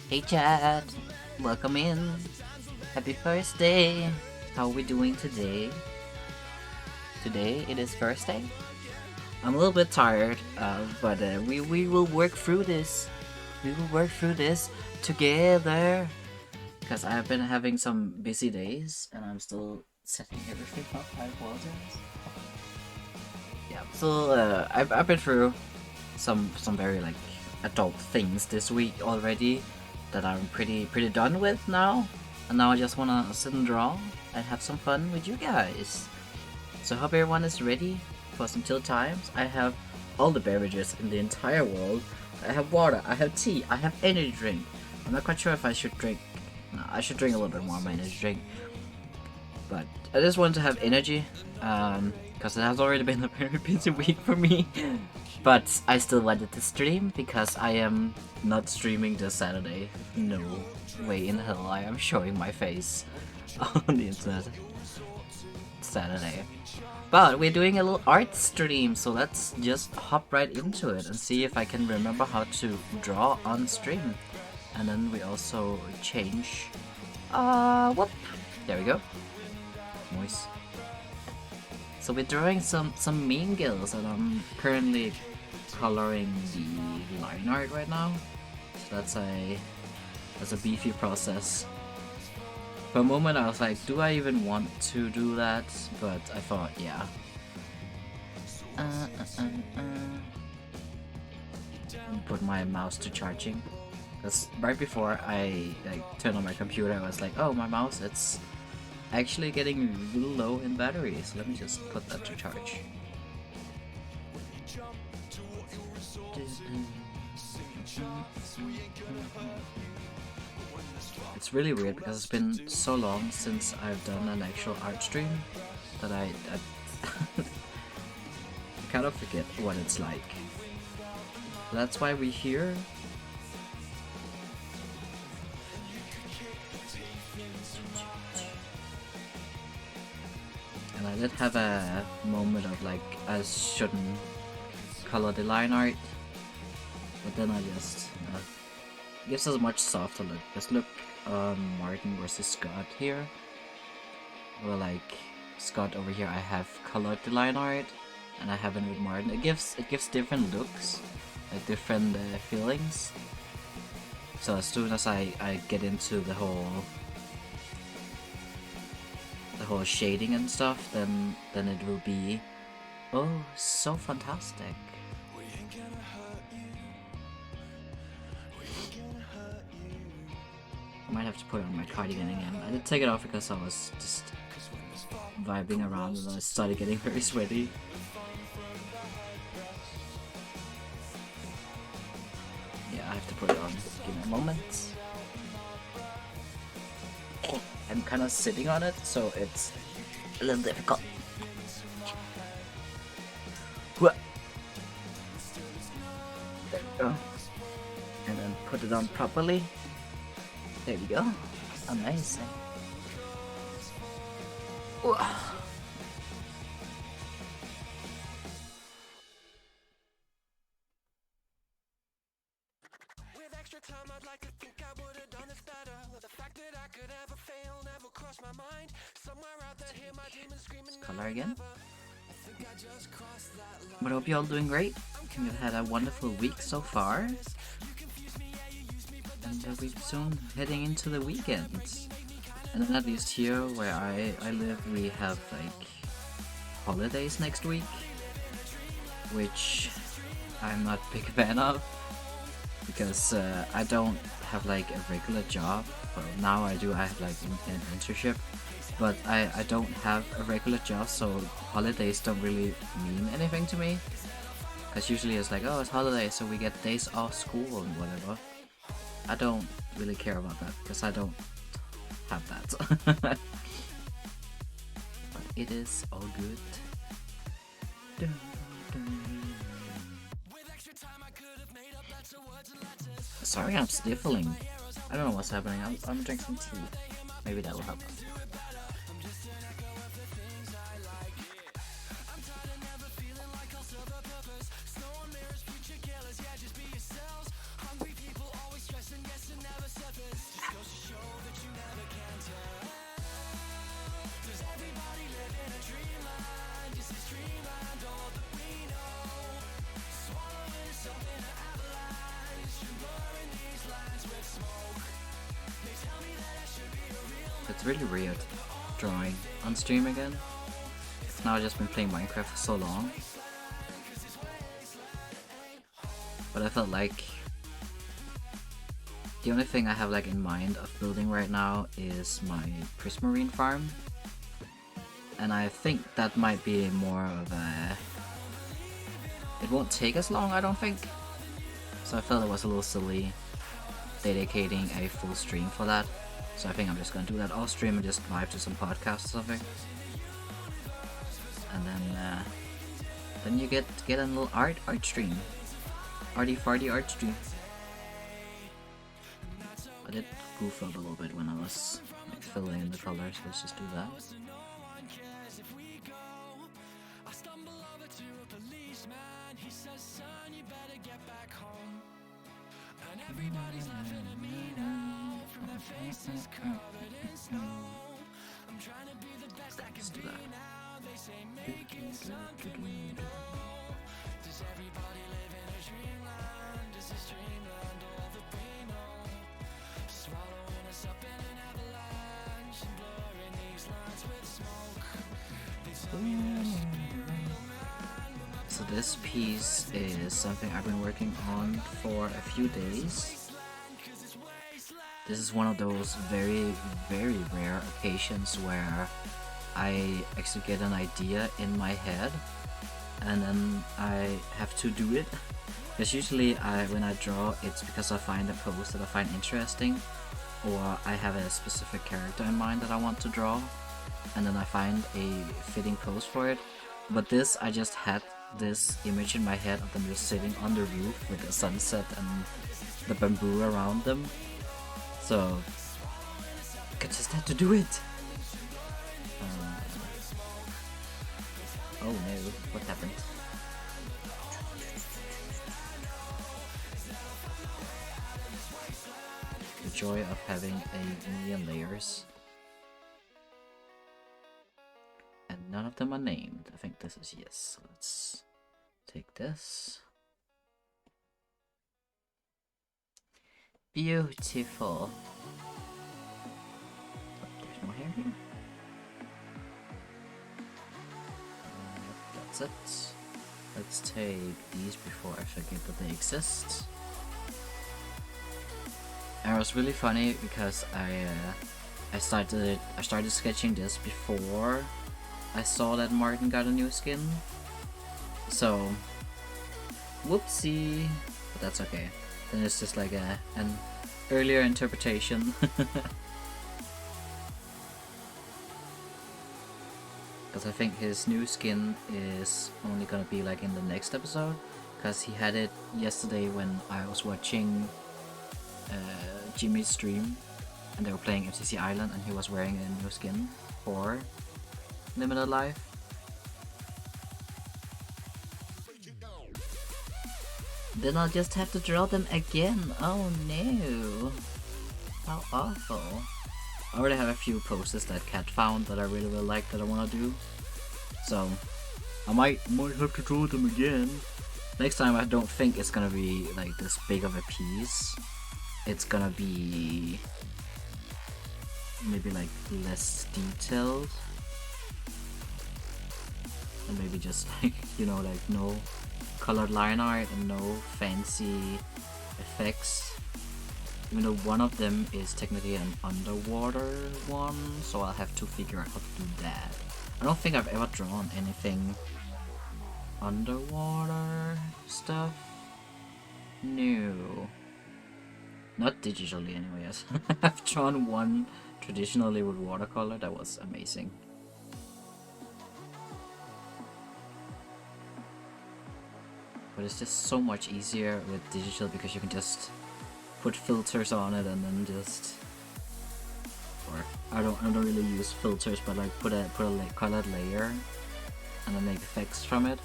Hey chat, welcome in. Happy first day. How are we doing today? Today it is Thursday. I'm a little bit tired, but we will work through this. We will work through this together. Because I've been having some busy days, and I'm still setting everything up. I apologize. Yeah, so I've been through some very like adult things this week already that I'm pretty done with now, and now I just wanna sit and draw and have some fun with you guys. So I hope everyone is ready for some chill times. I have all the beverages in the entire world. I have water, I have tea, I have energy drink. I'm not quite sure if I should drink. No, I should drink a little bit more of my energy drink. But I just want to have energy, because it has already been a very busy week for me. But I still wanted to stream because I am not streaming this Saturday. No way in hell I am showing my face on the internet Saturday. But we're doing a little art stream, so let's just hop right into it and see if I can remember how to draw on stream. And then we also change. Whoop! There we go. Nice. So we're drawing some mean Gills, and I'm currently coloring the line art right now. So that's a beefy process. For a moment I was like, do I even want to do that? But I thought, yeah. Put my mouse to charging. Because right before I turned on my computer, I was like, oh, my mouse, it's actually getting a little low in battery, so let me just put that to charge. It's really weird because it's been so long since I've done an actual art stream that I kind of forget what it's like. That's why we're here. And I did have a moment of like, I shouldn't color the line art, but then I just gives us a much softer look. Just look Martin versus Scott here. Well, like Scott over here, I have colored the line art, and I haven't with Martin. It gives different looks, like different feelings. So as soon as I get into the whole shading and stuff, then it will be, oh, so fantastic. I might have to put on my cardigan again. I did take it off because I was just vibing around and I started getting very sweaty. Yeah, I have to put it on. Give me a moment. I'm kind of sitting on it, so it's a little difficult. There we go. And then put it on properly. There we go. Amazing. Let's color again. But I hope you're all doing great. We've had a wonderful week so far. And we're soon heading into the weekend. And then at least here where I live, we have like holidays next week, which I'm not a big fan of, because I don't have like a regular job. Well, now I do, I have like an internship, but I don't have a regular job, so holidays don't really mean anything to me. Because usually it's like, oh, it's holiday, so we get days off school and whatever. I don't really care about that because I don't have that. But it is all good. Sorry, I'm sniffling. I don't know what's happening. I'm drinking tea. Maybe that will help. it's really weird drawing on stream again. Now I've just been playing Minecraft for so long. But I felt like the only thing I have like in mind of building right now is my prismarine farm. And I think that might be more of a... It won't take as long, I don't think. So I felt it was a little silly dedicating a full stream for that. So I think I'm just gonna do that off stream and just vibe to some podcast or something. And then you get a little art stream. Arty farty art stream. I did goof up a little bit when I was like filling in the colors. Let's just do that. Let's do that. So this piece is something I've been working on for a few days. This is one of those very, very rare occasions where I actually get an idea in my head and then I have to do it. Because usually when I draw, it's because I find a pose that I find interesting, or I have a specific character in mind that I want to draw, and then I find a fitting pose for it. But this, I just had this image in my head of them just sitting on the roof with the sunset and the bamboo around them. So I just had to do it. Oh no, what happened? The joy of having a million layers. And none of them are named. I think this is yes. Let's take this. Beautiful. Oh, there's no hair here. That's it. Let's take these before I forget that they exist. And it was really funny because I started sketching this before I saw that Martin got a new skin. So whoopsie, but that's okay. Then it's just like an earlier interpretation. Because I think his new skin is only gonna be like in the next episode, because he had it yesterday when I was watching Jimmy's stream and they were playing FCC Island and he was wearing a new skin for Limited Life. Then I'll just have to draw them again. Oh no, how awful. I already have a few poses that Kat found that I really like that I want to do, so I might have to draw them again. Next time I don't think it's gonna be like this big of a piece. It's gonna be maybe like less detailed and maybe just like, you know, like no colored line art and no fancy effects. Even though one of them is technically an underwater one, so I'll have to figure out how to do that. I don't think I've ever drawn anything underwater stuff. No. Not digitally anyways. I've drawn one traditionally with watercolor that was amazing. But it's just so much easier with digital because you can just put filters on it and then just, or I don't really use filters, but like put a colored layer and then make effects from it.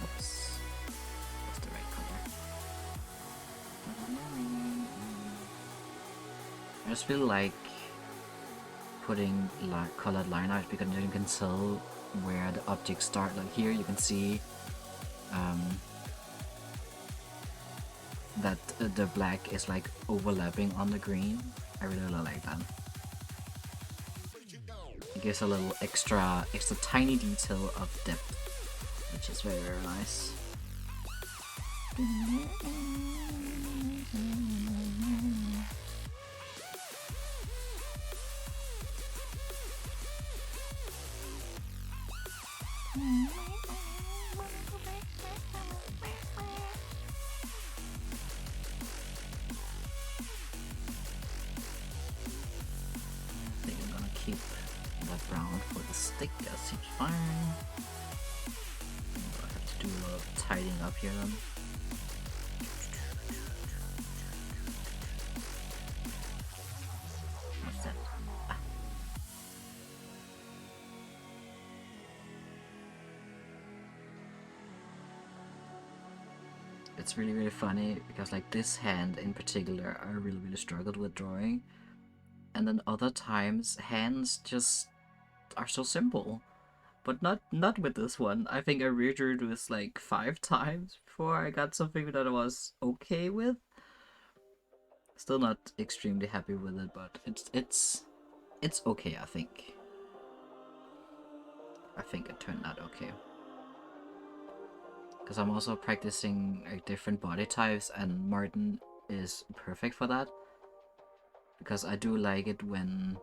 Oops, that's the right color. I just feel like putting colored line art because you can tell where the objects start. Like here you can see that the black is like overlapping on the green. I really like that. It gives a little extra tiny detail of depth, which is very, very nice. Brown for the stick, that seems fine. I have to do a lot of tidying up here then. What's that? Ah. It's really, really funny because like this hand in particular I really, really struggled with drawing, and then other times hands just are so simple, but not with this one. I think I redrew this like 5 times before I got something that I was okay with. Still not extremely happy with it, but it's okay. I think it turned out okay. Because I'm also practicing like different body types, and Martin is perfect for that. Because I do like it when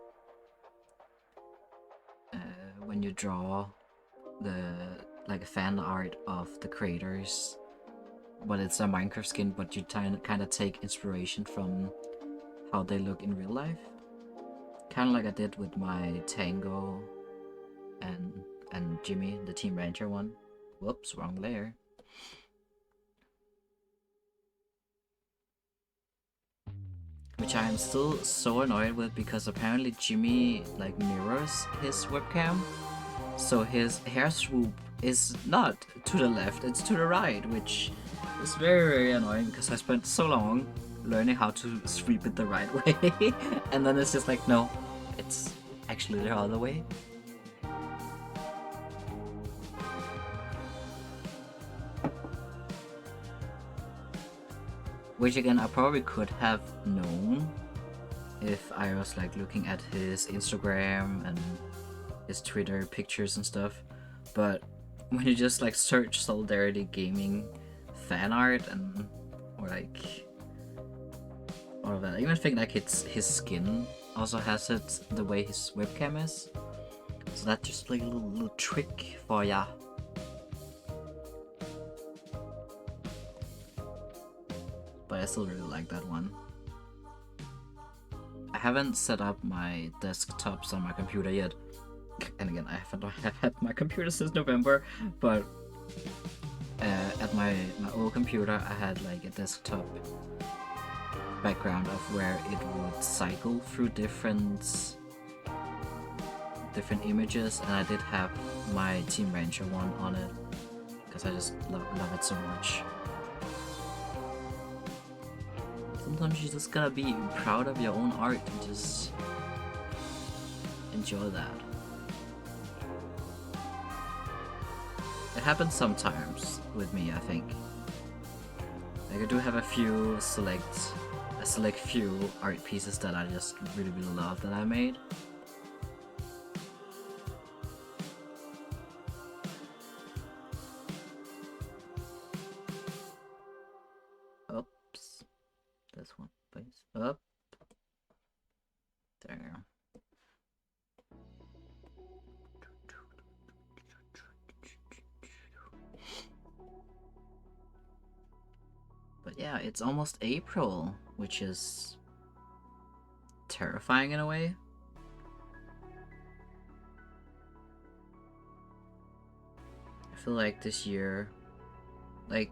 you draw the like fan art of the creators, but it's a Minecraft skin, but you kind of take inspiration from how they look in real life, kind of like I did with my Tango and Jimmy, the Team Ranger one. Whoops, wrong layer. Which I am still so annoyed with because apparently Jimmy like mirrors his webcam. So his hair swoop is not to the left, it's to the right, which is very, very annoying because I spent so long learning how to sweep it the right way. And then it's just like, no, it's actually the other way. Which again, I probably could have known if I was like looking at his Instagram and his Twitter pictures and stuff, but when you just like search Solidarity Gaming fan art and or like all of that, I even think like his skin also has it the way his webcam is, so that's just like a little trick for ya. But I still really like that one. I haven't set up my desktops on my computer yet. And again, I haven't had my computer since November, but at my old computer I had like a desktop background of where it would cycle through different images, and I did have my Team Ranger one on it because I just love it so much. Sometimes you just gotta be proud of your own art and just enjoy that. It happens sometimes with me, I think. Like I do have a select few art pieces that I just really, really love that I made. Oops. This one, please. Up. There. But yeah, it's almost April, which is terrifying in a way. I feel like this year, like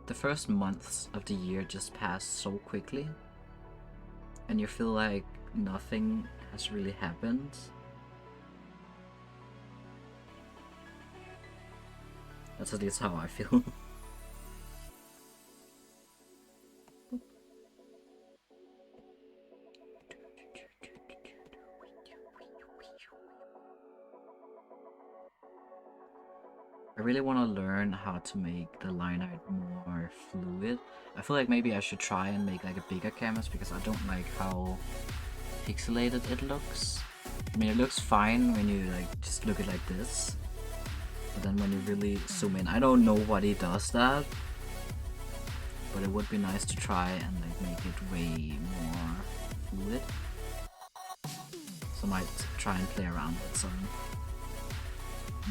the first months of the year just passed so quickly, and you feel like nothing has really happened. That's at least how I feel. I really want to learn how to make the line art more fluid. I feel like maybe I should try and make like a bigger canvas because I don't like how pixelated it looks. I mean, it looks fine when you like just look at it like this, but then when you really zoom in, I don't know what he does that, but it would be nice to try and like make it way more fluid. So I might try and play around with some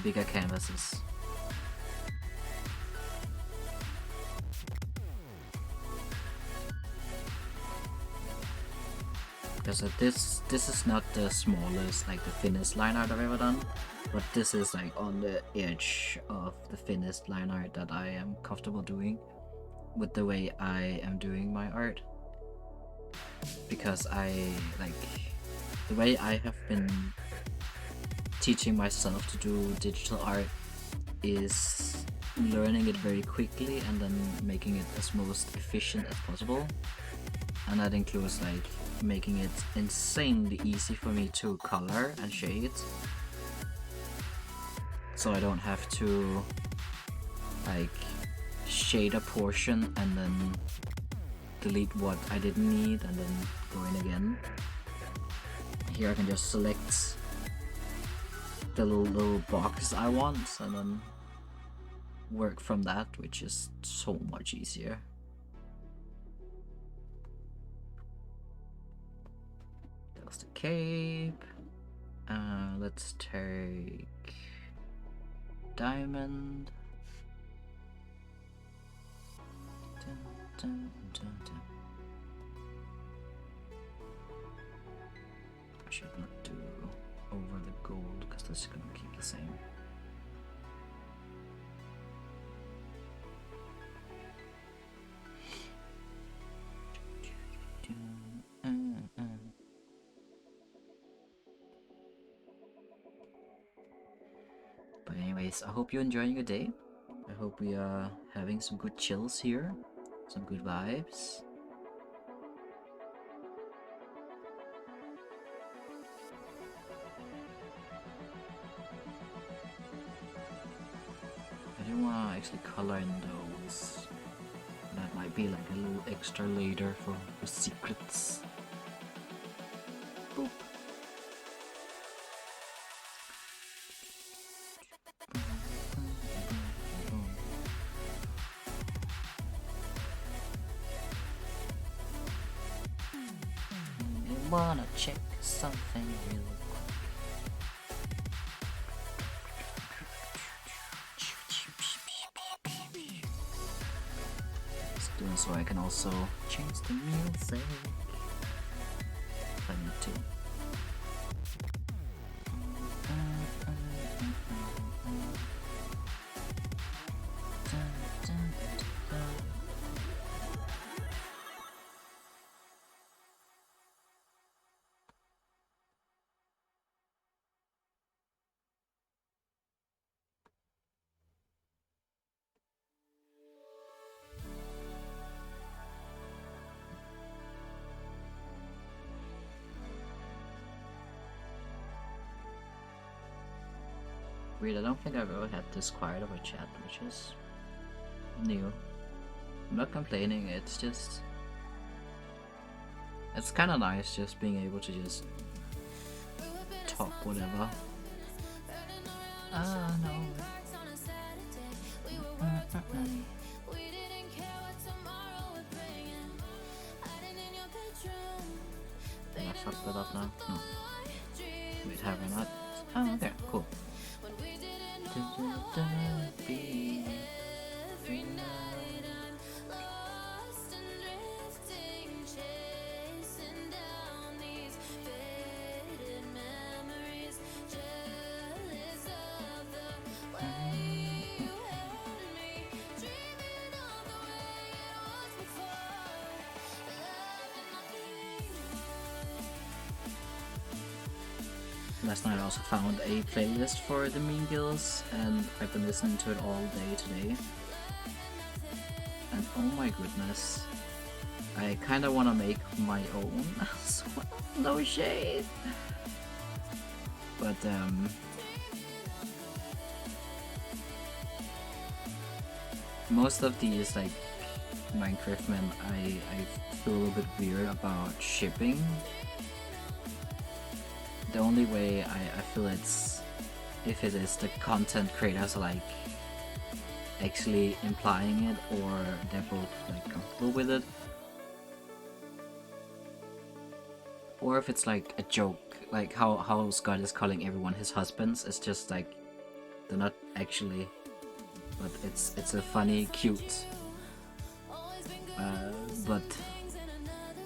bigger canvases. Because this is not the smallest, like the thinnest line art I've ever done, but this is like on the edge of the thinnest line art that I am comfortable doing with the way I am doing my art. Because I like the way I have been teaching myself to do digital art is learning it very quickly and then making it as most efficient as possible, and that includes like making it insanely easy for me to color and shade, so I don't have to like shade a portion and then delete what I didn't need and then go in again. Here I can just select the little box I want and then work from that, which is so much easier. That's the cape. Let's take diamond. Dun, dun, dun, dun. I should not do over the gold because this is gonna keep the same. But anyways, I hope you're enjoying your day. I hope we are having some good chills here, some good vibes. I do want to actually color in those. That might be like a little extra later for secrets. Boop. I wanna check something real quick. Just doing so I can also change the music if I need to. Weird, I don't think I've ever had this quiet of a chat, which is new. I'm not complaining, it's just... It's kinda nice just being able to just talk whatever. Ah, no. Did I fuck that up now? No. Wait, have I not? Oh, okay, cool. Last night I also found a playlist for the Gills, and I've been listening to it all day today. And oh my goodness, I kinda wanna make my own as well. No shade! But most of these like Minecraft men, I feel a little bit weird about shipping. The only way I feel it's if it is the content creators like actually implying it, or they're both like comfortable with it, or if it's like a joke, like how Scott is calling everyone his husbands. It's just like they're not actually, but it's a funny, cute. But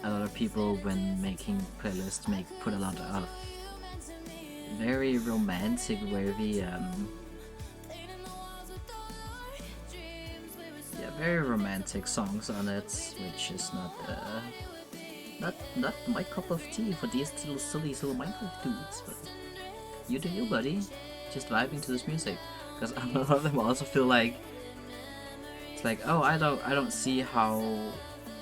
a lot of people when making playlists put a lot of very romantic, very romantic songs on it, which is not my cup of tea for these little silly Minecraft dudes. But you do you, buddy. Just vibing to this music, because a lot of them also feel like it's like, oh, I don't see how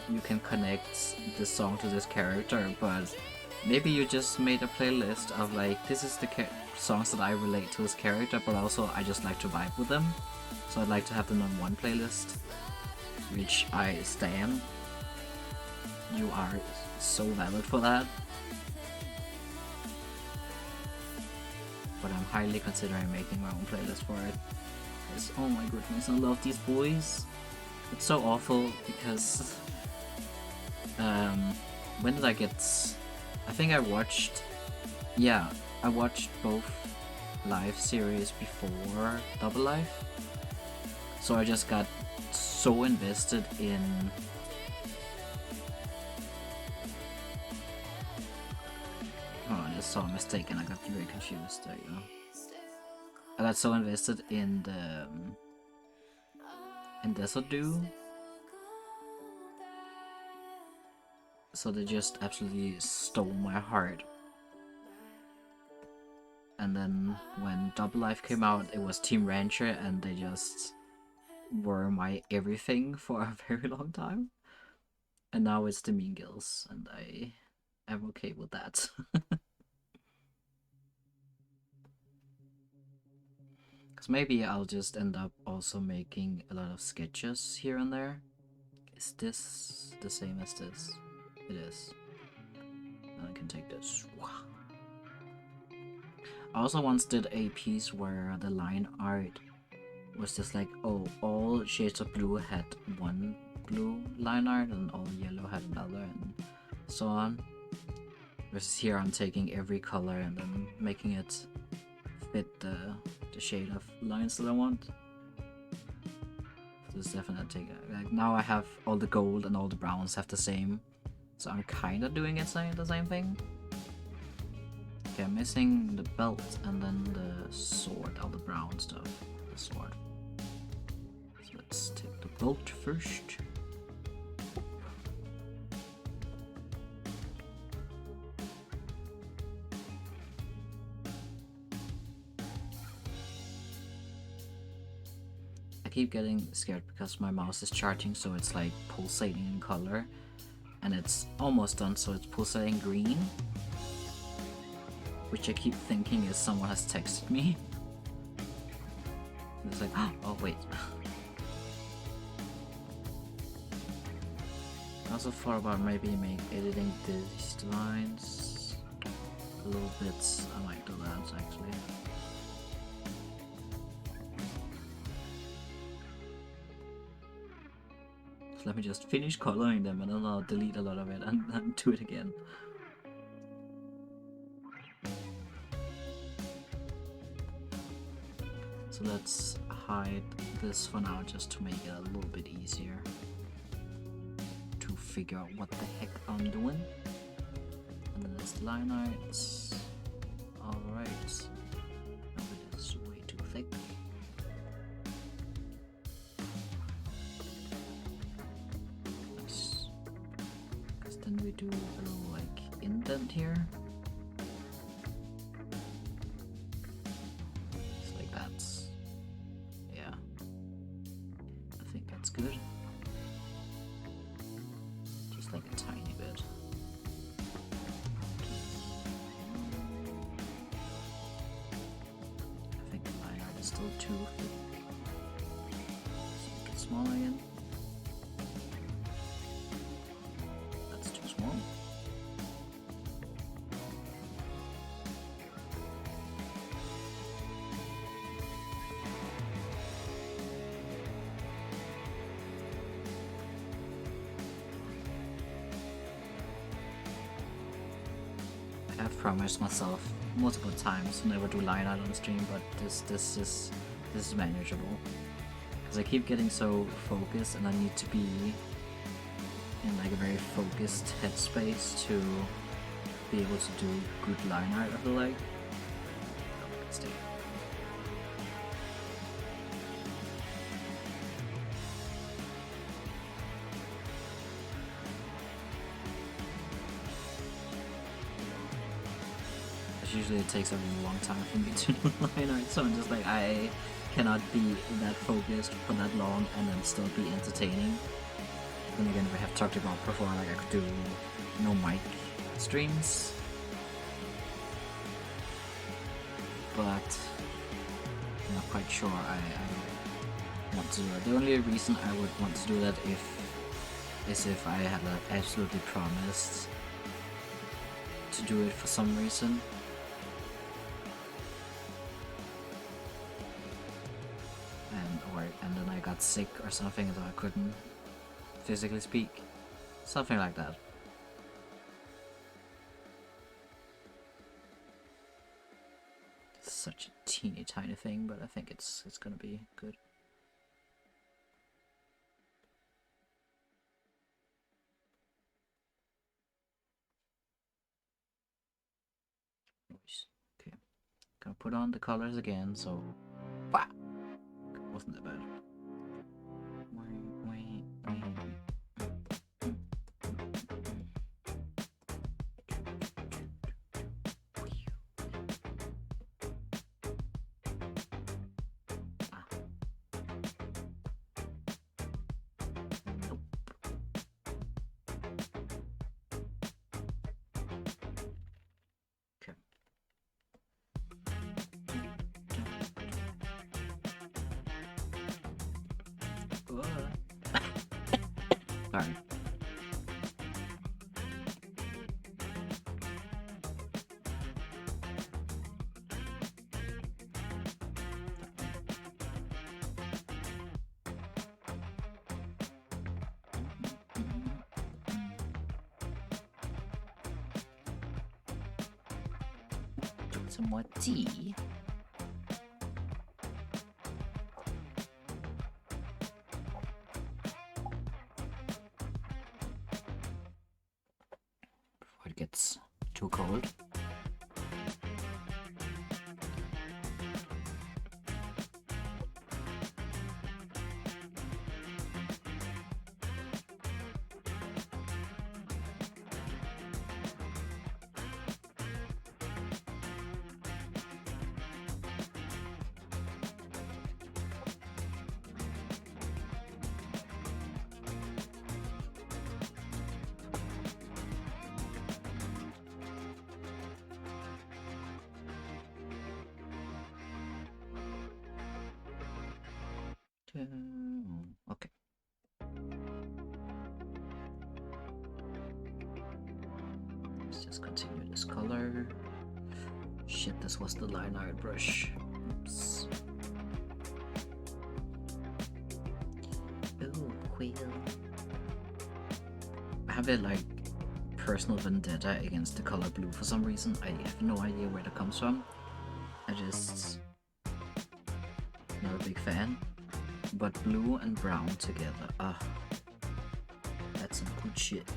you can connect this song to this character, but maybe you just made a playlist of like, this is the songs that I relate to this character, but also I just like to vibe with them, so I'd like to have them on one playlist, which I stan. You are so valid for that. But I'm highly considering making my own playlist for it. Because, oh my goodness, I love these boys. It's so awful because when did I get? I think I watched both live series before Double Life, so I just got so invested in I just saw a mistake and I got very confused. There you go. I got so invested in the Desert Dew, so they just absolutely stole my heart. And then when Double Life came out, it was Team Rancher, and they just were my everything for a very long time. And now it's the Mean Gills, and I am okay with that. Because maybe I'll just end up also making a lot of sketches here and there. Is this the same as this? It is. And I can take this. I also once did a piece where the line art was just like, oh, all shades of blue had one blue line art and all yellow had another, and so on. Versus here I'm taking every color and then making it fit the shade of lines that I want. So this definitely like now I have all the gold and all the browns have the same, so I'm kinda doing it the same thing. Okay, I'm missing the belt and then the sword, all the brown stuff. The sword. So let's take the belt first. I keep getting scared because my mouse is charging, so it's like pulsating in color, and it's almost done, so it's pulsating green, which I keep thinking is someone has texted me. It's like, oh wait. I also thought about maybe editing these lines a little bit. I might do that actually. So let me just finish coloring them and then I'll delete a lot of it and do it again. So let's hide this for now just to make it a little bit easier to figure out what the heck I'm doing. And then there's the line arts. Alright. Now it is way too thick. Nice. Because then we do a little like indent here. Good. Just like a tiny bit. I think the line art is still too thick. So we can small again. That's too small. I've promised myself multiple times to never do line art on the stream, but this is manageable. Because I keep getting so focused, and I need to be in like a very focused headspace to be able to do good line art. I feel like. Stay. Usually it takes a really long time for me to do line art, so I'm just like, I cannot be that focused for that long and then still be entertaining. Then again, we have talked about before, like I could do no mic streams, but I'm not quite sure I want to do it. The only reason I would want to do that is if I had absolutely promised to do it for some reason. And then I got sick or something, and I couldn't physically speak. Something like that. It's such a teeny tiny thing, but I think it's gonna be good. Okay, gonna put on the colors again, so wow, wasn't that bad. Sorry. Drink some more tea. Before it gets too cold. Okay. Let's just continue this color. Shit, this was the line art brush. Oops. Oh, wheel. I have a like personal vendetta against the color blue for some reason. I have no idea where that comes from. I just not a big fan. But blue and brown together, that's some good shit.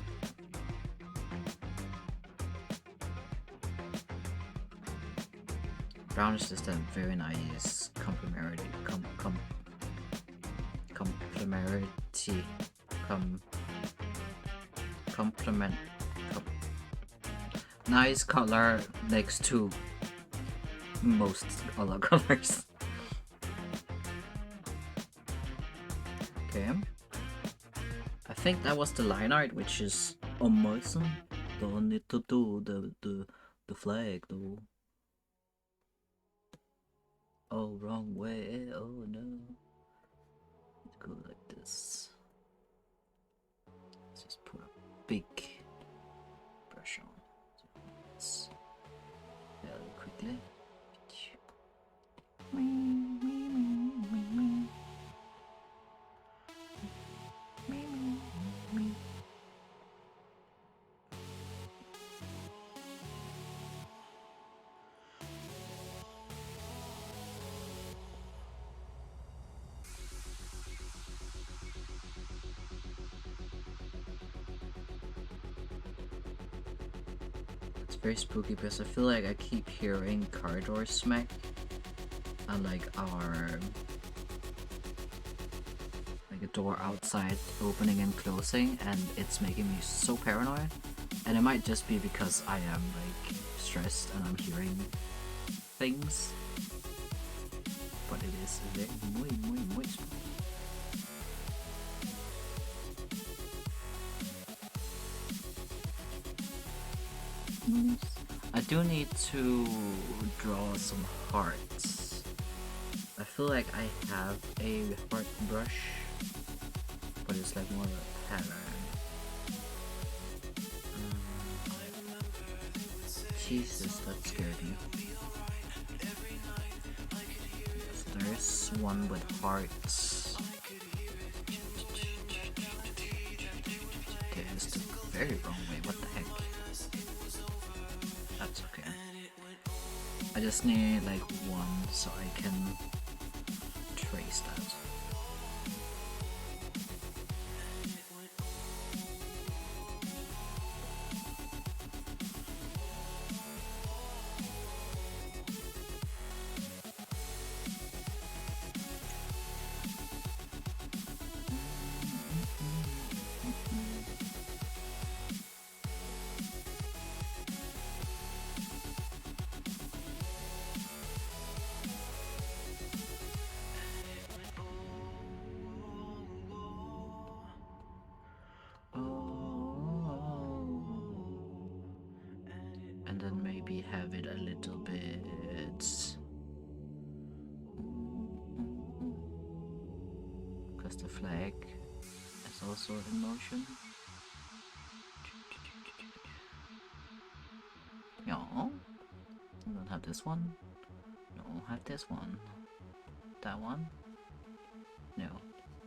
Brown is just a very nice complementarity. Nice color next to most other colors. Okay. I think that was the line art, which is amazing. Don't need to do the flag though. Oh, wrong way. Oh no. Let's go like this. Let's just put a big brush on. Let's very quickly. It's very spooky because I feel like I keep hearing car doors smack and like a door outside opening and closing, and it's making me so paranoid. And it might just be because I am like stressed and I'm hearing things, but it is very muy spooky. I do need to draw some hearts. I feel like I have a heart brush, but it's like more of a pattern. Jesus, that scared me. So there's one with hearts. Okay, this took a very wrong way. What the heck? That's okay. I just need like one so I can trace that. And then maybe have it a little bit because the flag is also in motion. No, I don't have this one. No, have this one. That one. No,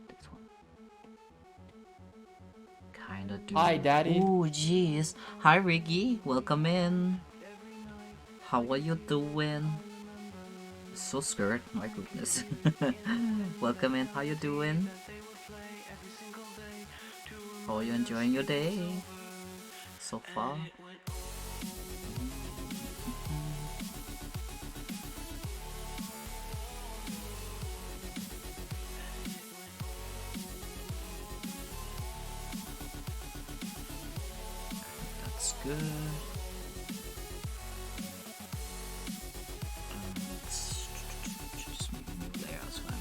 this one. Kinda do. Hi, Daddy. Oh, jeez. Hi, Ricky. Welcome in. How are you doing? So scared. My goodness. Welcome in. How you doing? How are you enjoying your day so far? That's good. Let's just make a new layer as well.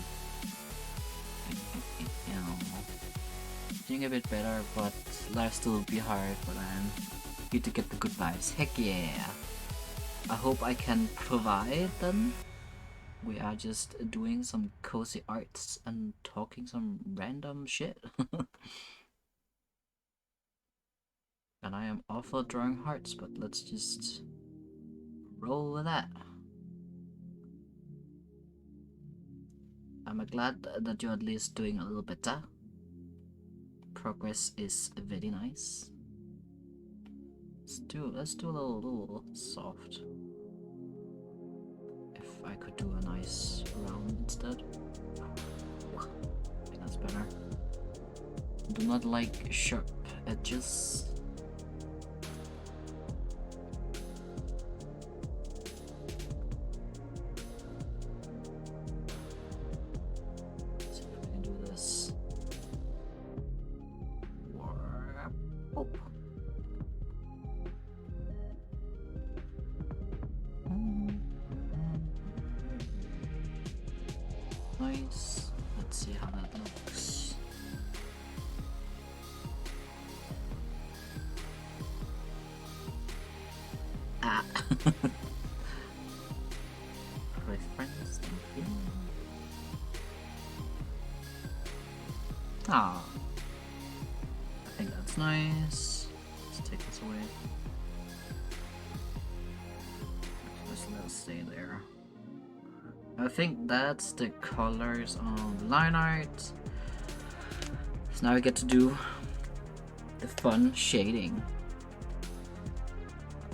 Doing a bit better, but life still will be hard, but I'm here to get the good vibes. Heck yeah! I hope I can provide them. We are just doing some cozy arts and talking some random shit. And I am awful at drawing hearts, but let's just roll with that. I'm glad that you're at least doing a little better. Progress is very nice. Let's do a little soft. If I could do a nice round instead. I think that's better. Do not like sharp edges. Nice. Let's see how that looks. Ah. Reference. Thank you. Ah, I think that's nice. Let's take this away. Just let it stay there. I think that's the colors on the line art. So now we get to do the fun shading.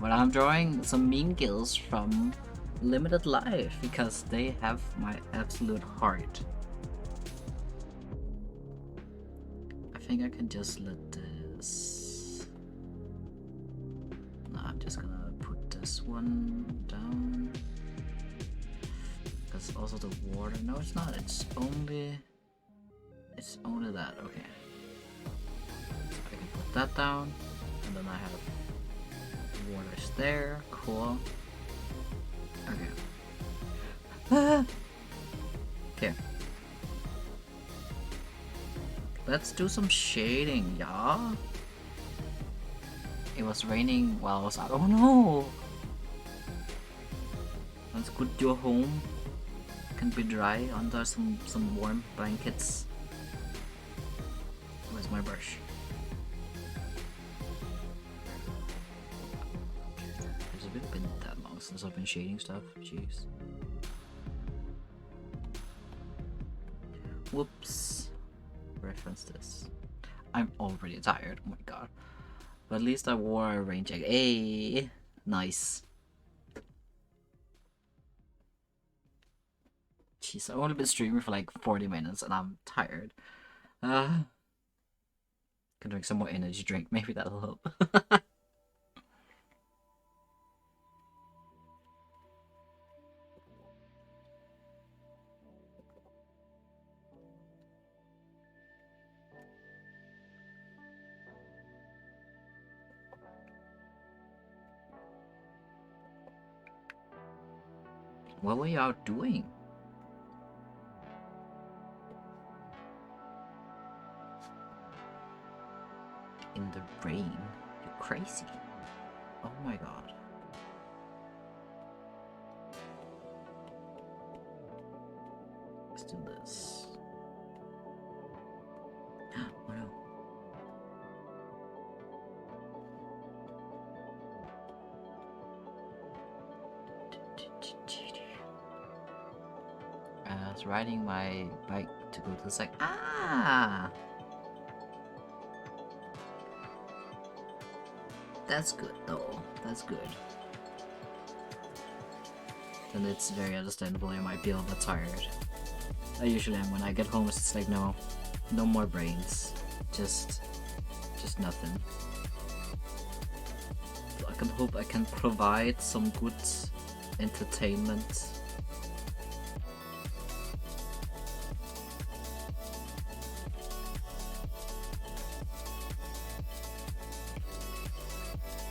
But I'm drawing some mean Gills from Limited Life because they have my absolute heart. I think I can just let this... No, I'm just gonna put this one down. Because also the water... No, it's not. It's only that. Okay. So I can put that down. And then I have water's there. Cool. Okay. Ah! Okay. Let's do some shading, yeah? It was raining while I was out. Oh no! That's good your home can be dry under some warm blankets. Where's my brush? It's been that long since I've been shading stuff. Jeez. Whoops. Reference this. I'm already tired. Oh my god. But at least I wore a rain jacket. Hey, nice. Jeez, I've only been streaming for like 40 minutes and I'm tired. Can drink some more energy drink. Maybe that'll help. What were you out doing? In the rain? You're crazy. Oh my god. Let's do this. Oh no. I was riding my bike to go to the site. Ah! That's good though. That's good. And it's very understandable you might be a little bit tired. I usually am when I get home. It's just like no more brains. Just nothing. So I can hope I can provide some good entertainment.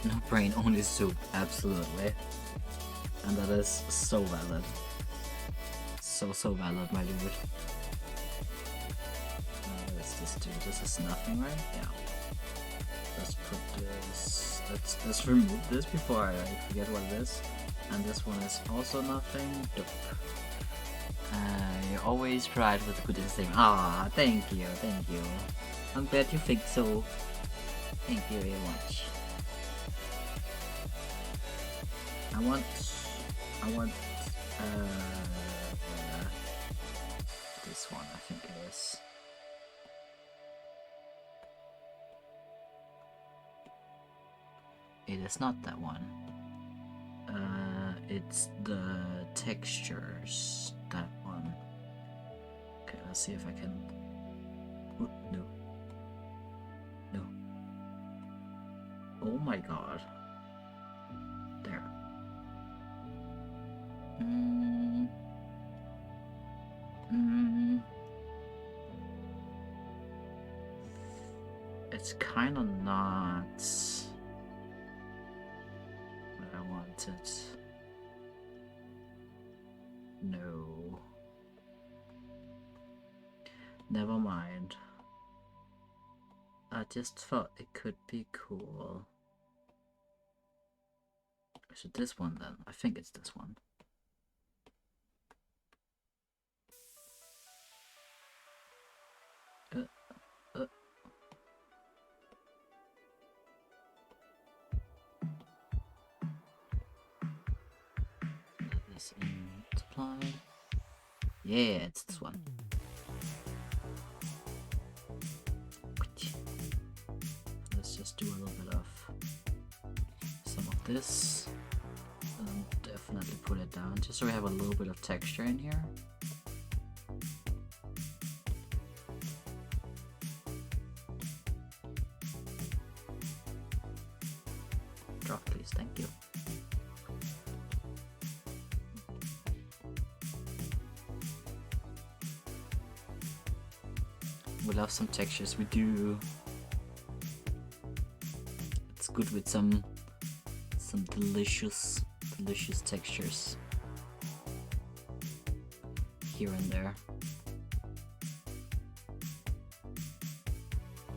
No brain, only soup, absolutely. And that is so valid. So valid, my dude. Let's just do this is nothing, right? Yeah. Let's put this. Let's remove this before I forget what it is. And this one is also nothing. Dope. You're always proud with the good thing. Ah, thank you. I'm glad you think so. Thank you very much. I want this one, I think it is. It is not that one. It's the textures, that one. Okay, let's see if I can. Ooh, no. Oh my god. There. It's kind of not what I wanted. No. Never mind. I just thought it could be cool. Is it this one then? I think it's this one. apply. Yeah, it's this one. Let's just do a little bit of some of this. And definitely put it down, just so we have a little bit of texture in here. Drop, please, thank you. We love some textures, we do. It's good with some delicious textures here and there.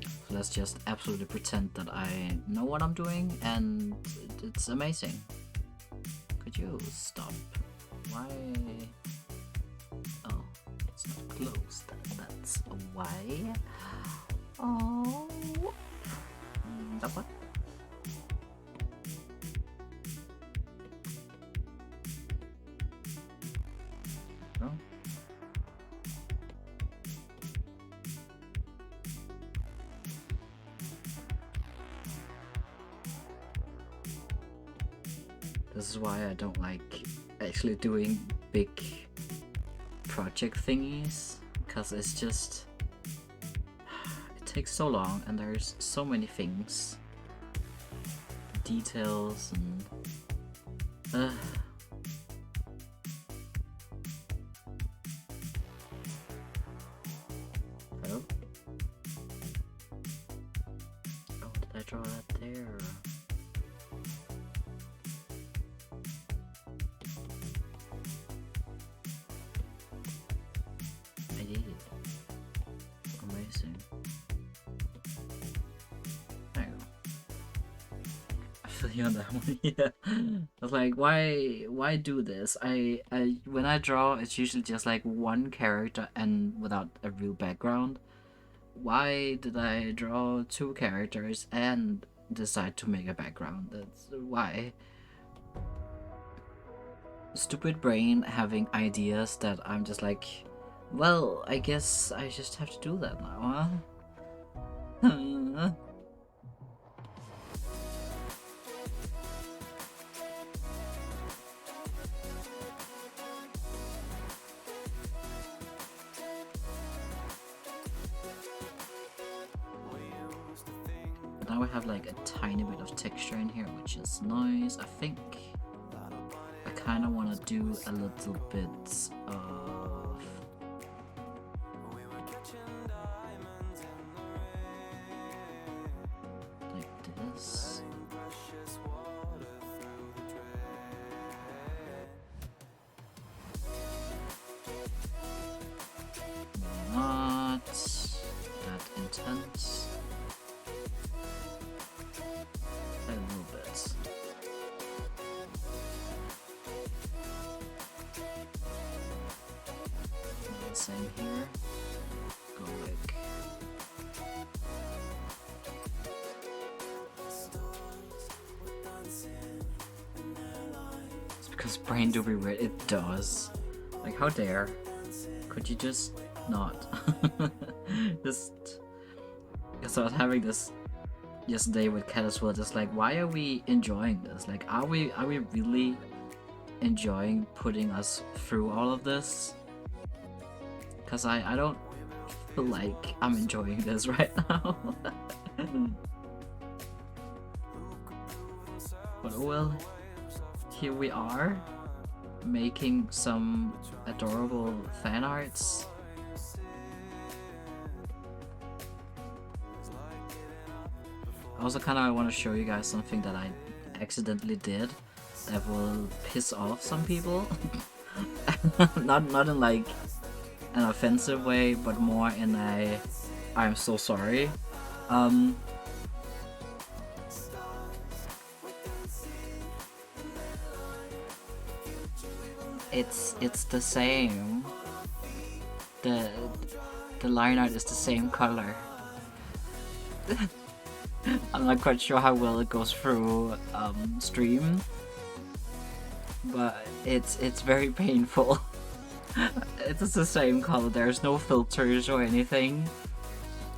So let's just absolutely pretend that I know what I'm doing, and it's amazing. Could you stop? Why? Oh, it's not closed. That's why. Oh, that one. No. This is why I don't like actually doing big project thingies, because it's just, it takes so long and there's so many things, details, and oh, did I draw that there? I did. Amazing. There you go. I feel you on that one. Yeah. I was like, why do this? I when I draw, it's usually just like one character and without a real background. Why did I draw two characters and decide to make a background? That's why. Stupid brain having ideas that I'm just like, well, I guess I just have to do that now, huh? Now we have like a tiny bit of texture in here, which is nice. I think I kind of want to do a little bit of like this. Not that intense. A little bit. Same here. Go like. It's because brain do be weird. It does. Like, how dare? Could you just not? Just. So I was having this yesterday with Kat as well. Just like, why are we enjoying this? Like, are we really enjoying putting us through all of this? Because I don't feel like I'm enjoying this right now. But oh well, here we are, making some adorable fan arts. I also kind of want to show you guys something that I accidentally did that will piss off some people. not in like an offensive way, but more in a I'm so sorry. It's the same. The line art is the same color. I'm not quite sure how well it goes through stream, but it's very painful. It's the same color. There's no filters or anything.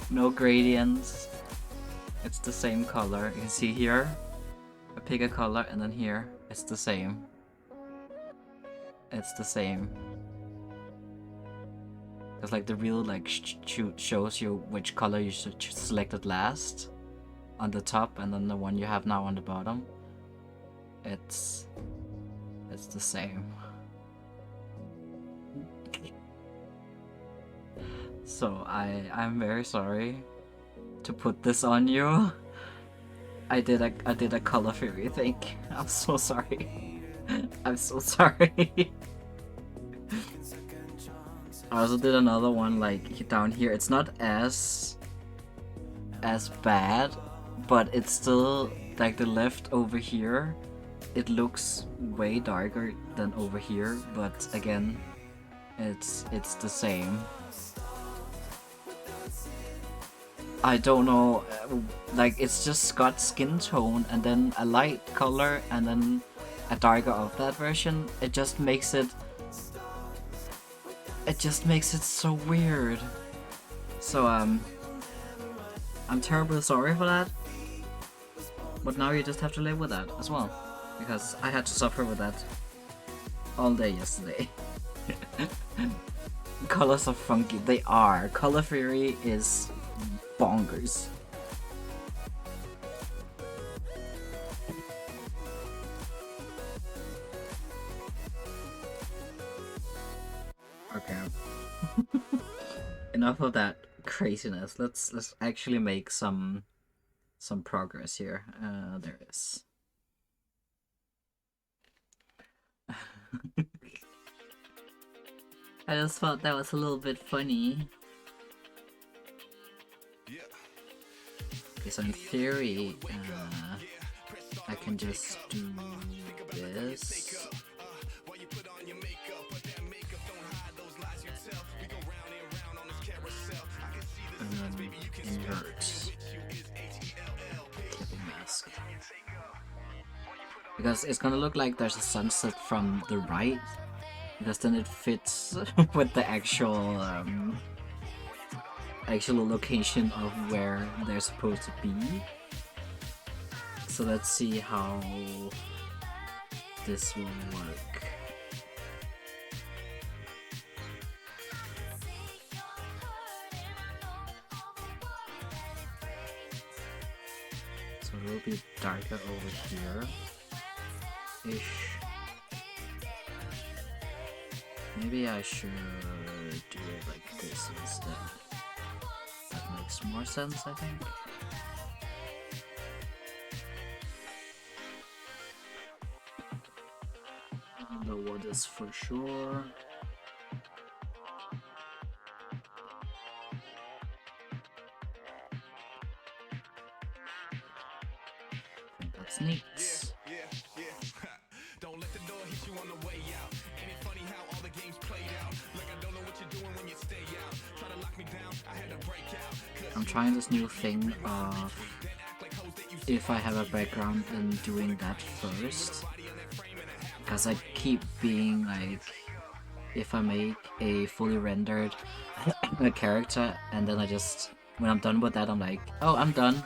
No gradients. It's the same color. You can see here, I pick a color, and then here, it's the same. It's the same. It's like the real like shows you which color you should select it last on the top, and then the one you have now on the bottom. It's the same. So I'm very sorry to put this on you. I did a color theory thing. I'm so sorry. I'm so sorry. I also did another one like down here. It's not as bad, but it's still like the left over here. It looks way darker than over here, but again, it's the same. I don't know, like it's just Scott's skin tone and then a light color and then a darker of that version. It just makes it so weird. So I'm terribly sorry for that. But now you just have to live with that as well, because I had to suffer with that all day yesterday. Colors are funky. They are. Color theory is bonkers. Okay. Enough of that craziness. Let's actually make some progress here. There is. I just thought that was a little bit funny. Okay, so in theory, I can just do this. And then invert. Clipping mask. Because it's gonna look like there's a sunset from the right, because then it fits with the actual location of where they're supposed to be. So let's see how this will work. So it will be darker over here-ish. Maybe I should do it like this instead. That makes more sense, I think. I don't know what is for sure. I think that's neat. I'm trying this new thing of if I have a background and doing that first, because I keep being like, if I make a fully rendered character and then I just, when I'm done with that, I'm like, oh, I'm done.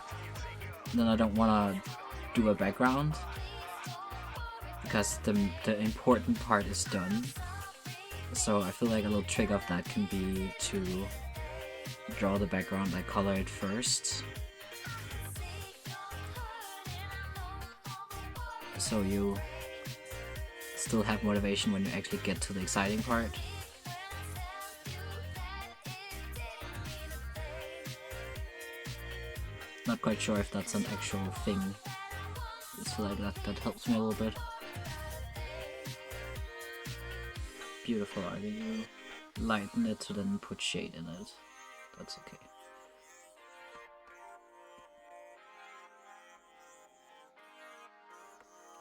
And then I don't want to do a background because the important part is done. So I feel like a little trick of that can be to draw the background, like color it first, so you still have motivation when you actually get to the exciting part. Not quite sure if that's an actual thing. I just feel like that helps me a little bit. Beautiful art. You lighten it to then put shade in it. That's okay.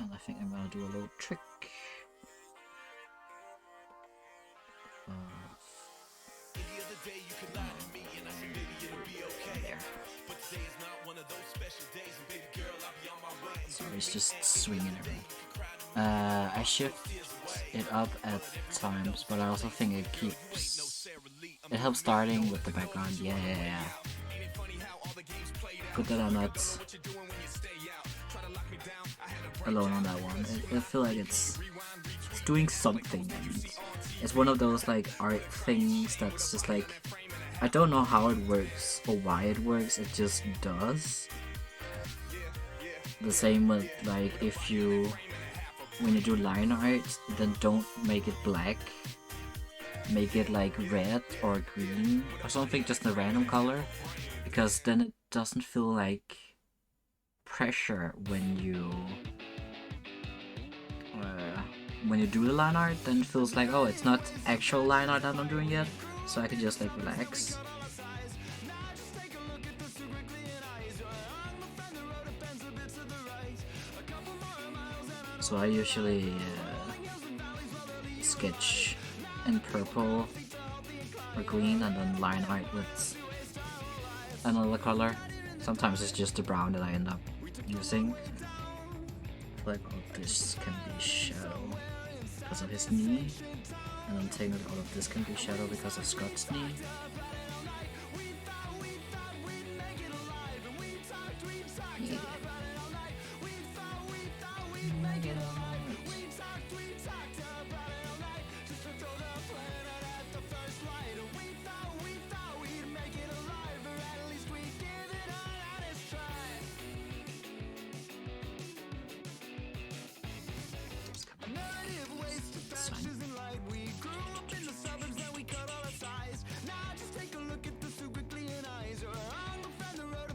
And I think I'm gonna do a little trick. There. So he's just swinging around. I shift it up at times, but I also think it helps starting with the background. Yeah. Put that on that alone on that one. I feel like it's doing something, and it's one of those like art things that's just like, I don't know how it works or why it works, it just does. The same with like when you do line art, then don't make it black, make it like red or green or something, just a random color, because then it doesn't feel like pressure when you do the line art. Then it feels like, oh, it's not actual line art that I'm doing yet, so I can just like relax. So I usually sketch in purple or green and then line art with another color. Sometimes it's just the brown that I end up using. Like, oh, this can be shadow because of his knee, and then taking all of this can be shadow because of Scott's knee. Yeah.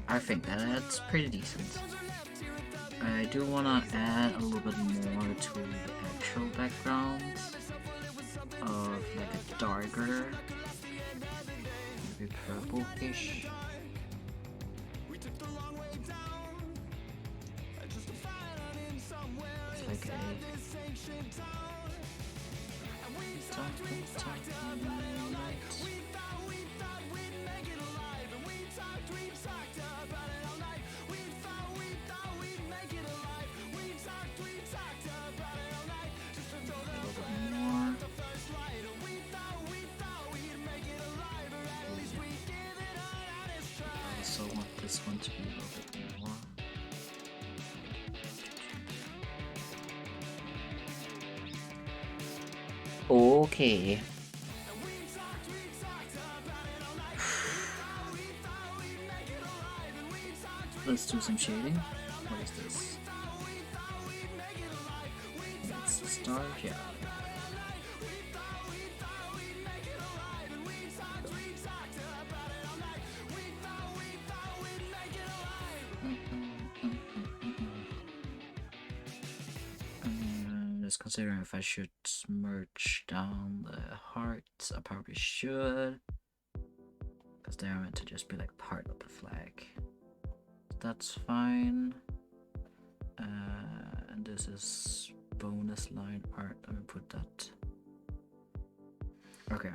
I think that's pretty decent. I do want to add a little bit more to the actual background of like a darker, maybe purple-ish. It's like a I want this one to be a little bit more. Okay. Let's do some shading. What is this? Let's start, yeah. Just considering if I should merge down the hearts. I probably should, because they're meant to just be like part of the flag. That's fine. And this is bonus line art. Let me put that. Okay.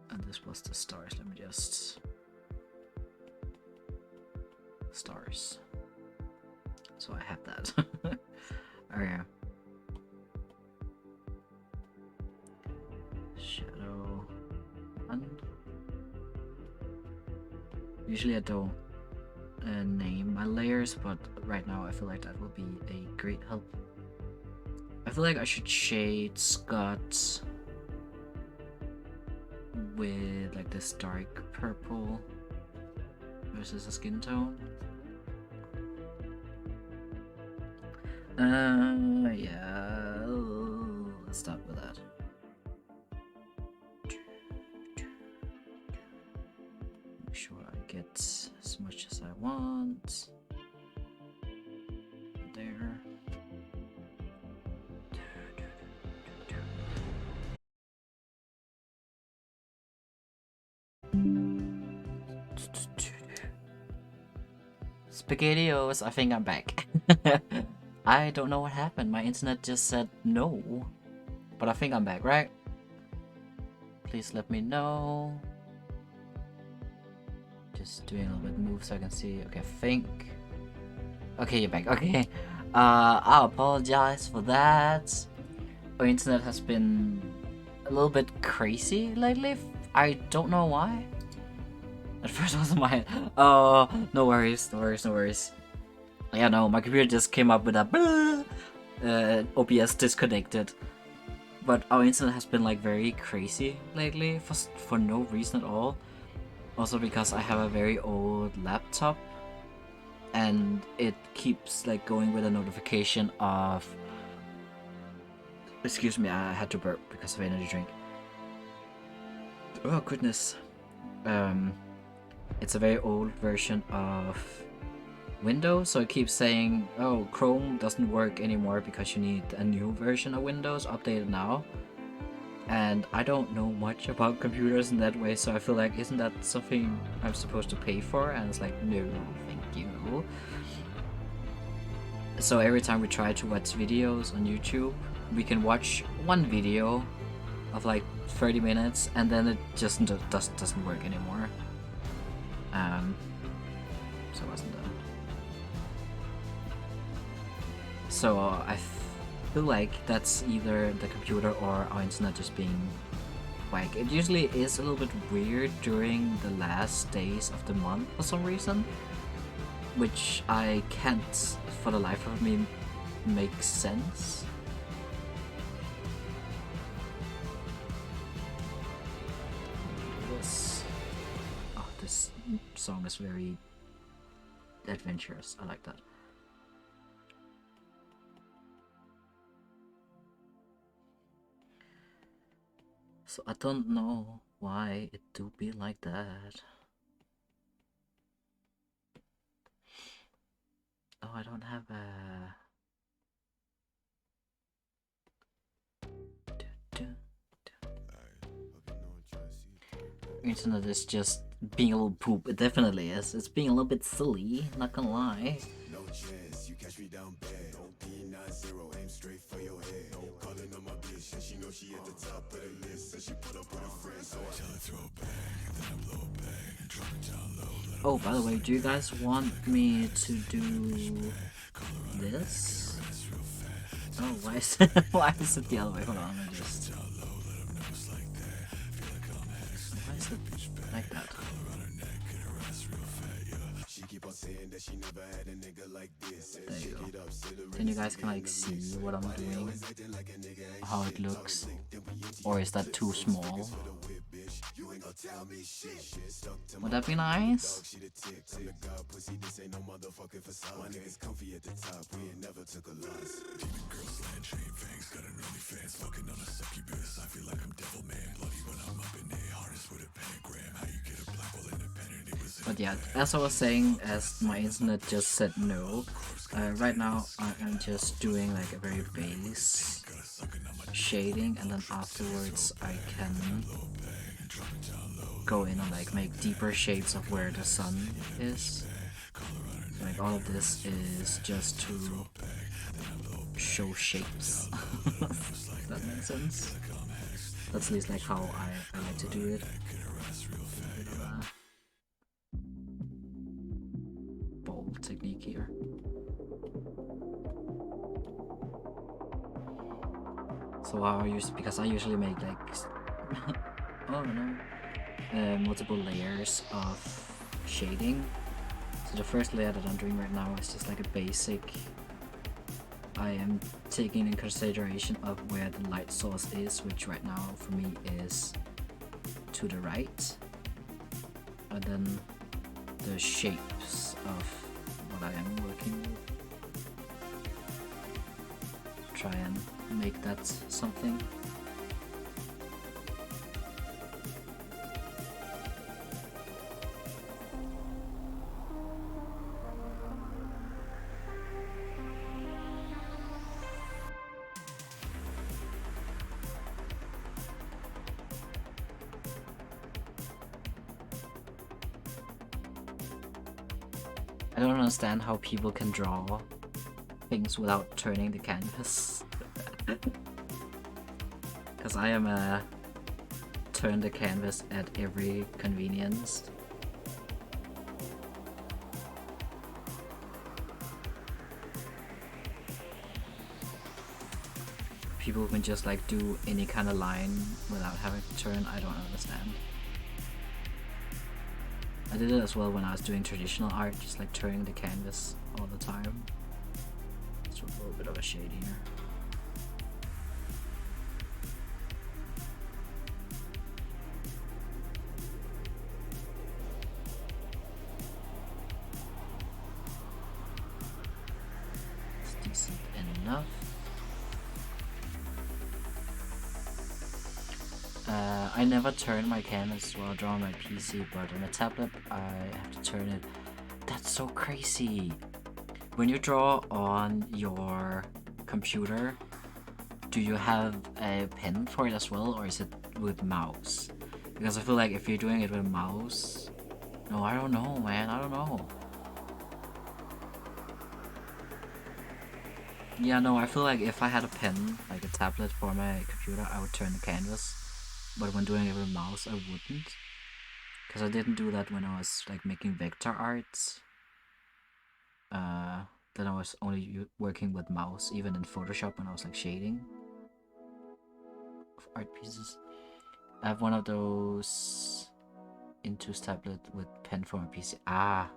And this was the stars. Let me just stars. So I have that. Okay. Shadow. Usually I don't name my layers, but right now I feel like that will be a great help. I feel like I should shade Scott with like this dark purple versus a skin tone. Yeah, let's start with that. Make sure I get as much as I want. There. SpaghettiOs, I think I'm back. I don't know what happened. My internet just said no. But I think I'm back, right? Please let me know. Just doing a little bit of move so I can see. Okay, I think Okay, you're back. Okay. I apologize for that. Our internet has been a little bit crazy lately. I don't know why. At first it wasn't mine. No worries, no worries, no worries. Yeah, no, my computer just came up with a OBS disconnected. But our internet has been like very crazy lately for no reason at all. Also because I have a very old laptop and it keeps like going with a notification of... Excuse me, I had to burp because of energy drink. Oh goodness. It's a very old version of Windows, so it keeps saying, oh, Chrome doesn't work anymore because you need a new version of Windows updated now. And I don't know much about computers in that way, so I feel like, isn't that something I'm supposed to pay for? And it's like, no, thank you. So every time we try to watch videos on YouTube, we can watch one video of like 30 minutes and then it just doesn't work anymore. So it wasn't done. So I feel like that's either the computer or our internet just being whack. It usually is a little bit weird during the last days of the month for some reason, which I can't for the life of me make sense. This song is very adventurous. I like that. So I don't know why it do be like that. Oh, I don't have a... Internet is just being a little poop. It definitely is. It's being a little bit silly, not gonna lie. No chance, you catch me down bad. P90, aim straight for your head. Calling on my bitch, and she know she at the top of the list. And she put up with her friends, so I tell her throw it back, and then I blow it back, and drop it down low. Oh, by the way, do you guys want me to do this? Oh, why is it, why is it the other way? Hold on, let me just... Why is it like that? There you go. Then you guys can like see what I'm doing, how it looks, or is that too small? Would that be nice? But yeah, as I was saying, as my internet just said no, right now I'm just doing like a very base shading, and then afterwards I can go in and like make deeper shades of where the sun is. So, like all of this is just to show shapes. If that makes sense. That's at least like how I like to do it. Bold technique here. So how I use, because I usually make like oh no, multiple layers of shading. So the first layer that I'm doing right now is just like a basic. I am taking in consideration of where the light source is, which right now for me is to the right, and then the shapes of what I am working with. Try and make that something. I don't understand how people can draw things without turning the canvas. Because I am a turn the canvas at every convenience. people who can just like do any kind of line without having to turn, I don't understand. I did it as well when I was doing traditional art, just like turning the canvas all the time. It's a little bit of a shade here. It's decent enough. I never turn my canvas while drawing my PC, but on a tablet I have to turn it. That's so crazy. When you draw on your computer, do you have a pen for it as well, or is it with mouse? Because I feel like if you're doing it with mouse... No, I don't know, man, I don't know. Yeah, no, I feel like if I had a pen, like a tablet for my computer, I would turn the canvas. But when doing it with mouse, I wouldn't. Because I didn't do that when I was like making vector arts. Then I was only working with mouse, even in Photoshop when I was like shading of art pieces. I have one of those Intuos tablet with pen for my PC. Ah,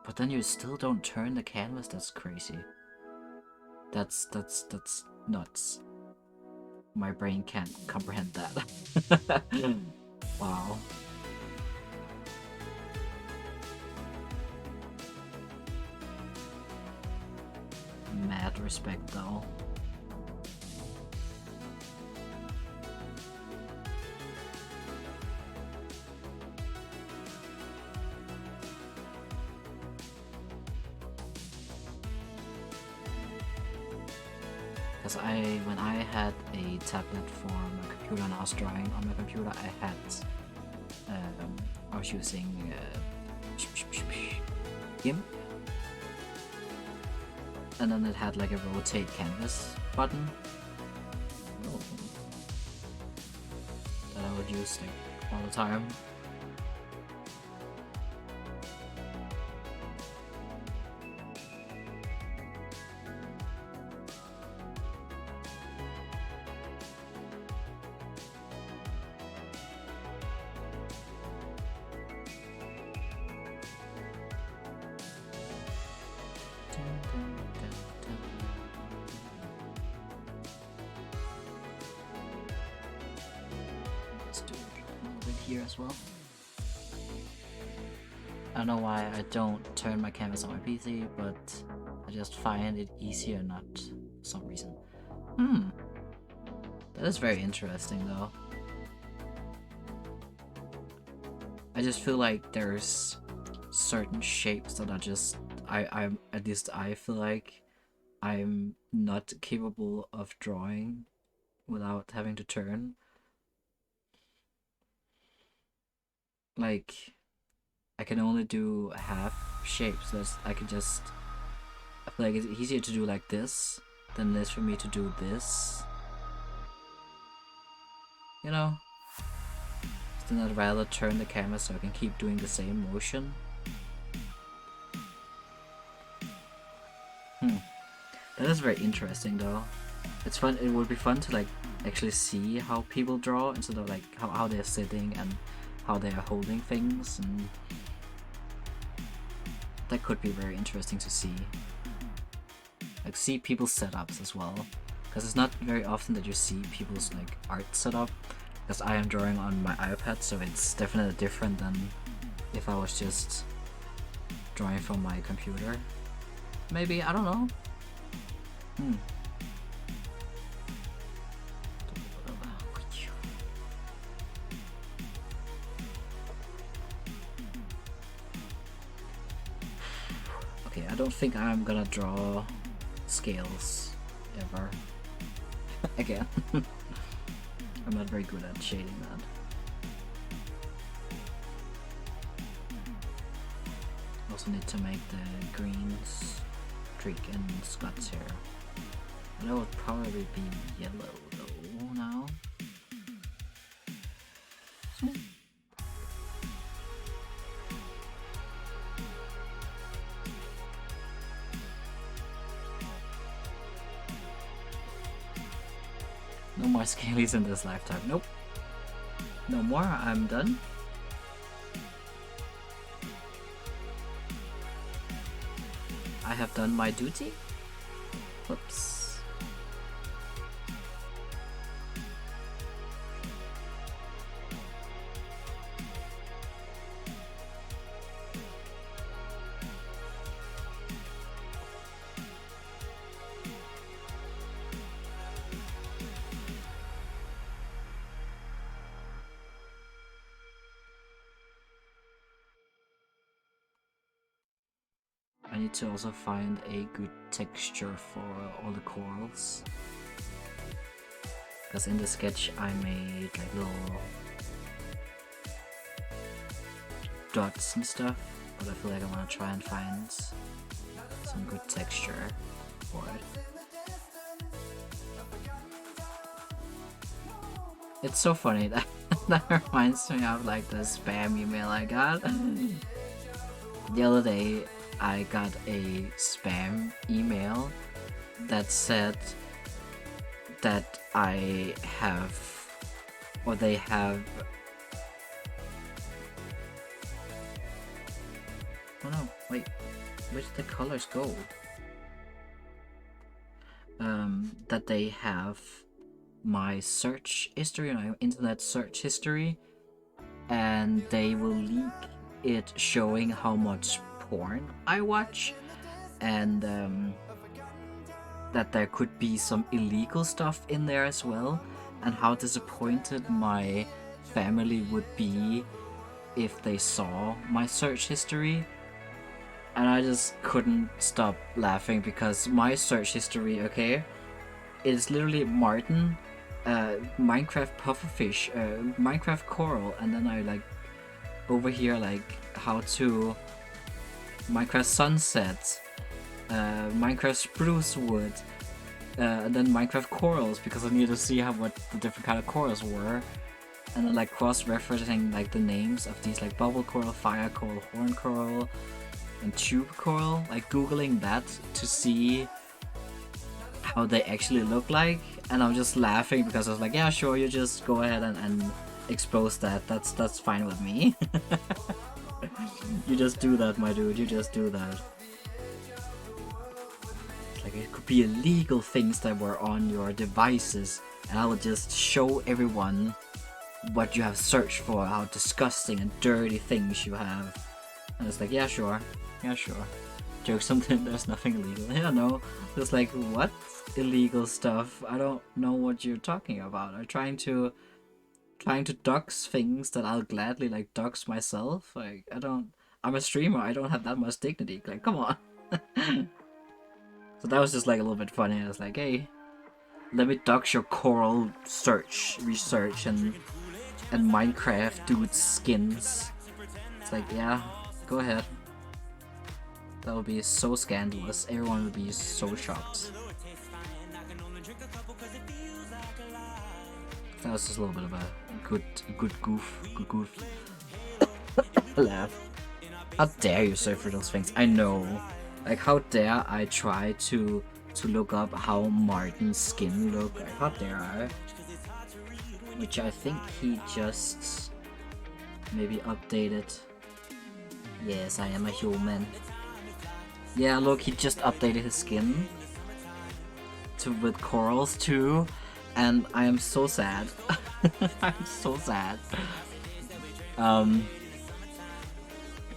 but then you still don't turn the canvas. That's crazy. That's nuts. My brain can't comprehend that. Wow. Mad respect though. Because when I had a tablet for my computer and I was drawing on my computer, I was using GIMP, and then it had like a rotate canvas button that I would use like all the time. Let's do it a little bit here as well. I don't know why I don't turn my canvas on my PC, but I just find it easier not for some reason. That is very interesting though. I just feel like there's certain shapes that are just I'm at least I feel like I'm not capable of drawing without having to turn. Like I can only do half shapes. I feel like it's easier to do like this than it is for me to do this. You know? So then I'd rather turn the camera so I can keep doing the same motion. That is very interesting though. It's fun. It would be fun to like actually see how people draw instead of like how they're sitting and how they are holding things, and that could be very interesting to see. Like see people's setups as well, because it's not very often that you see people's like art setup. Because I am drawing on my iPad, so it's definitely different than if I was just drawing from my computer. Maybe, I don't know. Okay, I don't think I'm gonna draw scales ever again. I'm not very good at shading that. Also need to make the greens streak and Scott's hair. But that would probably be yellow though now. No more scalies in this lifetime. Nope. No more. I'm done. I have done my duty. Whoops. I need to also find a good texture for all the corals. Because in the sketch I made like little dots and stuff, but I feel like I want to try and find some good texture for it. It's so funny that that reminds me of like the spam email I got. The other day I got a spam email that said that I have, or they have, oh no, wait, where did the colors go? That they have my search history, my internet search history, and they will leak it showing how much porn I watch, and that there could be some illegal stuff in there as well, and how disappointed my family would be if they saw my search history. And I just couldn't stop laughing because my search history, okay, is literally Martin, Minecraft pufferfish, Minecraft coral, and then I like over here like how to Minecraft sunset, Minecraft spruce wood, and then Minecraft corals because I needed to see what the different kind of corals were, and then like cross-referencing like the names of these like bubble coral, fire coral, horn coral, and tube coral, like googling that to see how they actually look like, and I'm just laughing because I was like, yeah, sure, you just go ahead and expose that. That's fine with me. You just do that, my dude. You just do that. It's like it could be illegal things that were on your devices, and I would just show everyone what you have searched for, how disgusting and dirty things you have. And it's like, yeah, sure. Yeah, sure. Joke something, there's nothing illegal. Yeah, no. It's like, what? Illegal stuff? I don't know what you're talking about. I'm trying to dox things that I'll gladly like dox myself. Like, I'm a streamer, I don't have that much dignity. Like, come on. So that was just like a little bit funny. I was like, hey, let me dox your coral research and Minecraft dude skins. It's like, yeah, go ahead. That would be so scandalous. Everyone would be so shocked. That was just a little bit of a good goof laugh. How dare you search for those things? I know. Like, how dare I try to look up how Martin's skin look? Like, how dare I? Which I think he just maybe updated. Yes, I am a human. Yeah, look, he just updated his skin with corals too, and I am so sad. I'm so sad. I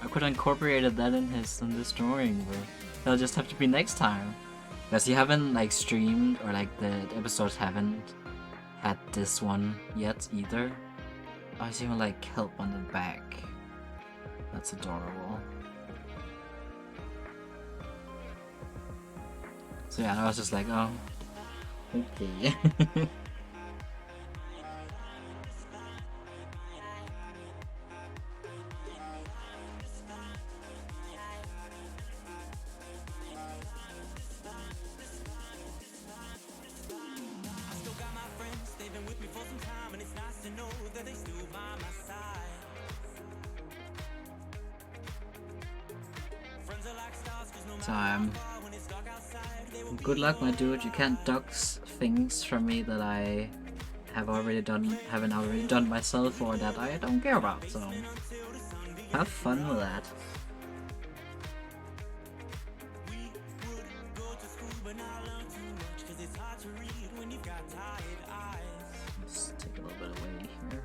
could have incorporated that in this drawing, but that'll just have to be next time. Because you haven't like streamed, or like the episodes haven't had this one yet either. I see even like help on the back. That's adorable. So yeah, I was just like, oh, okay. Time. Good luck, my dude. You can't dox things from me that I haven't already done myself or that I don't care about. So have fun with that. Let's take a little bit away here.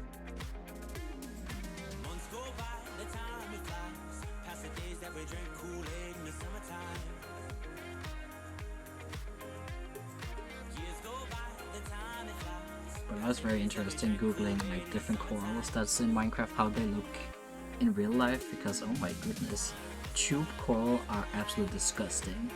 But that's very interesting, googling like different corals that's in Minecraft, how they look in real life, because oh my goodness, tube coral are absolutely disgusting.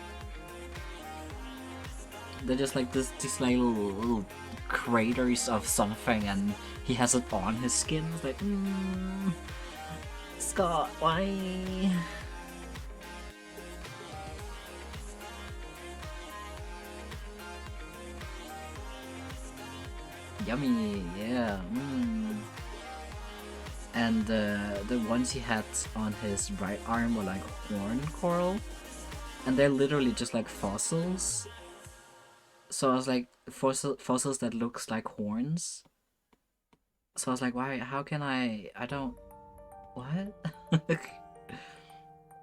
They're just like these like little craters of something, and he has it on his skin. It's like, Scott, why? Yummy, yeah. And the ones he had on his right arm were like horn coral, and they're literally just like fossils. So I was like, fossils that looks like horns. So I was like, why? How can I don't. What?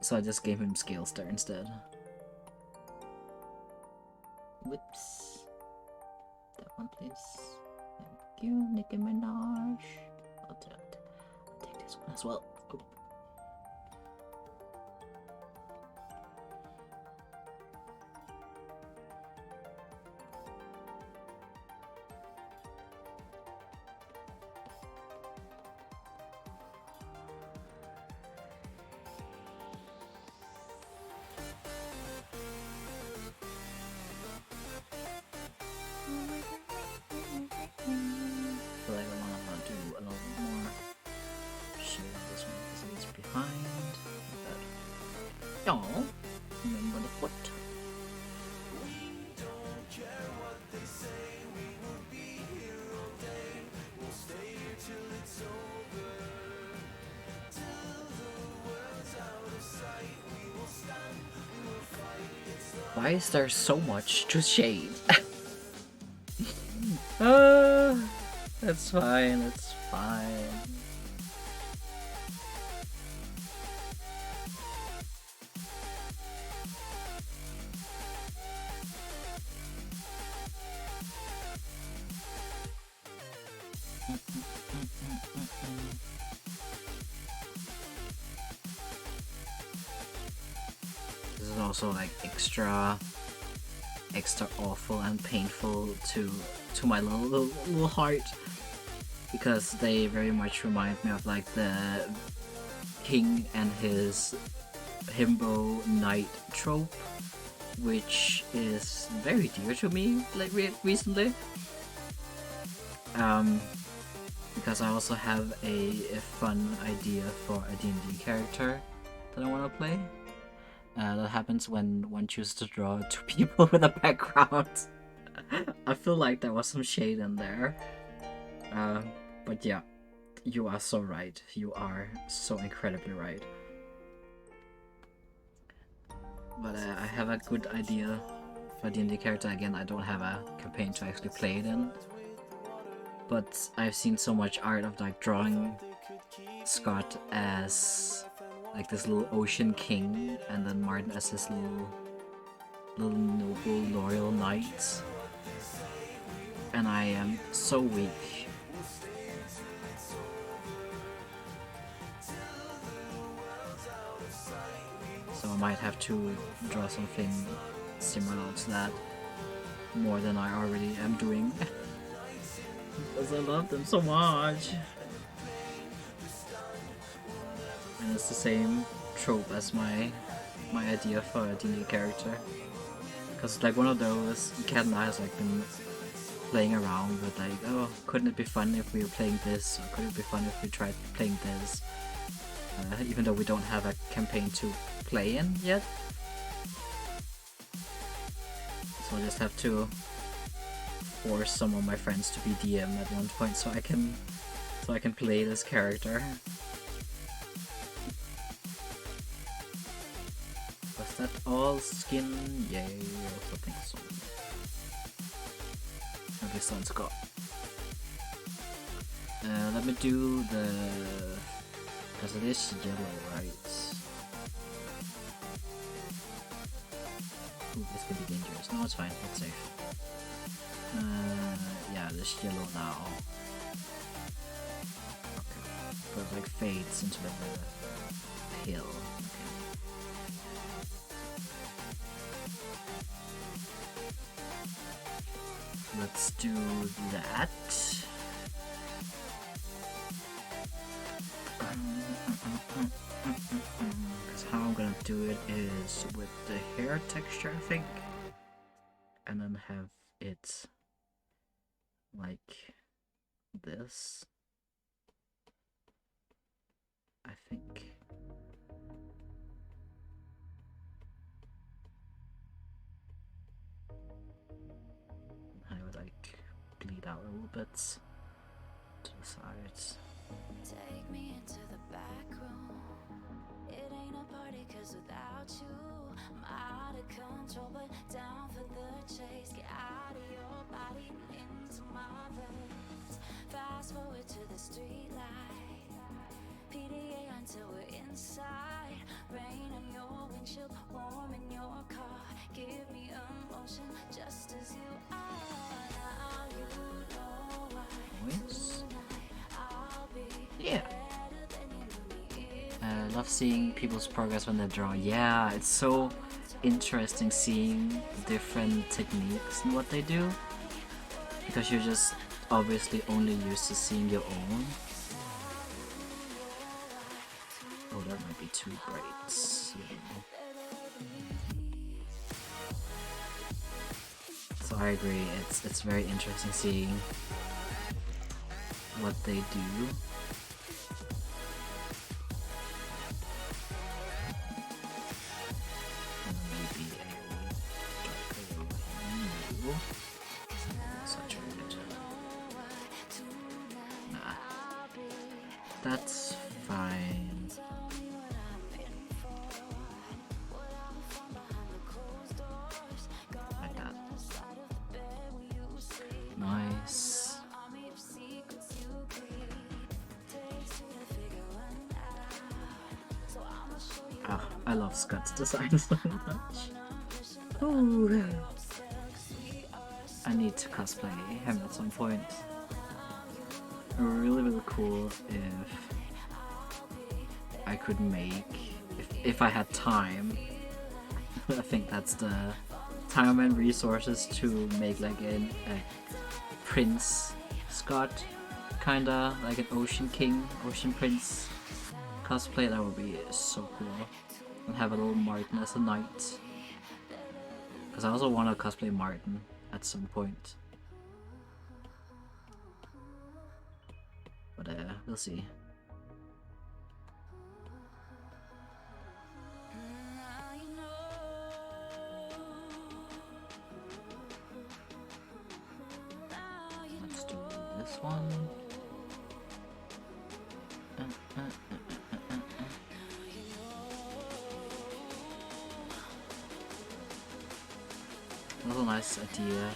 So I just gave him scales there instead. Whoops. That one, please. Thank you, Nicki Minaj. I'll take this one as well. Oh. I feel like I want to do a little more shade on this one because it's behind. Oh, remember the foot. Why is there so much to shade? That's fine, that's fine. This is also like extra awful and painful to my little heart, because they very much remind me of like the king and his himbo knight trope, which is very dear to me like recently. Because I also have a fun idea for a D&D character that I want to play. That happens when one chooses to draw two people with a background. I feel like there was some shade in there. But yeah, you are so right. You are so incredibly right. But I have a good idea for a D&D character. Again, I don't have a campaign to actually play it in. But I've seen so much art of like drawing Scott as like this little ocean king, and then Martin as this little noble loyal knight, and I am so weak. So I might have to draw something similar to that, more than I already am doing. Because I love them so much. And it's the same trope as my idea for a D&D character. Because it's like one of those, Kat and I has like been playing around with like, oh, couldn't it be fun if we were playing this, or could it be fun if we tried playing this? Even though we don't have a campaign to play in yet. So I just have to force some of my friends to be DM at one point so I can play this character. Was that all skin? Yay, I also think so. At least on Scott. Let me do the... because it is yellow, right? Ooh, this could be dangerous. No, it's fine. It's safe. Yeah, this yellow now. Okay. So it like fades into like a hill. Okay. Let's do that. Because how I'm gonna do it is with the hair texture, I think, and then have it like this, I think. I would like bleed out a little bit to the sides. Take me into the back room. It ain't a party cause without you I'm out of control, but down for the chase. Get out of your body and into my veins. Fast forward to the street light. PDA until we're inside. Rain on your windshield, warm in your car. Give me emotion just as you are. Now you know why. Voice. Yeah. I love seeing people's progress when they draw. Yeah, it's so interesting seeing the different techniques and what they do, because you're just obviously only used to seeing your own. Oh, that might be too bright. So I agree, it's very interesting seeing what they do. That's fine. Like that. Nice. Oh, I love Scott's design so much. Ooh. I need to cosplay him at some point. Really cool if I could make, if I had time. I think that's the time and resources to make like a Prince Scott, kinda like an Ocean King, Ocean Prince cosplay. That would be so cool. And have a little Martin as a knight. Because I also want to cosplay Martin at some point. But we'll see. Let's do this one. It was a nice idea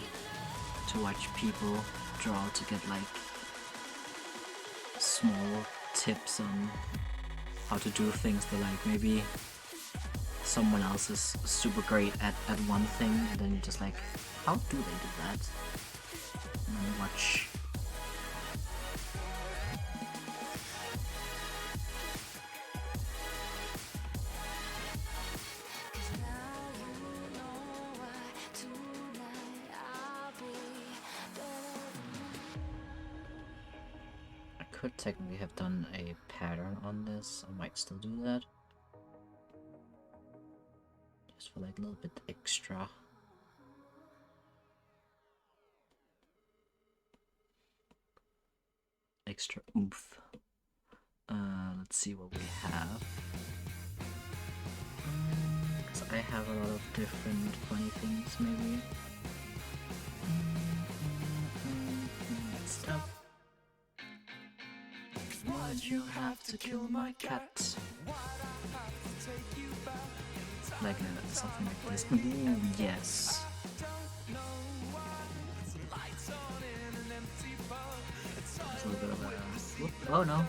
to watch people draw to get like small tips on how to do things that like maybe someone else is super great at one thing, and then you're just like, how do they do that? And then watch. I could technically have done a pattern on this. I might still do that. Just for like a little bit extra. Extra oomph. Let's see what we have. Because I have a lot of different funny things, maybe. Stop. Why'd you have to kill my cat? Like something like this. Ooh, yes. There's a little bit of a Oh no.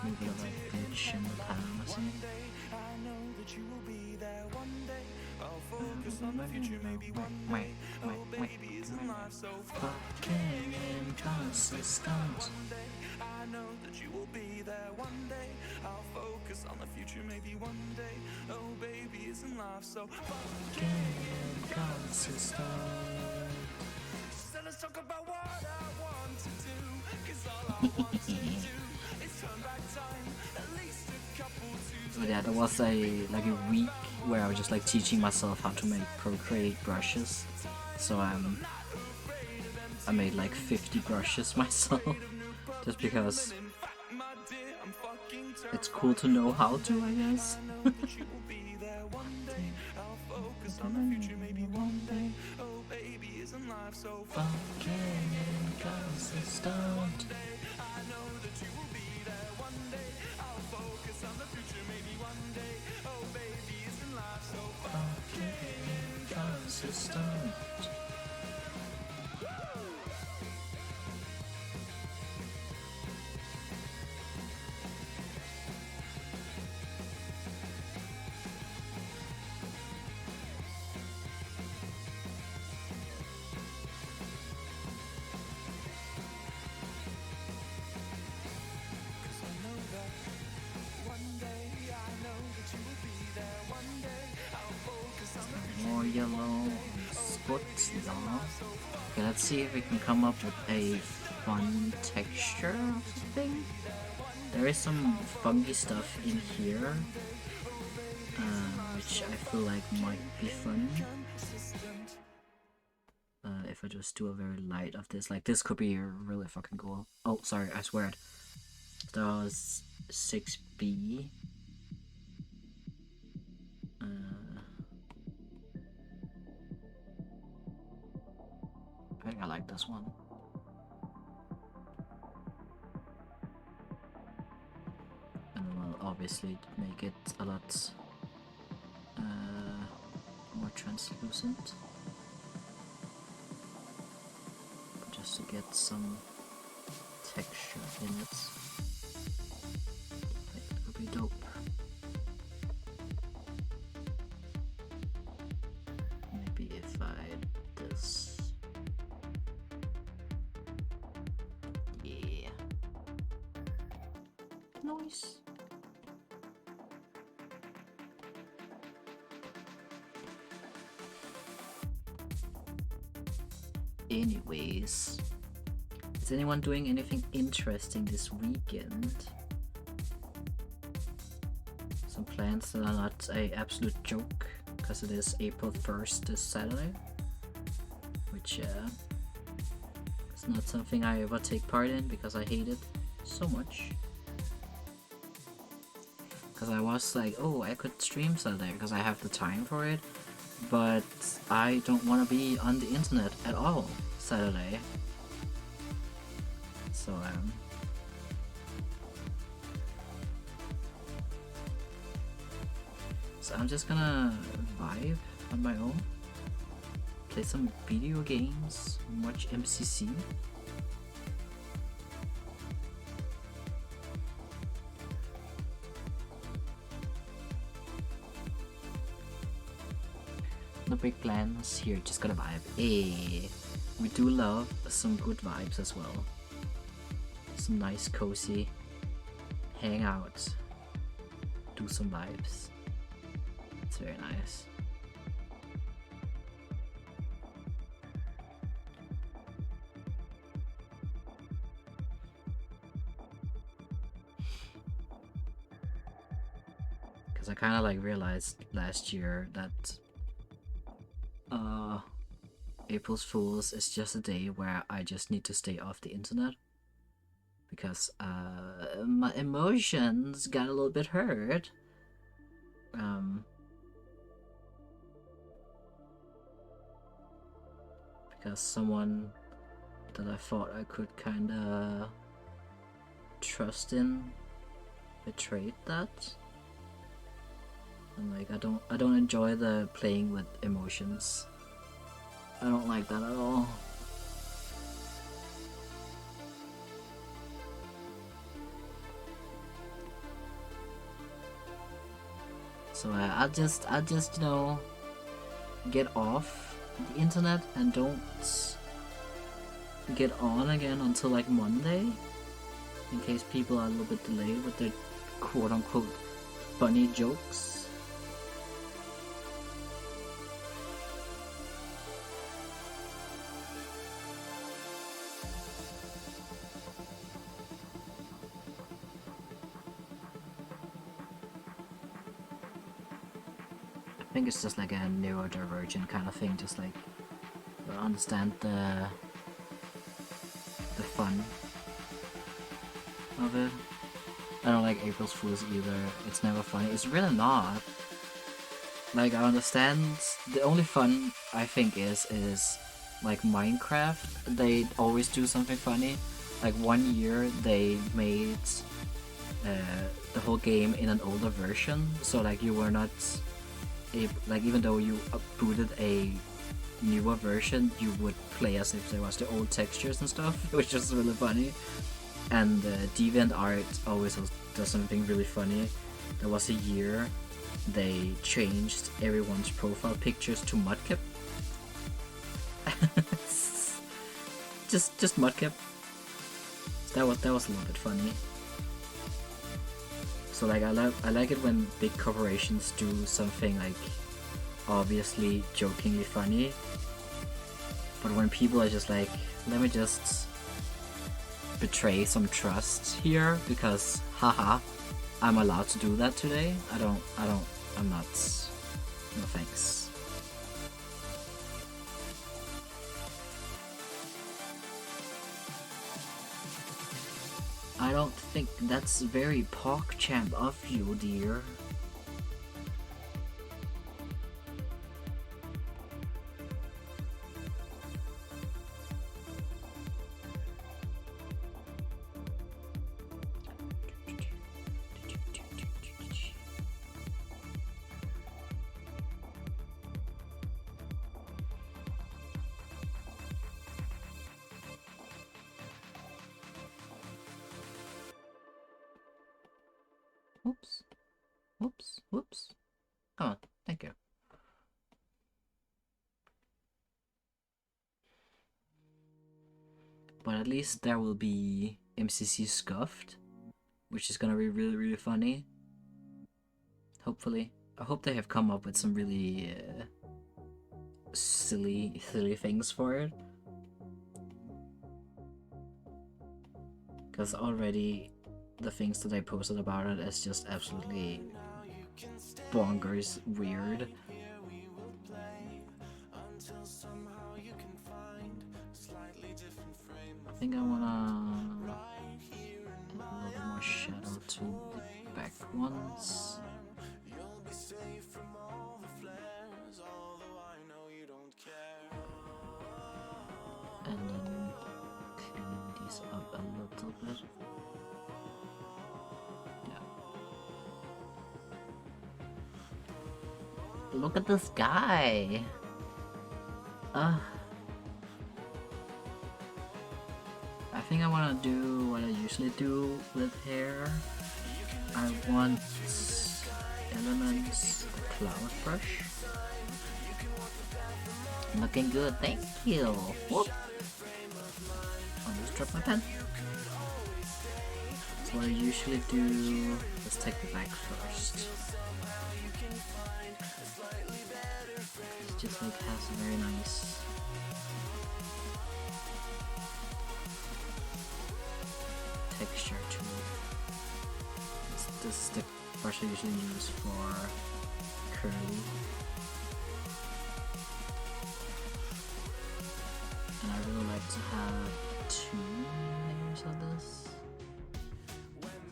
Maybe a bit of a glitch in the panel or something. Fucking inconsistent. I know that you will be there one day. I'll focus on the future, maybe one day. Oh baby, isn't life so fucking inconsistent? So let's talk about what I want to do, 'cause all I want to do is turn back time at least a couple So yeah, there was a week where I was just like teaching myself how to make Procreate brushes. So I made like 50 brushes myself, just because it's cool to know how to, I guess. Fucking inconsistent. Inconsistent. More yellow spots now. Okay, let's see if we can come up with a fun texture or something. There is some funky stuff in here, which I feel like might be fun. If I just do a very light of this, like this could be really fucking cool. Oh, sorry, I swear it. That was 6B. I think I like this one. And we'll obviously make it a lot more translucent, just to get some texture in it. That would be dope. Maybe if I this. Yeah. Nice. Anyways, is anyone doing anything interesting this weekend? Some plans that are not an absolute joke, because it is April 1st this Saturday, which is not something I ever take part in because I hate it so much. Because I was like, oh, I could stream Saturday because I have the time for it, but I don't want to be on the internet at all Saturday. So I'm just gonna vibe on my own, play some video games, and watch MCC. No big plans here, just gonna vibe. Hey, we do love some good vibes as well. Some nice cozy hang out, do some vibes. It's very nice. Because I kind of like realized last year that April's Fools is just a day where I just need to stay off the internet, because my emotions got a little bit hurt. Because someone that I thought I could kinda trust in betrayed that. And like I don't enjoy the playing with emotions. I don't like that at all. So I'll just get off the internet and don't get on again until like Monday, in case people are a little bit delayed with their quote-unquote funny jokes. I think it's just like a neurodivergent kind of thing, just like understand the fun of it. I don't like April's Fools either. It's never funny. It's really not. Like, I understand the only fun I think is like Minecraft. They always do something funny. Like 1 year they made the whole game in an older version, so like you were not like, even though you booted a newer version, you would play as if there was the old textures and stuff, which is really funny. And DeviantArt always does something really funny. There was a year they changed everyone's profile pictures to Mudkip. just Mudkip. That was a little bit funny. So like I like it when big corporations do something like obviously jokingly funny, but when people are just like, let me just betray some trust here because haha, I'm allowed to do that today. I'm not. No thanks. I don't think that's very PogChamp of you, dear. Whoops. Whoops. Whoops. Come on. Thank you. But at least there will be MCC Scuffed, which is gonna be really, really funny. Hopefully. I hope they have come up with some really silly things for it. Because already the things that I posted about it is just absolutely bonkers weird. I think I wanna add a little bit more shadow to the back ones. And then clean these up a little bit. Yeah. Look at this guy! I think I want to do what I usually do with hair. I want elements, cloud brush. Looking good, thank you! Whoop. Almost dropped my pen. So what I usually do, let's take the back first. It just like has a very nice texture to it. This is the brush I usually use for curly. And I really like to have 2 layers of this.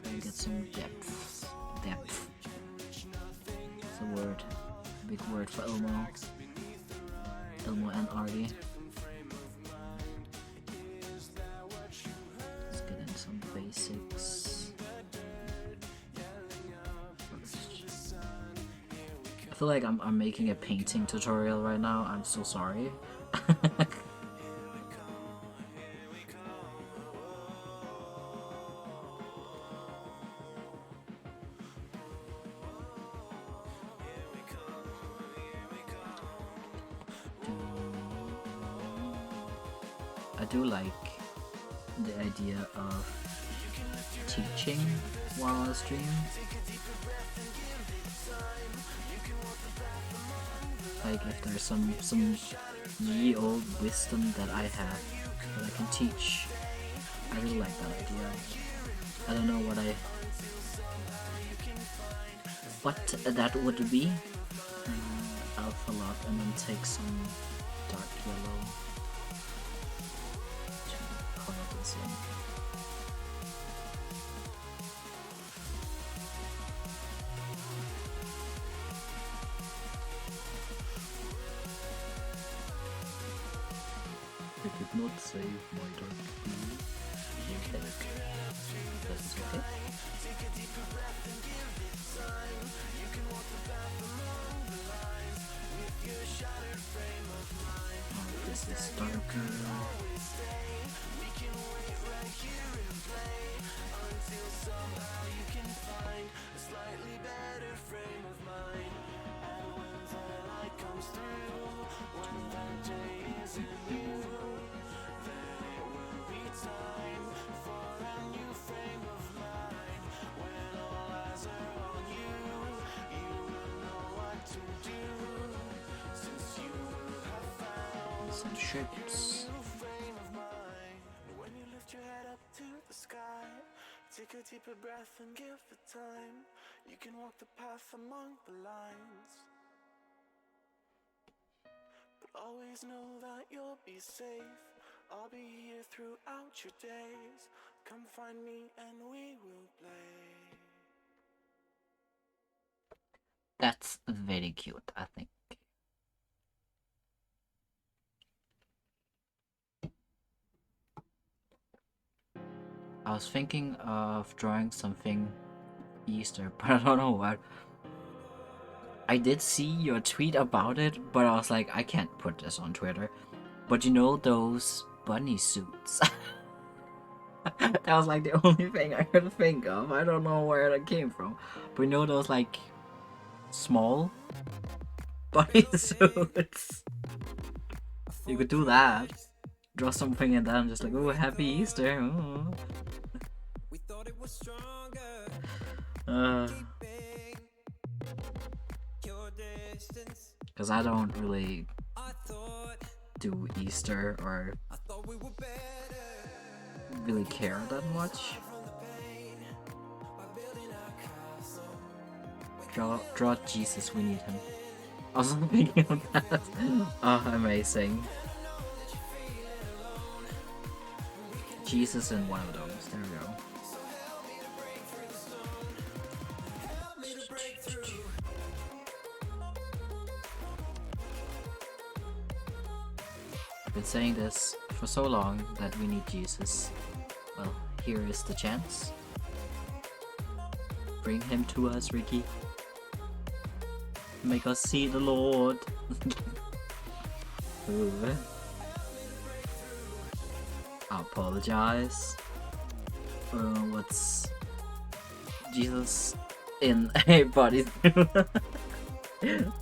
So you get some depth. Depth. It's a word. A big word for Elmo. Elmo and Artie. Let's get in some basics. I feel like I'm making a painting tutorial right now. I'm so sorry. do like the idea of teaching while I stream. Like if there's some ye old wisdom that I have that I can teach, I really like that idea. I don't know what that would be. Alpha lot and then take some dark yellow to color this in. It did not save my dark blue. Okay. This is okay. Oh, this is darker. Some ships. When you lift your head up to the sky, take a deeper breath and give it time. You can walk the path among the lines, but always know that you'll be safe. I'll be here throughout your days. Come find me and we will play. That's very cute, I think. I was thinking of drawing something Easter, but I don't know what. I did see your tweet about it, but I was like, I can't put this on Twitter. But you know those bunny suits? That was like the only thing I could think of. I don't know where that came from. But you know those like small bunny suits? You could do that. Draw something and then just like, oh, happy Easter. Oh. Because I don't really do Easter or really care that much. Draw Jesus, we need him. I was thinking of that. Oh, amazing. Jesus in one of those. There we go. I've been saying this for so long that we need Jesus. Well, here is the chance. Bring him to us, Ricky. Make us see the Lord. Ooh. I apologize. What's Jesus in a bodysuit?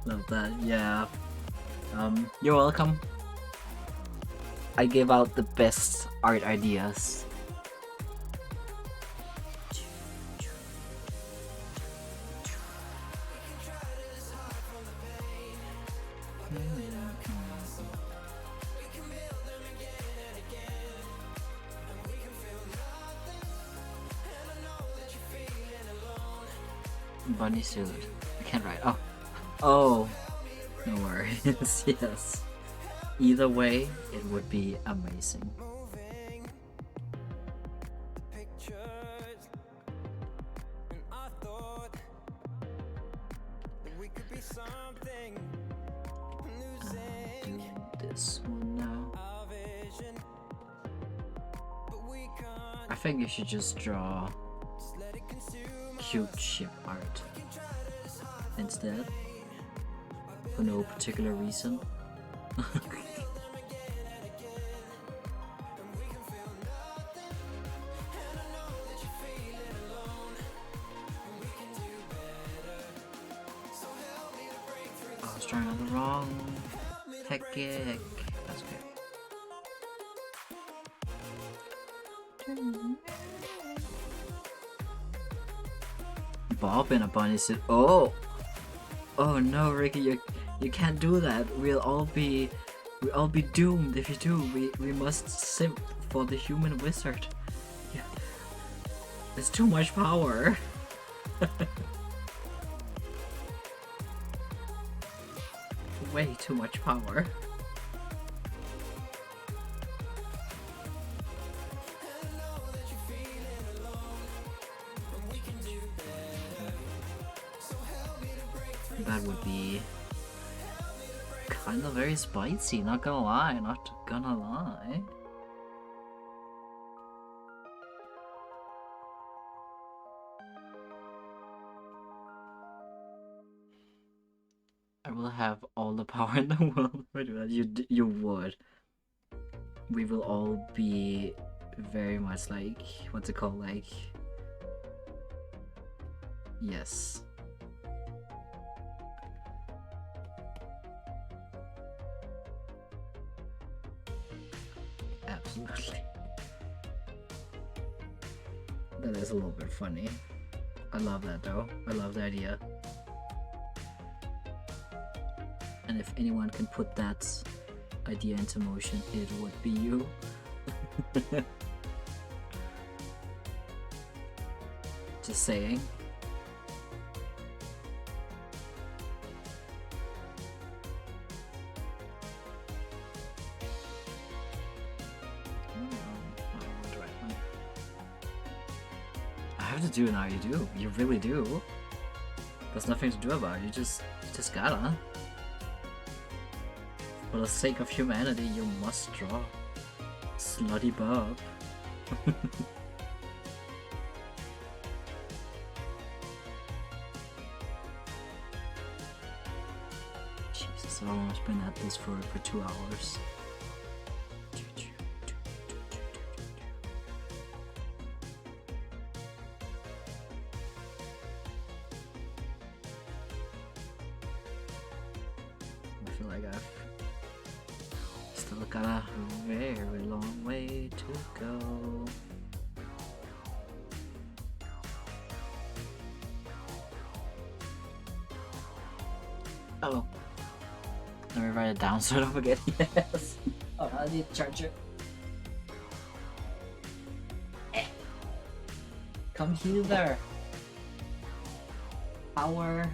Love that. Yeah. You're welcome. I gave out the best art ideas. Bunny suit. I can't write. Oh, no worries. Yes. Either way, it would be amazing. Do this one now. I think you should just draw cute ship art instead, for no particular reason. I was trying on the wrong heck. That's okay. Bob in a bunny suit. Oh! Oh no, Ricky, you can't do that. We'll all be doomed if you do. We must simp for the human wizard. Yeah. It's too much power. Way too much power. That would be kind of very spicy, not gonna lie, not gonna lie. I will have all the power in the world for that. You would. We will all be very much like, what's it called, like, yes. Absolutely. That is a little bit funny. I love that though. I love the idea. And if anyone can put that idea into motion, it would be you. Just saying. I have to do now. You do. You really do. There's nothing to do about it. You just gotta. For the sake of humanity, you must draw. Slutty Bob. Jesus, I've almost been at this for 2 hours. I feel like I've still got a very long way to go. Oh, let me write it down so I don't forget. Yes. Oh, I need a charger. Come hither. Power.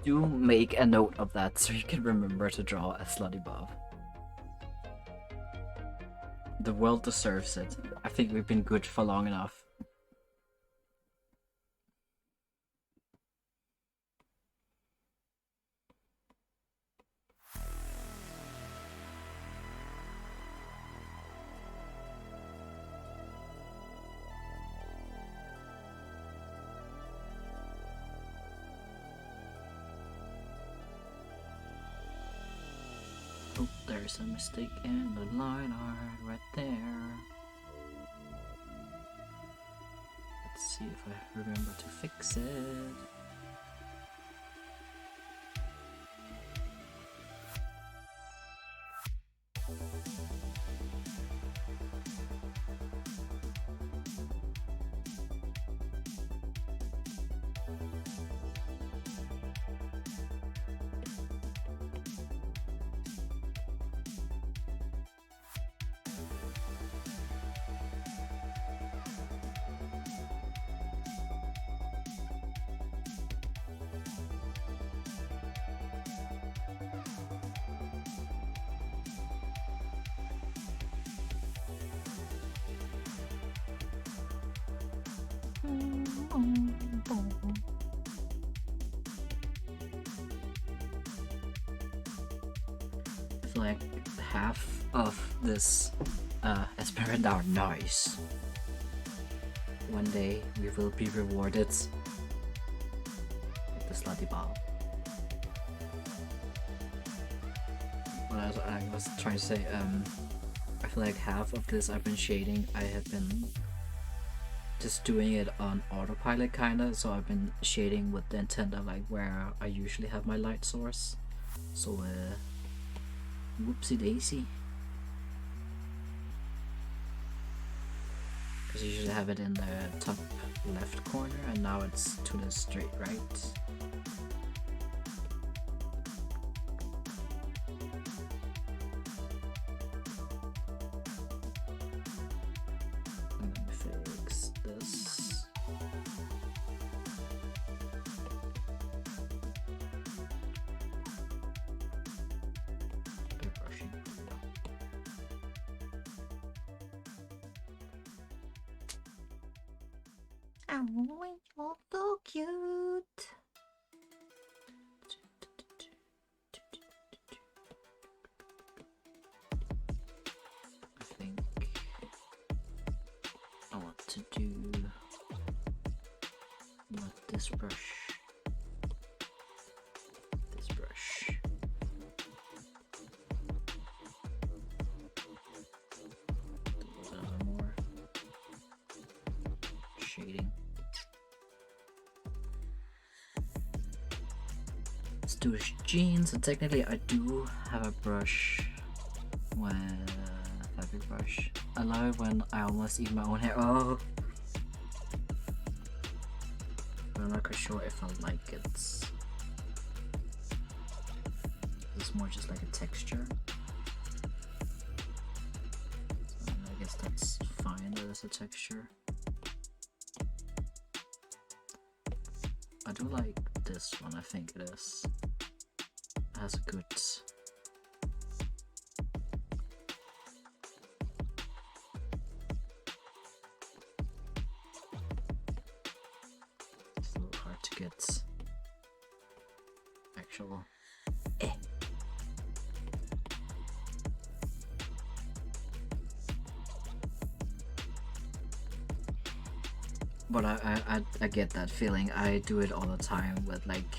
Do make a note of that so you can remember to draw a Slutty Bob. The world deserves it. I think we've been good for long enough. Oh, there's a mistake in the line art right there. Let's see if I remember to fix it. I feel like half of this experiment are nice. One day we will be rewarded with the Slutty Bob. What I was trying to say, I feel like half of this I've been shading, I have been just doing it on autopilot kinda, so I've been shading with the intent of like where I usually have my light source. So whoopsie daisy. Because I usually have it in the top left corner and now it's to the straight right. Let me fix this. Brushing. Oh, you're so cute. I think I want to do not this brush. This brush. Do a little more shading. Let's do jeans, and technically I do have a brush when fabric brush. I love it when I almost eat my own hair. Oh, but I'm not quite sure if I like it. It's more just like a texture. So I guess that's fine. That is a texture. I do like this one. I think it is. It has a good. It's a little hard to get actual. But I get that feeling. I do it all the time with like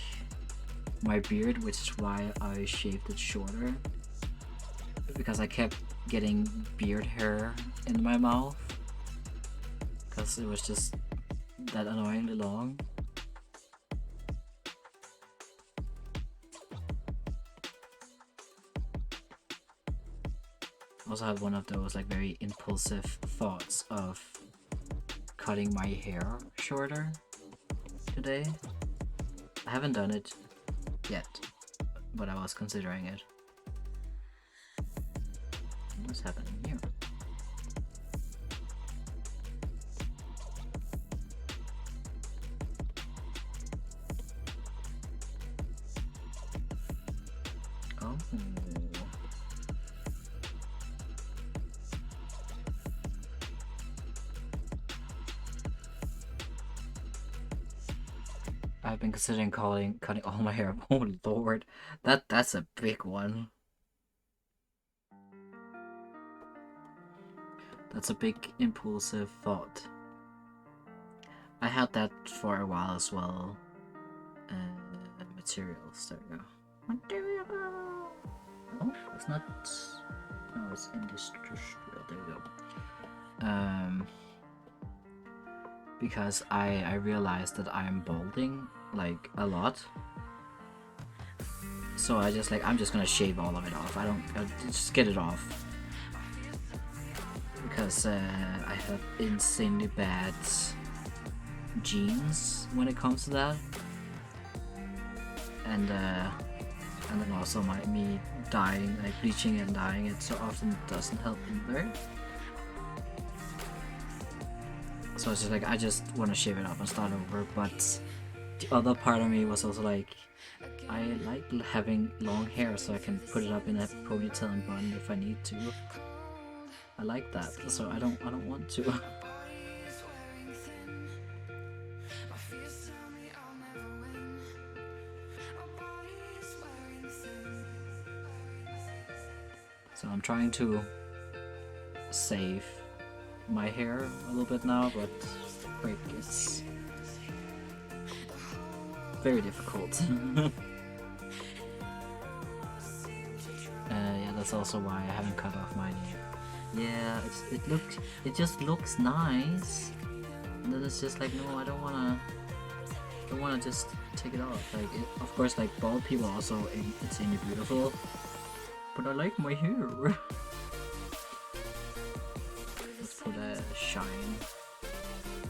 my beard, which is why I shaved it shorter, because I kept getting beard hair in my mouth because it was just that annoyingly long. I also had one of those like very impulsive thoughts of cutting my hair shorter today. I haven't done it yet, but I was considering it. What's happening here? Oh. I've been considering cutting all my hair. Oh lord, that's a big one. That's a big impulsive thought. I had that for a while as well. Materials. There we go. Material. Oh, it's not. No, it's industrial. There we go. Because I realized that I'm balding like a lot, so I'm just gonna shave all of it off. I'll just get it off because I have insanely bad genes when it comes to that, and then also me dying, like bleaching and dyeing it so often doesn't help either. So it's just like, I just want to shave it off and start over, but the other part of me was also like, I like having long hair so I can put it up in a ponytail and bun if I need to. I like that, so I don't want to. So I'm trying to save my hair a little bit now, but like it's very difficult. Yeah, that's also why I haven't cut off mine yet. Yeah, it just looks nice, then it's just like, no, I don't wanna just take it off. Like, of course, like bald people also insanely beautiful, but I like my hair. Let's put a shine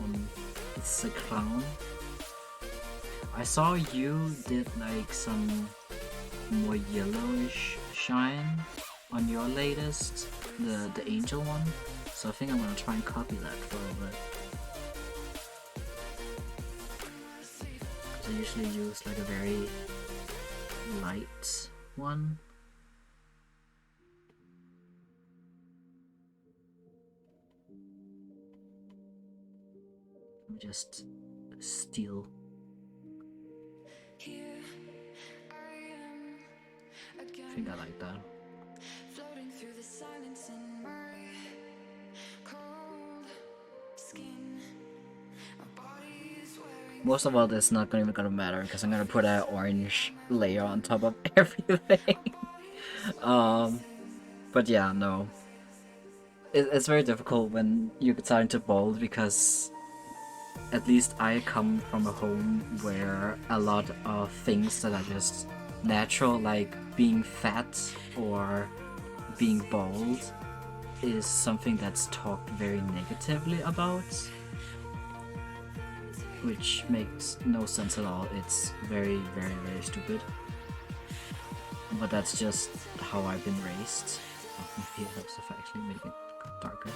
on the crown. I saw you did like some more yellowish shine on your latest, the angel one. So I think I'm gonna try and copy that for a little bit. Because I usually use like a very light one. Let me just steal. I think I like that. Floating through the silence in my cold skin. My body is wearing. Most of all, this not even gonna matter because I'm gonna put an orange layer on top of everything. But yeah, no. It's very difficult when you get starting to bold because at least I come from a home where a lot of things that are just natural, like being fat or being bald, is something that's talked very negatively about, which makes no sense at all. It's very, very, very stupid. But that's just how I've been raised. Oh, maybe it helps if I actually make it darker.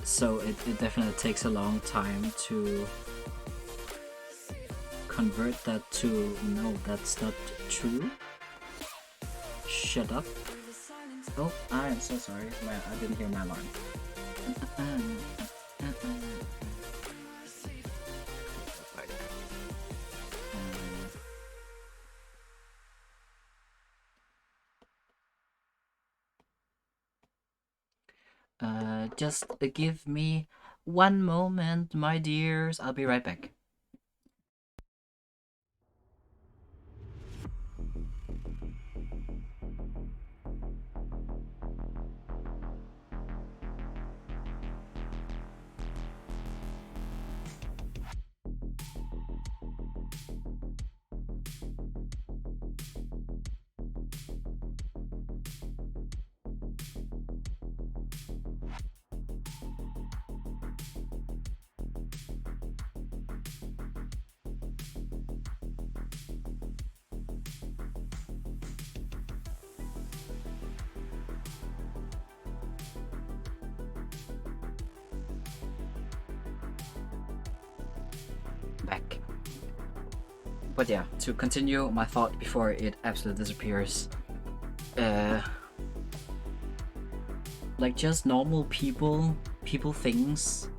So it definitely takes a long time to convert that to, no, that's not true. Shut up. Oh, I am so sorry. I didn't hear my alarm. Just give me one moment, my dears. I'll be right back. Back. But yeah, to continue my thought before it absolutely disappears. Like just normal people things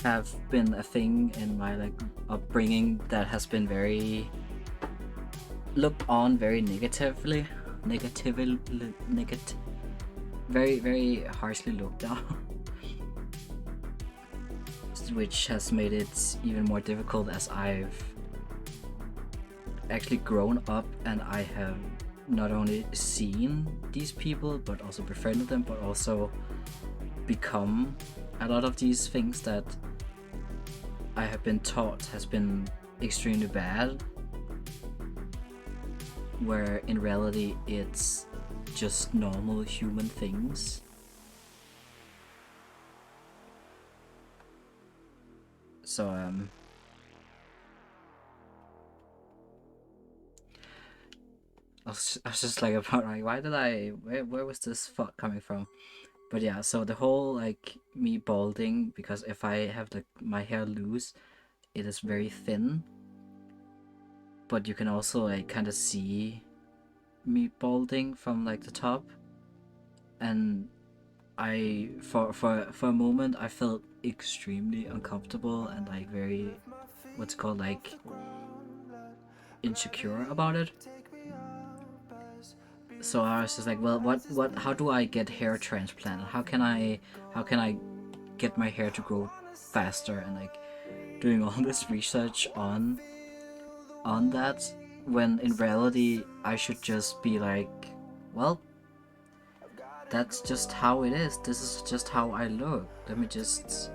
have been a thing in my like upbringing that has been very looked on very negatively, very, very harshly looked down. Which has made it even more difficult as I've actually grown up and I have not only seen these people but also befriended them, but also become a lot of these things that I have been taught has been extremely bad, where in reality it's just normal human things. So I was just like, about like, why did where was this thought coming from? But yeah, so the whole like me balding, because if I have my hair loose, it is very thin. But you can also like kind of see me balding from like the top, and I for a moment I felt extremely uncomfortable and like very what's called like insecure about it. So I was just like, well, how do I get hair transplanted? How can I get my hair to grow faster, and like doing all this research on that, when in reality I should just be like, well, that's just how it is. This is just how I look. Let me just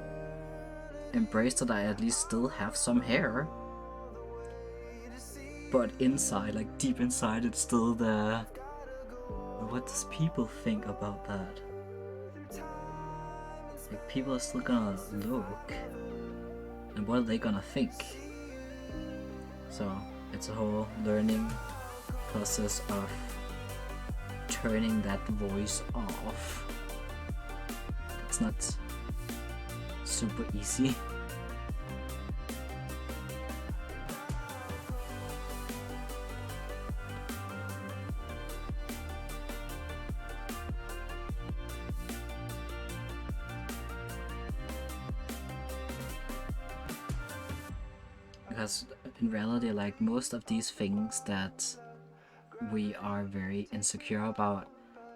embrace that I at least still have some hair. But inside, like deep inside, it's still the... What does people think about that? Like, people are still gonna look. And what are they gonna think? So, it's a whole learning process of turning that voice off. It's not super easy. Because in reality, like, most of these things that we are very insecure about,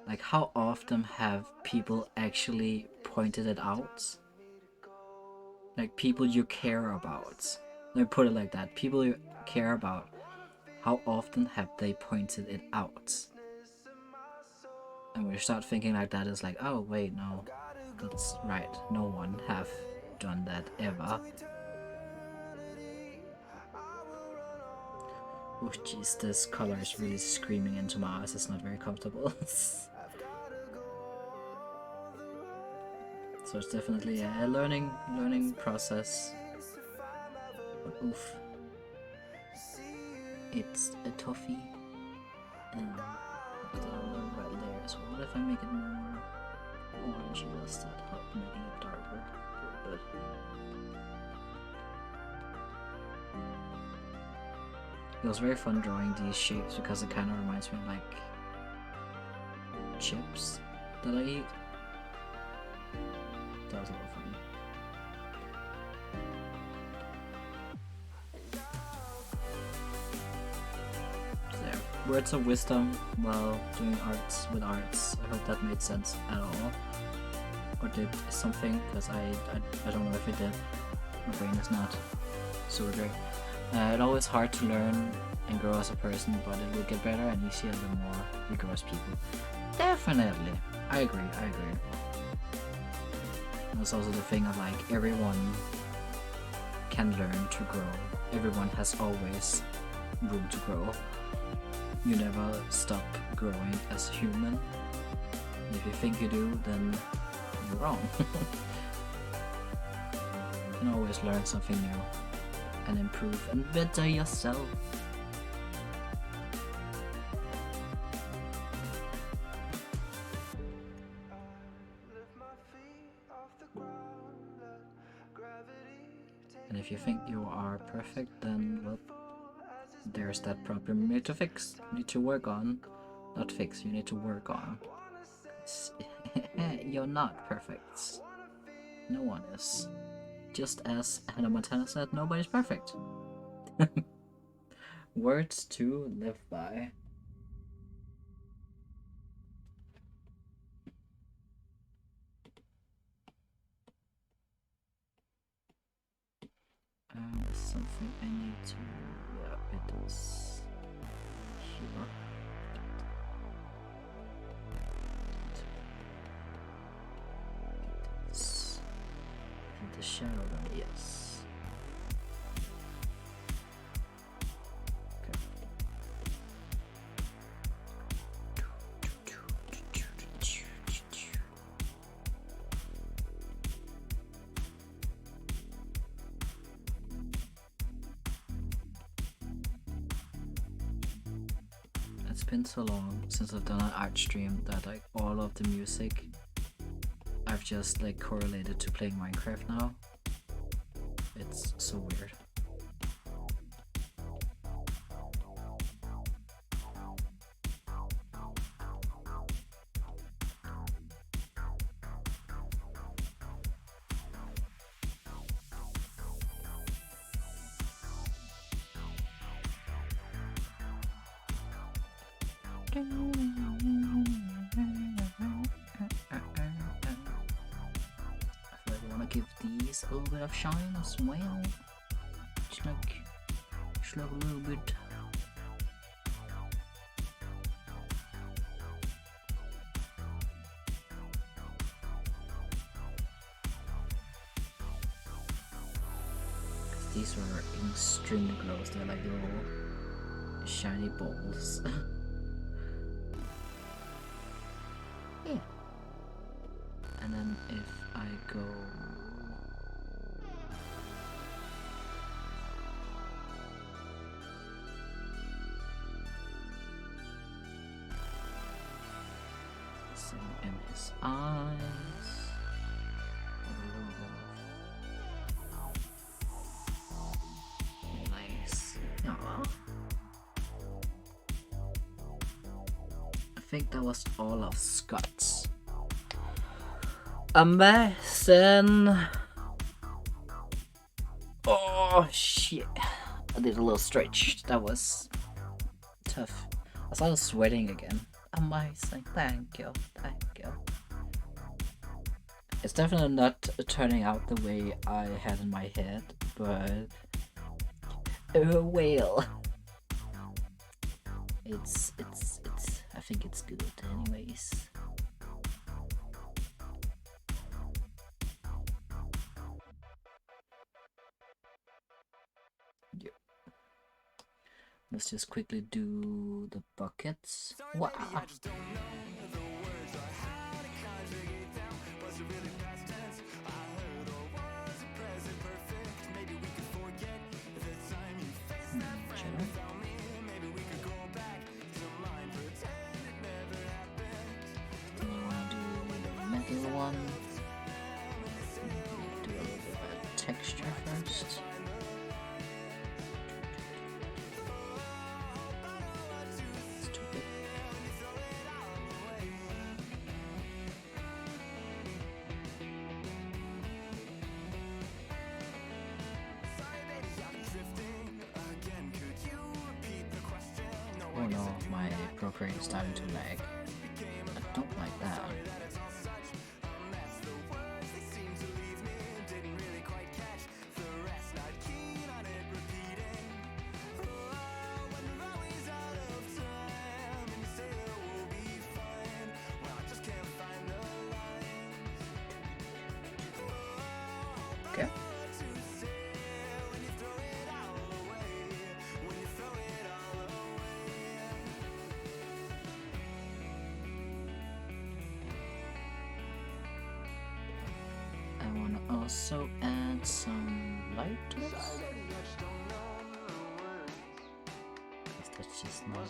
like, how often have people actually pointed it out? Like, people you care about. Let me put it like that. People you care about, how often have they pointed it out? And when you start thinking like that, it's like, oh wait, no, that's right, no one have done that ever. Oh jeez, this color is really screaming into my eyes. It's not very comfortable. So it's definitely a learning process. But oof, it's a toffee. And right there. So what if I make it more orangey? Does that help making it darker? Good. It was very fun drawing these shapes because it kind of reminds me of like chips that I eat. That was a lot of fun. So there. Words of wisdom while doing arts with arts. I hope that made sense at all. Or did something, because I don't know if it did. My brain is not super great. It's always hard to learn and grow as a person, but it will get better and easier the more we grow as people. Definitely. I agree. And it's also the thing of like, everyone can learn to grow. Everyone has always room to grow. You never stop growing as a human. If you think you do, then you're wrong. You can always learn something new and improve and better yourself. And if you think you are perfect, then well, there's that problem you need to fix, you need to work on. Not fix, you need to work on. You're not perfect. No one is. Just as Hannah Montana said, nobody's perfect. Words to live by. Something I need to... Yeah, it is here. It is in the shadow, yes. Okay. It's been so long since I've done an art stream that like all of the music I've just like correlated to playing Minecraft now. It's so weird. I feel like I want to give these a little bit of shine as well. Just like a little bit. these were extremely gross. They're like little shiny balls. Yeah. And then if I go... in his eyes. Nice. Aww. I think that was all of Scott's. Amazing. Oh shit. I did a little stretch. That was tough. I started sweating again. Amazing. Thank you. Thank you. It's definitely not turning out the way I had in my head, but oh well. It's I think it's good anyways. Yeah. Let's just quickly do the buckets. Wow. One. Do a little bit of texture first. Stupid. Oh no, my Procreate is starting to lag. I don't like that. Okay. I want to also add some light to this. That's just nice.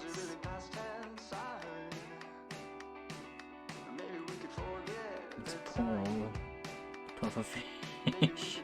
It's poor old puffer fish.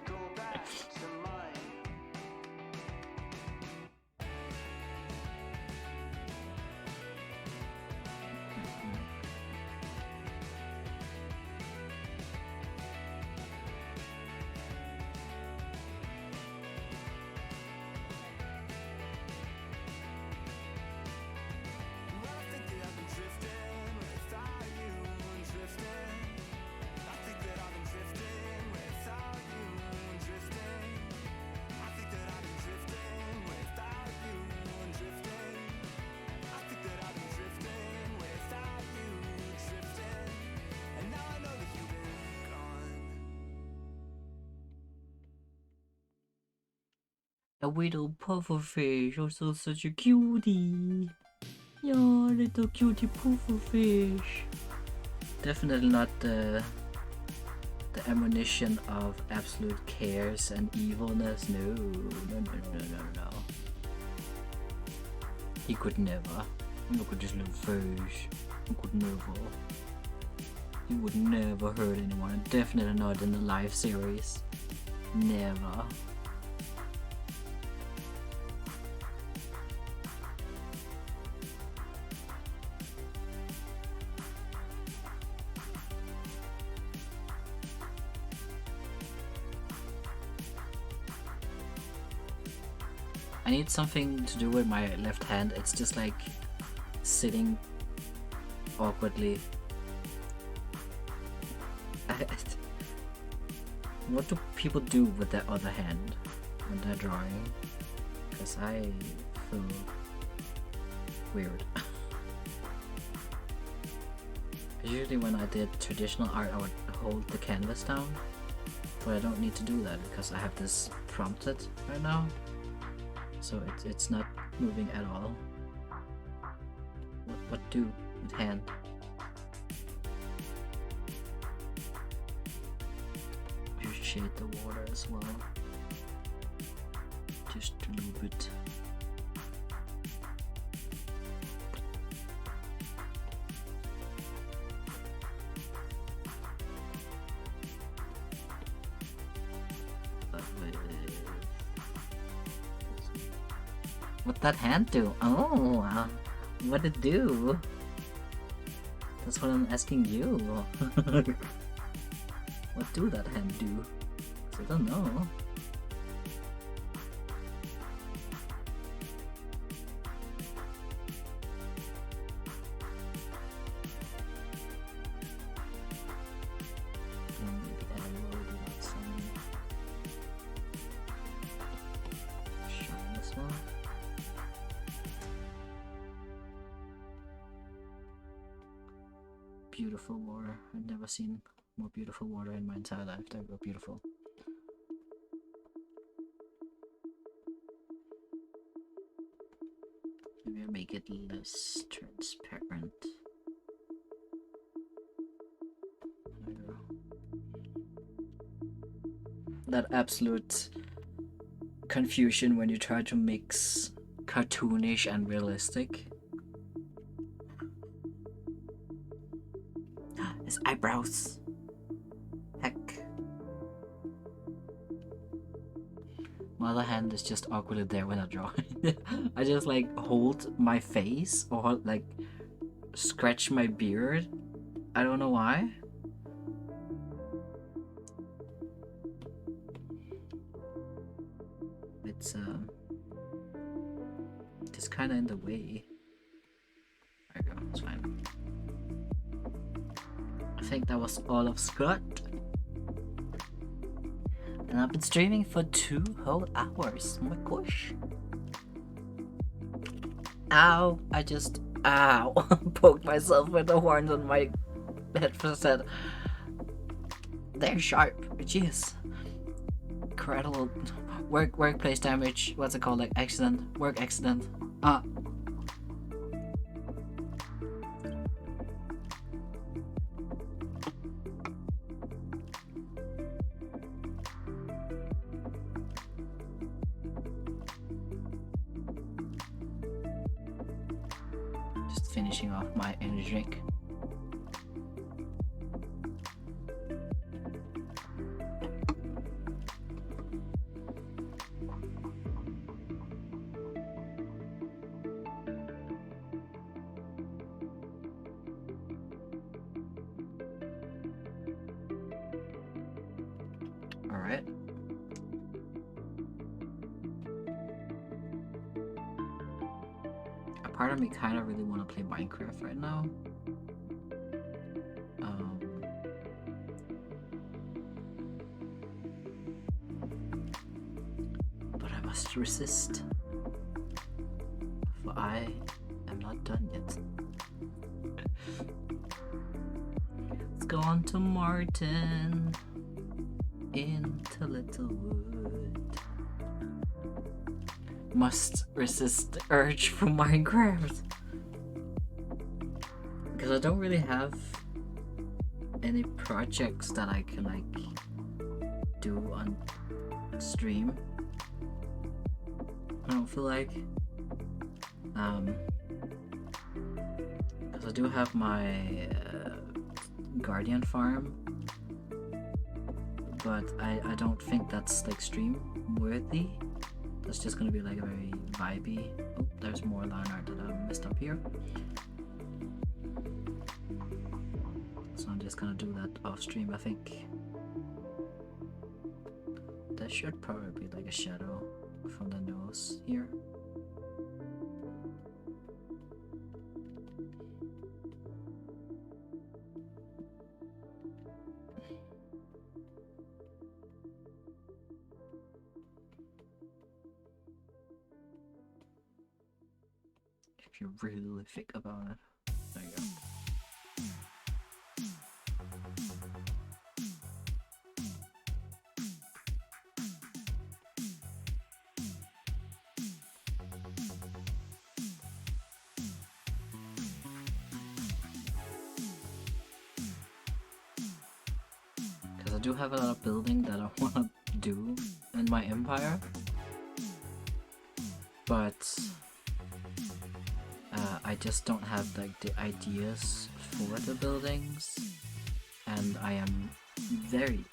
A little pufferfish, also such a cutie. Yeah, little cutie pufferfish. Definitely not the ammunition of absolute chaos and evilness. No. He could never. Look at this little fish. He could never. He would never hurt anyone. Definitely not in the live series. Never. I need something to do with my left hand. It's just like sitting awkwardly. What do people do with their other hand when they're drawing? Because I feel weird. Usually when I did traditional art, I would hold the canvas down, but I don't need to do that because I have this prompted right now, so it's not moving at all. What do with hand? Appreciate the water as well. Just a little bit. What that hand do? Oh, what it do? That's what I'm asking you. What do that hand do? 'Cause I don't know. Maybe add a little bit of some shine as well. Beautiful water. I've never seen more beautiful water in my entire life. They're real beautiful. Maybe I'll make it less transparent. There we go. That absolute confusion when you try to mix cartoonish and realistic. His eyebrows. Heck. My other hand is just awkwardly there when I draw. I just like hold my face or like scratch my beard. I don't know why. It's just kind of in the way. There we go, it's fine. I think that was all of Scott. And I've been streaming for 2 whole hours. Oh my gosh. Ow! I just poked myself with the horns on my headset. They're sharp. Jeez. Incredible. Workplace damage. What's it called? Like accident. Work accident. Just finishing off my energy drink. Alright. A part of me kind of really want to play Minecraft right now. But I must resist. For I am not done yet. Let's go on to Martin. Into Littlewood. Must resist the urge for Minecraft. Because I don't really have any projects that I can like do on stream. I don't feel like because I do have my Guardian farm, but I don't think that's like stream worthy. That's just gonna be like a very vibey. Oh, there's more line art that I messed up here. So I'm just gonna do that off stream, I think. There should probably be like a shadow from the nose here. If you really think about it. There you go. do have a lot of building that I want to do in my empire, but I just don't have like the ideas for the buildings, and I am very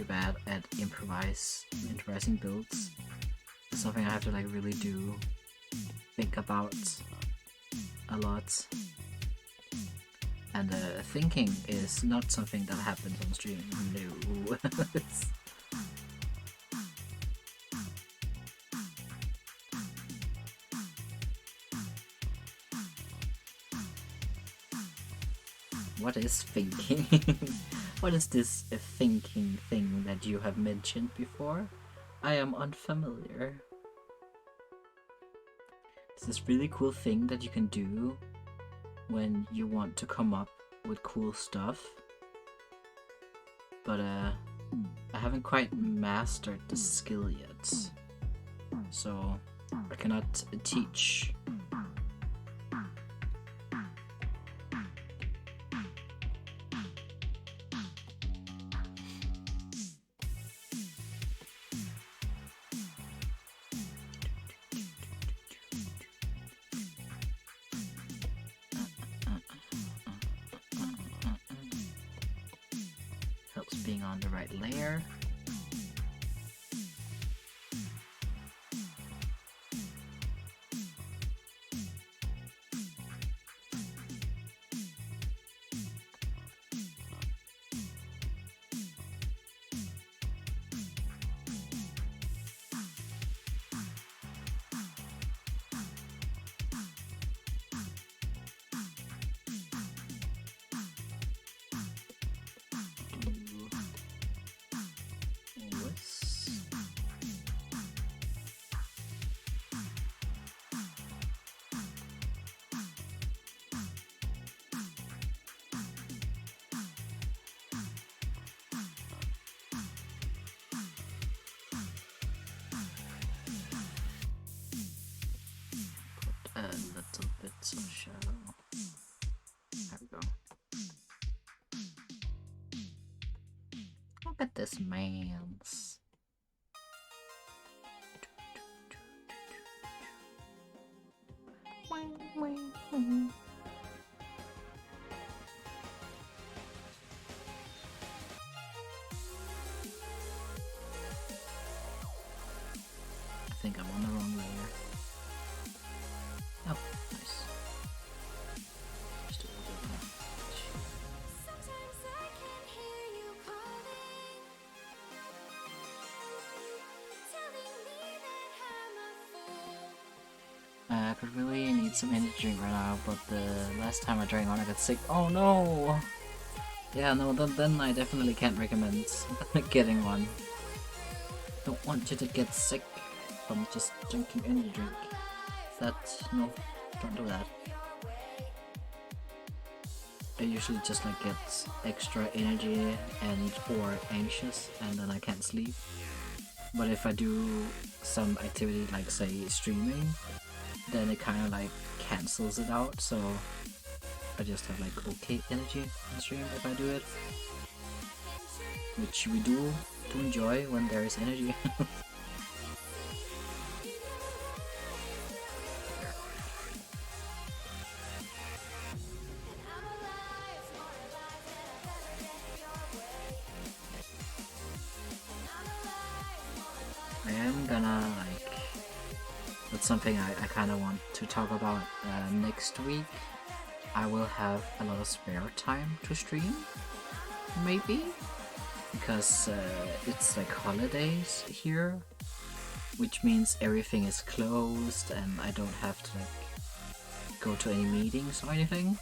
bad at improvising builds. It's something I have to like really think about a lot. And thinking is not something that happens on stream. No. What is thinking? What is this thinking thing that you have mentioned before? I am unfamiliar. It's this really cool thing that you can do when you want to come up with cool stuff. But I haven't quite mastered the skill yet. So I cannot teach. Helps being on the right layer. A little bit of shadow. There we go. Look at this man's. I think I'm on the wrong layer. Oh, nice. Just a little bit more. Sometimes I can hear you calling, telling me that I'm a fool. I could really need some energy drink right now, but the last time I drank one I got sick. Oh no! Yeah, no, then I definitely can't recommend getting one. Don't want you to get sick from just drinking energy drink. No, don't do that. I usually just like get extra energy and or anxious, and then I can't sleep. But if I do some activity like say streaming, then it kind of like cancels it out, so I just have like okay energy on stream if I do it, which we do to enjoy when there is energy. I am gonna like, that's something I kind of want to talk about next week. I will have a lot of spare time to stream, maybe, because it's like holidays here, which means everything is closed and I don't have to like go to any meetings or anything,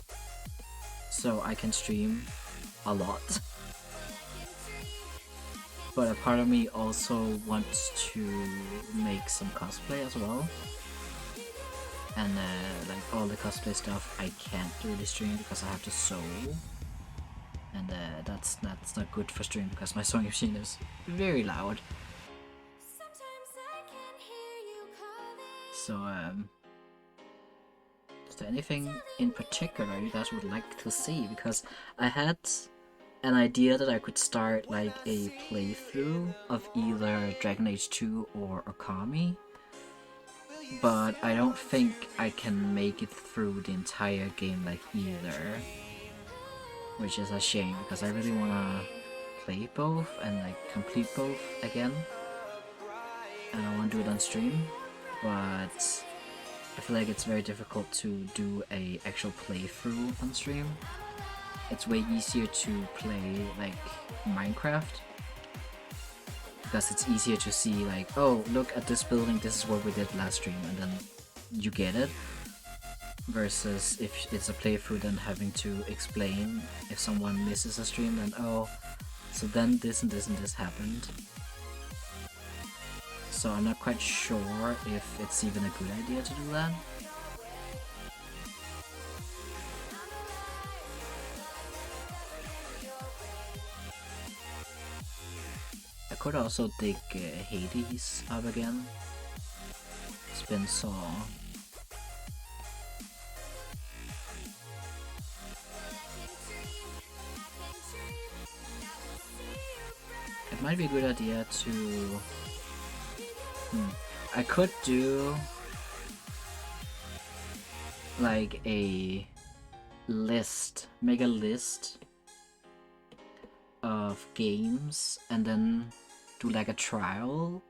so I can stream a lot. But a part of me also wants to make some cosplay as well. And like all the cosplay stuff I can't really stream because I have to sew. And that's not good for stream because my sewing machine is very loud. Sometimes I can hear you calling. So is there anything in particular you guys would like to see? Because I had an idea that I could start like a playthrough of either Dragon Age 2 or Okami, but I don't think I can make it through the entire game like either, which is a shame because I really wanna play both and like complete both again, and I wanna do it on stream, but I feel like it's very difficult to do a actual playthrough on stream. It's way easier to play like Minecraft because it's easier to see like, oh, look at this building, this is what we did last stream, and then you get it. Versus if it's a playthrough, then having to explain if someone misses a stream, then oh, so then this and this and this happened. So I'm not quite sure if it's even a good idea to do that. I could also dig Hades up again. It's been so... It might be a good idea to... I could do like a list, make a list of games and then do like a trial.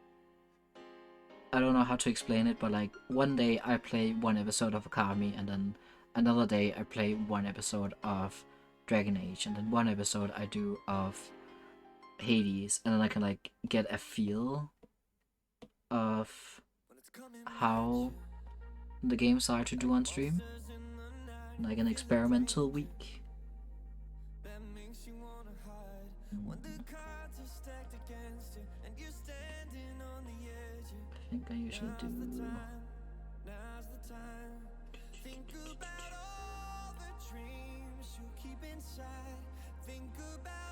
I don't know how to explain it, but like one day I play one episode of Okami, and then another day I play one episode of Dragon Age, and then one episode I do of Hades, and then I can like get a feel of how the games are to do on stream, like an experimental week. I think I usually do... I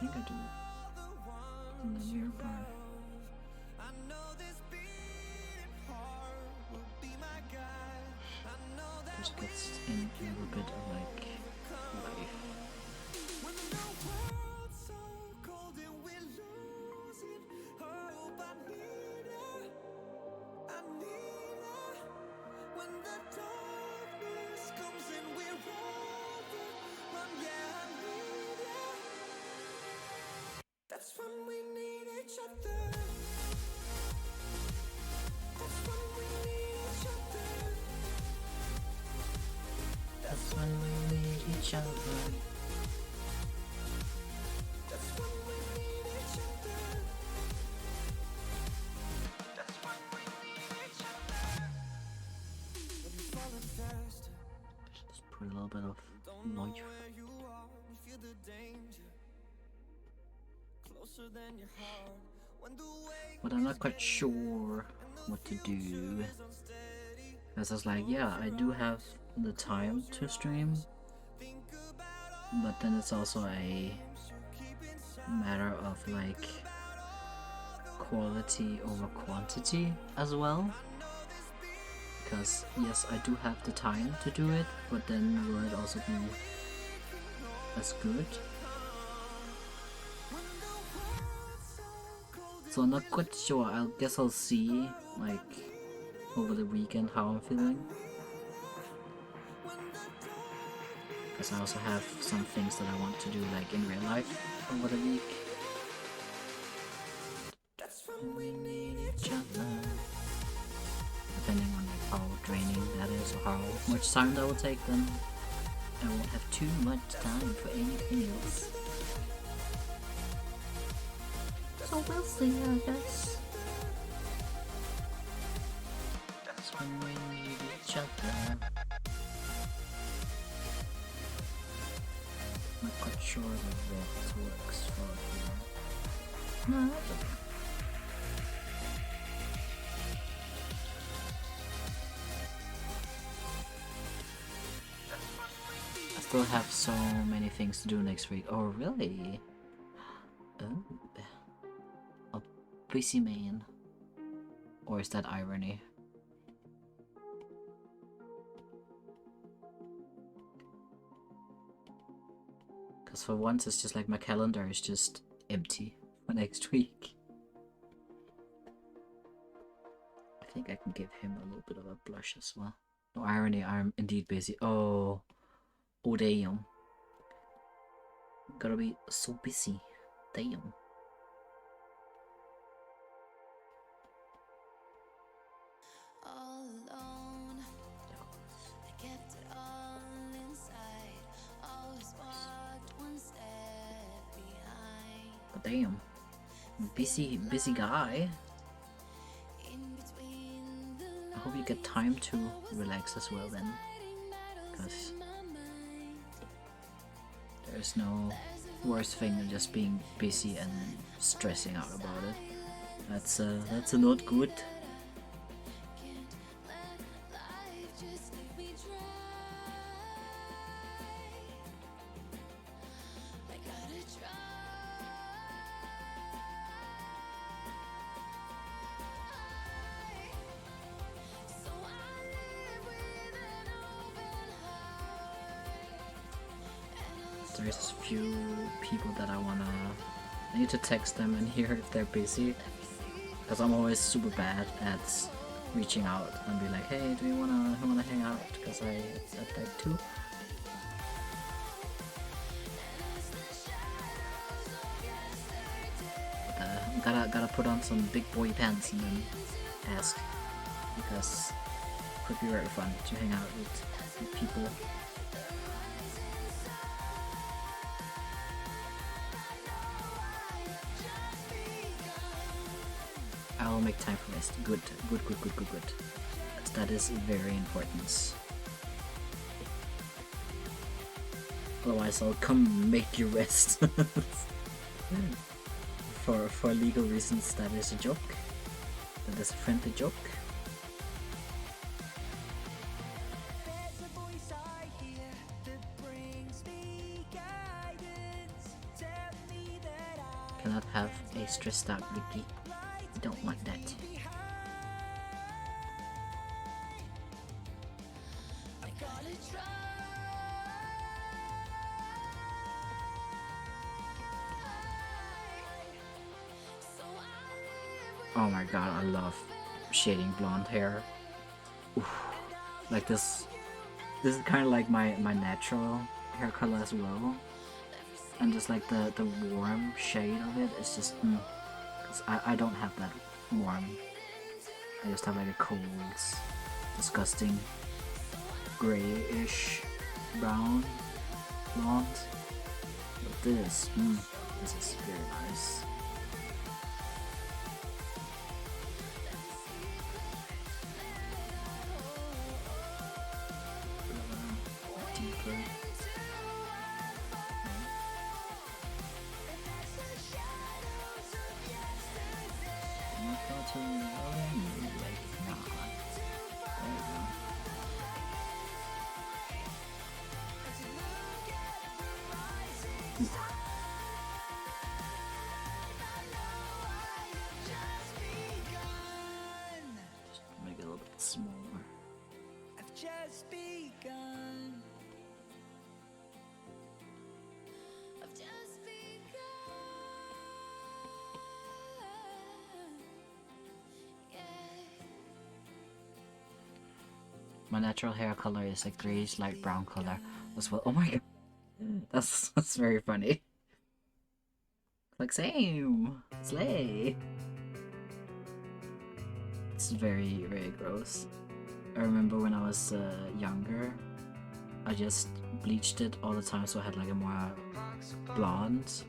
think I do in the nearby. Just gets in a little bit of like life. That's when we need each other. That's when we need each other. That's when we need each other. That's when we need each other. That's when we need each other. When you're falling fast, Just put a little bit of life. you are, you feel the danger. Closer than your heart. When the way But I'm not quite sure what to do. Because I was like, yeah, I do have the time to stream, but then it's also a matter of like quality over quantity as well. Because yes, I do have the time to do it, but then will it also be as good? So I'm not quite sure. I guess I'll see like over the weekend how I'm feeling. Because I also have some things that I want to do like in real life over the week. We need each other. Depending on like how draining that is or how much time that will take, then I won't have too much time for anything else. So we'll see, I guess. That's when we need each other. I'm not quite sure that that works for here. No, that's okay. I still have so many things to do next week. Oh, really? Oh. A busy man. Or is that irony? Because because for once it's just like my calendar is just empty for next week. I think I can give him a little bit of a blush as well. No irony, I'm indeed busy. Oh damn. Gotta be so busy. Damn. All alone, I kept it all inside. Always walked one step behind. But damn. Busy guy. In between the I hope you get time to relax as well then. Because there's no worse thing than just being busy and stressing out about it. That's not good. life just leave me dry. I gotta try. So I live with an open heart. There's a few people that I need to text them and hear if they're busy, because I'm always super bad at reaching out and be like, hey, do you wanna hang out? Because I said that too. But gotta put on some big boy pants and then ask, because it could be very fun to hang out with people. I will make time for rest. Good. That is very important. Otherwise, I'll come make you rest. For legal reasons, that is a joke. That is a friendly joke. There's a voice I hear that brings me guidance. Tell me that I Cannot have a stressed out Ricky. Don't like that. gotta try. So I live with Oh my god, I love shading blonde hair. Oof. Like this is kind of like my natural hair color as well. And just like the warm shade of it is just 'cause I don't have that warm. I just have like a cold, disgusting grayish brown blonde. But this is very nice. Deeper. Just make it a little bit smaller. I've just begun. I've just begun. Yeah. My natural hair color is a grayish light brown color as well. Oh my god, that's very funny. Like same, slay. It's very gross. I remember when I was younger, I just bleached it all the time, so I had like a more blonde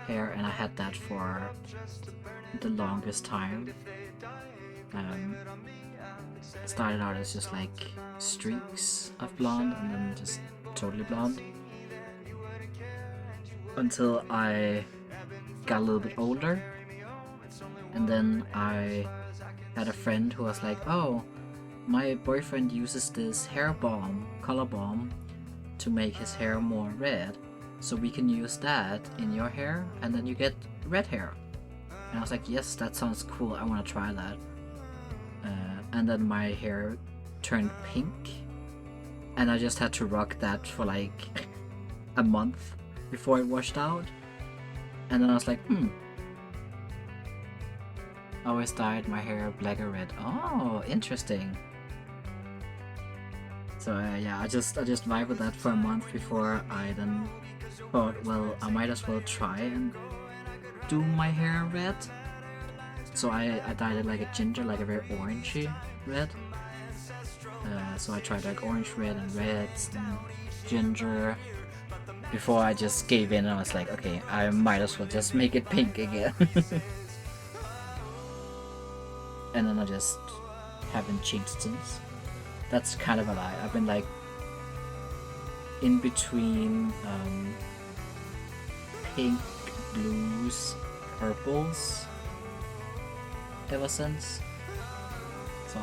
hair, and I had that for the longest time. It started out as just like streaks of blonde, and then just totally blonde, until I got a little bit older, and then I had a friend who was like, oh, my boyfriend uses this hair balm, color balm, to make his hair more red, so we can use that in your hair and then you get red hair. And I was like, yes, that sounds cool, I want to try that. And then my hair turned pink, and I just had to rock that for like a month before it washed out. And then I was like, I always dyed my hair black or red. Oh, interesting. So yeah, I just vibed with that for a month before I then thought, well, I might as well try and do my hair red. So I dyed it like a ginger, like a very orangey red. So I tried like orange, red, and reds, and ginger. Before I just gave in and I was like, okay, I might as well just make it pink again. And then I just haven't changed since. That's kind of a lie. I've been like in between pink, blues, purples ever since. So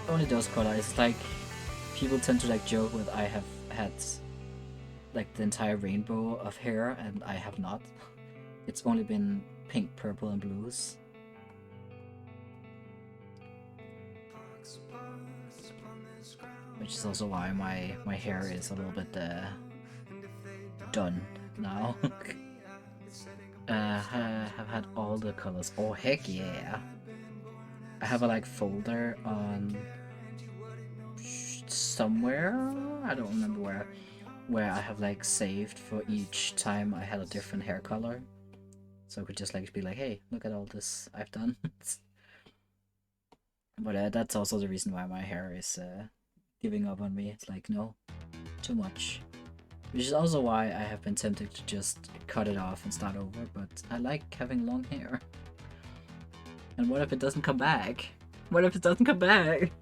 only those colors. It's like people tend to like joke with I have had like the entire rainbow of hair and I have not. It's only been pink, purple, and blues. Which is also why my hair is a little bit done now. Have had all the colors. Oh heck yeah! I have a like folder on somewhere, I don't remember where I have like saved for each time I had a different hair color. So I could just like be like, hey, look at all this I've done. But that's also the reason why my hair is giving up on me. It's like, no, too much. Which is also why I have been tempted to just cut it off and start over, but I like having long hair. And what if it doesn't come back? What if it doesn't come back?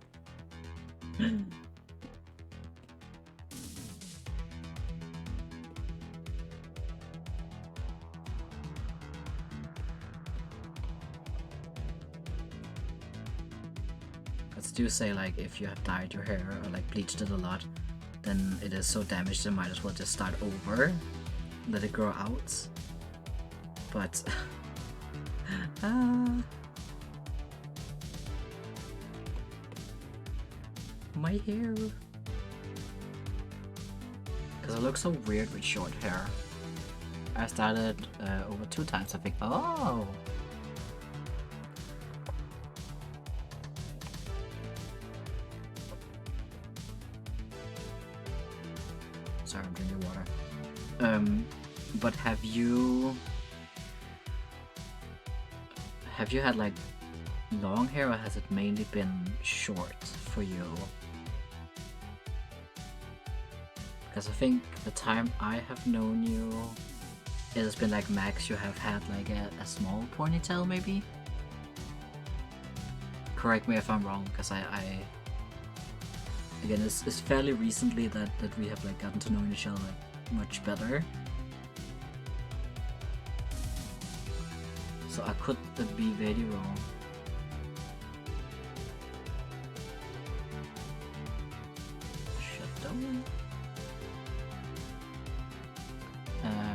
Because do say like if you have dyed your hair or like bleached it a lot, then it is so damaged you might as well just start over, let it grow out. But my hair, because I look so weird with short hair. I started over 2 times. I think. Oh. Sorry, I'm drinking water. But have you had like long hair, or has it mainly been short for you? Because I think the time I have known you, it has been like max you have had like a small ponytail maybe? Correct me if I'm wrong, because I again, it's fairly recently that we have like gotten to know each other much better. So I could be very wrong. Shut down.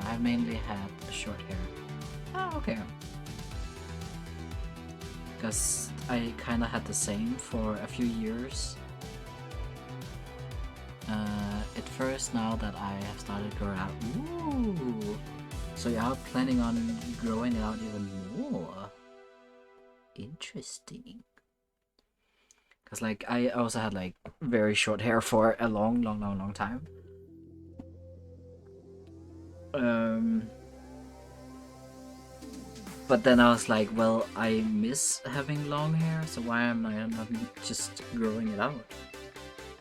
I mainly had short hair. Oh, okay. Because I kinda had the same for a few years. At first, now that I have started growing out. Ooh! So you are planning on growing it out even more? Interesting. Because like I also had like very short hair for a long time. But then I was like, well, I miss having long hair, so why am I not just growing it out?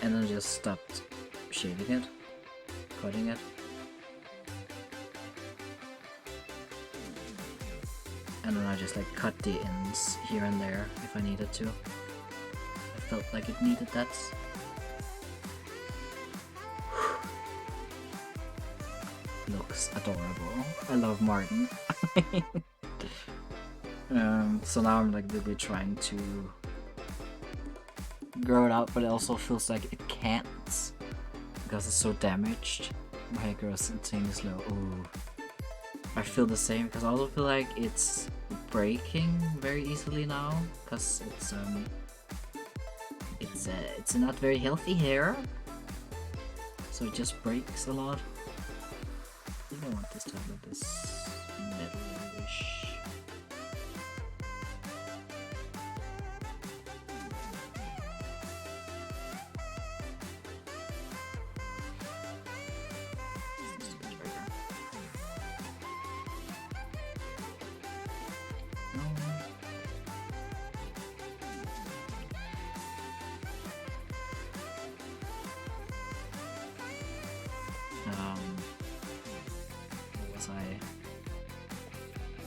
And then I just stopped shaving it, cutting it. And then I just like cut the ends here and there if I needed to. I felt like it needed that. Looks adorable. I love Martin. So now I'm like really trying to grow it out, but it also feels like it can't because it's so damaged. My hair grows insanely slow. Ooh. I feel the same because I also feel like it's breaking very easily now because it's not very healthy hair. So so it just breaks a lot. I think I want this to have this metal-ish.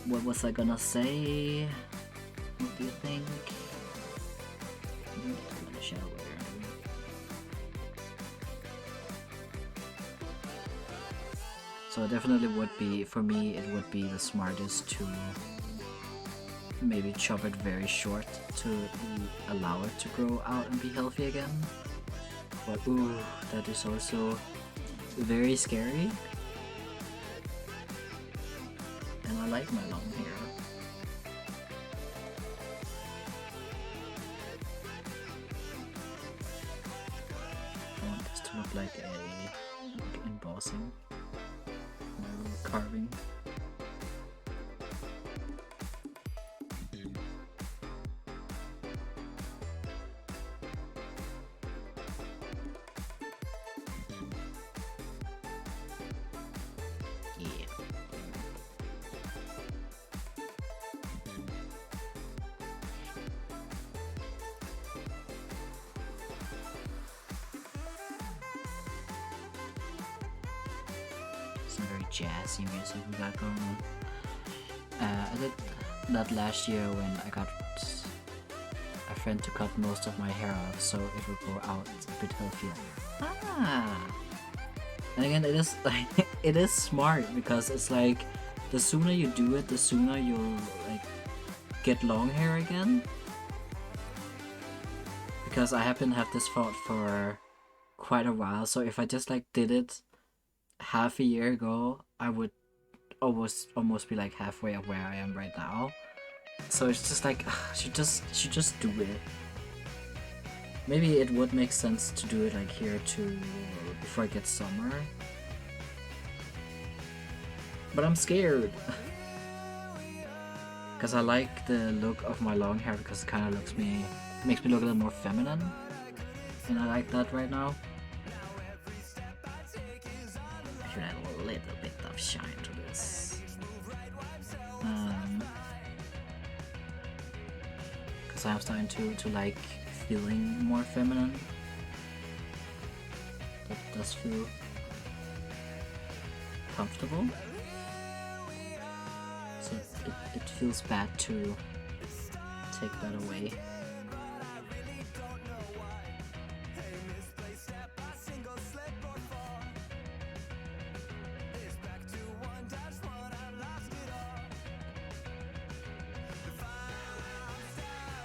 What was I gonna say? What do you think? I'm gonna shower. So it definitely would be, for me, it would be the smartest to maybe chop it very short to allow it to grow out and be healthy again. But ooh, that is also very scary. And I like my long hair. I want this to look like a embossing, carving. Some very jazzy music we got going on. I did that last year when I got a friend to cut most of my hair off so it would grow out a bit healthier. And again, it is like it is smart because it's like the sooner you do it, the sooner you'll like get long hair again. Because I have been have this thought for quite a while, so if I just like did it half a year ago, I would almost be like halfway of where I am right now. So it's just like should just do it. Maybe it would make sense to do it like here to before it gets summer. But I'm scared. Because I like the look of my long hair because it kind of makes me look a little more feminine. And I like that right now. I should add a little bit of shine to this. Because I'm starting to like feeling more feminine. That does feel comfortable. So it feels bad to take that away.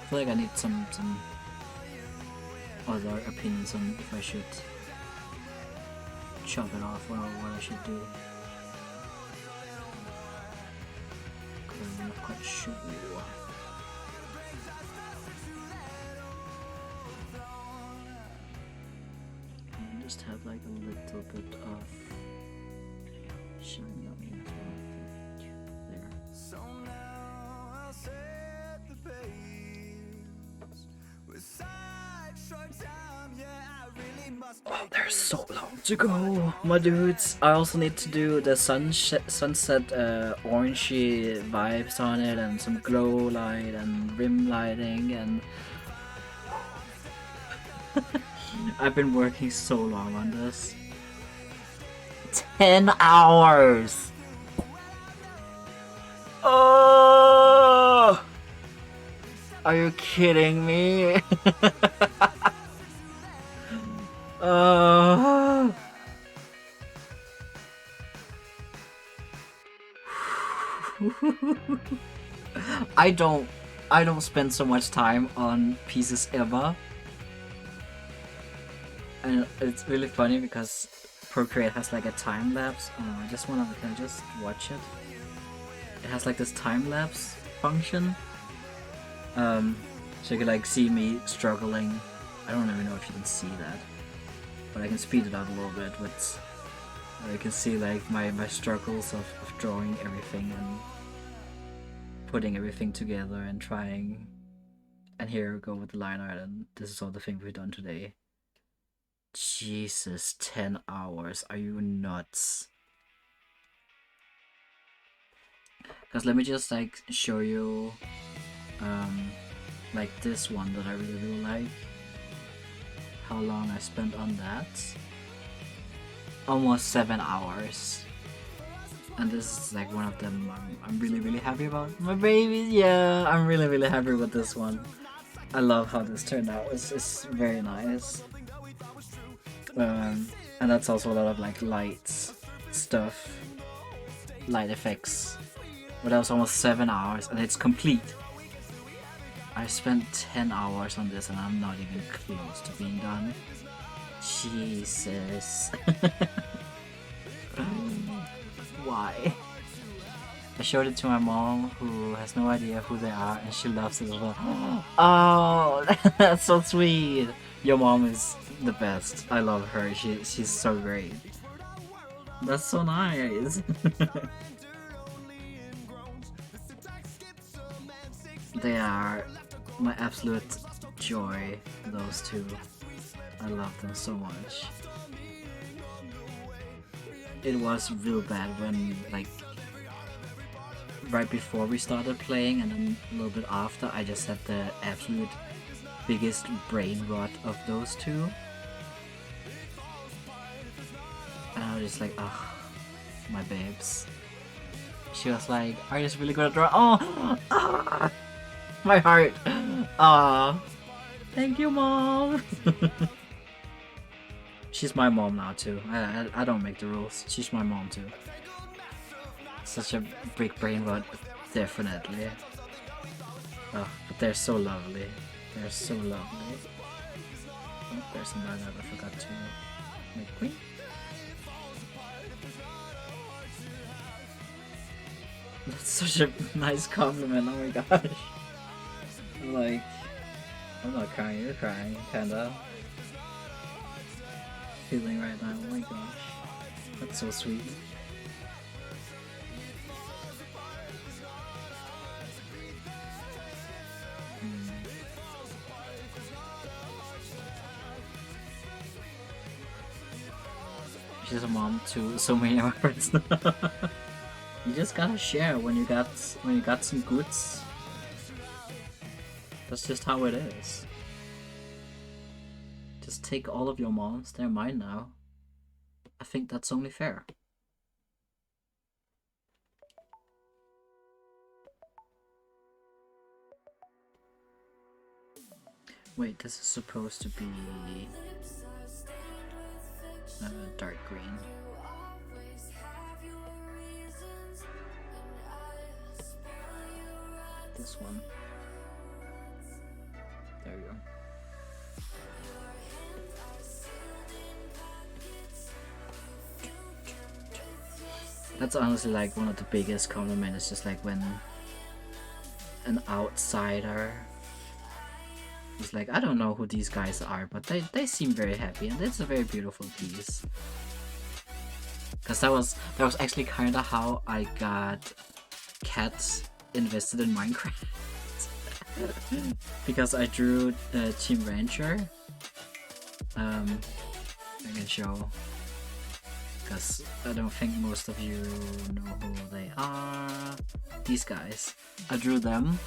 I feel like I need some other opinions on if I should chop it off or what I should do. I'm not quite sure. And just have like a little bit of shine on me as well. There. So now I'll set the pace with such short time, yeah, I really must. Oh, there's so long to go, my dudes. I also need to do the sunset orangey vibes on it and some glow light and rim lighting and I've been working so long on this. 10 hours! Oh! Are you kidding me? I don't spend so much time on pieces ever. And it's really funny because Procreate has like a time lapse. I just wanna can I just watch it. It has like this time lapse function. So you can like see me struggling. I don't even know if you can see that. but I can speed it up a little bit. But I can see like my struggles of drawing everything and putting everything together and trying. And here we go with the line art, and this is all the things we've done today. Jesus, 10 hours. Are you nuts? Because let me just like show you like this one that I really like. How long I spent on that? Almost 7 hours. And this is like one of them I'm really happy about. My babies, yeah, I'm really happy with this one. I love how this turned out. It's very nice. And that's also a lot of like lights stuff, light effects. But that was almost 7 hours and it's complete. I spent 10 hours on this and I'm not even close to being done. Jesus. Why? I showed it to my mom, who has no idea who they are, and she loves it as well. Oh, that's so sweet. Your mom is the best. I love her. She's so great. That's so nice. They are my absolute joy, those two. I love them so much. It was real bad when, like, right before we started playing and then a little bit after, I just had the absolute biggest brain rot of those two. And I was just like, ugh, my babes. She was like, are you just really good at drawing? Oh, ah, my heart. Ah, thank you, mom. She's my mom now too. I don't make the rules. She's my mom too. Such a big brain rot, definitely. Oh, but they're so lovely. They're so lovely. Oh, there's another that I forgot to make queen. That's such a nice compliment, oh my gosh. I'm like, I'm not crying, you're crying, kinda. Feeling right now, oh my gosh. That's so sweet. She's a mom to so many of our friends. You just gotta share when you got some goods. That's just how it is. Just take all of your moms, they're mine now. I think that's only fair. Wait, this is supposed to be dark green. This one. There we go. That's honestly like one of the biggest compliments, just like when an outsider is like, I don't know who these guys are, but they seem very happy, and it's a very beautiful piece. Because that was actually kind of how I got cats invested in Minecraft. Because I drew Team Rancher. I can show, because I don't think most of you know who they are. These guys. I drew them,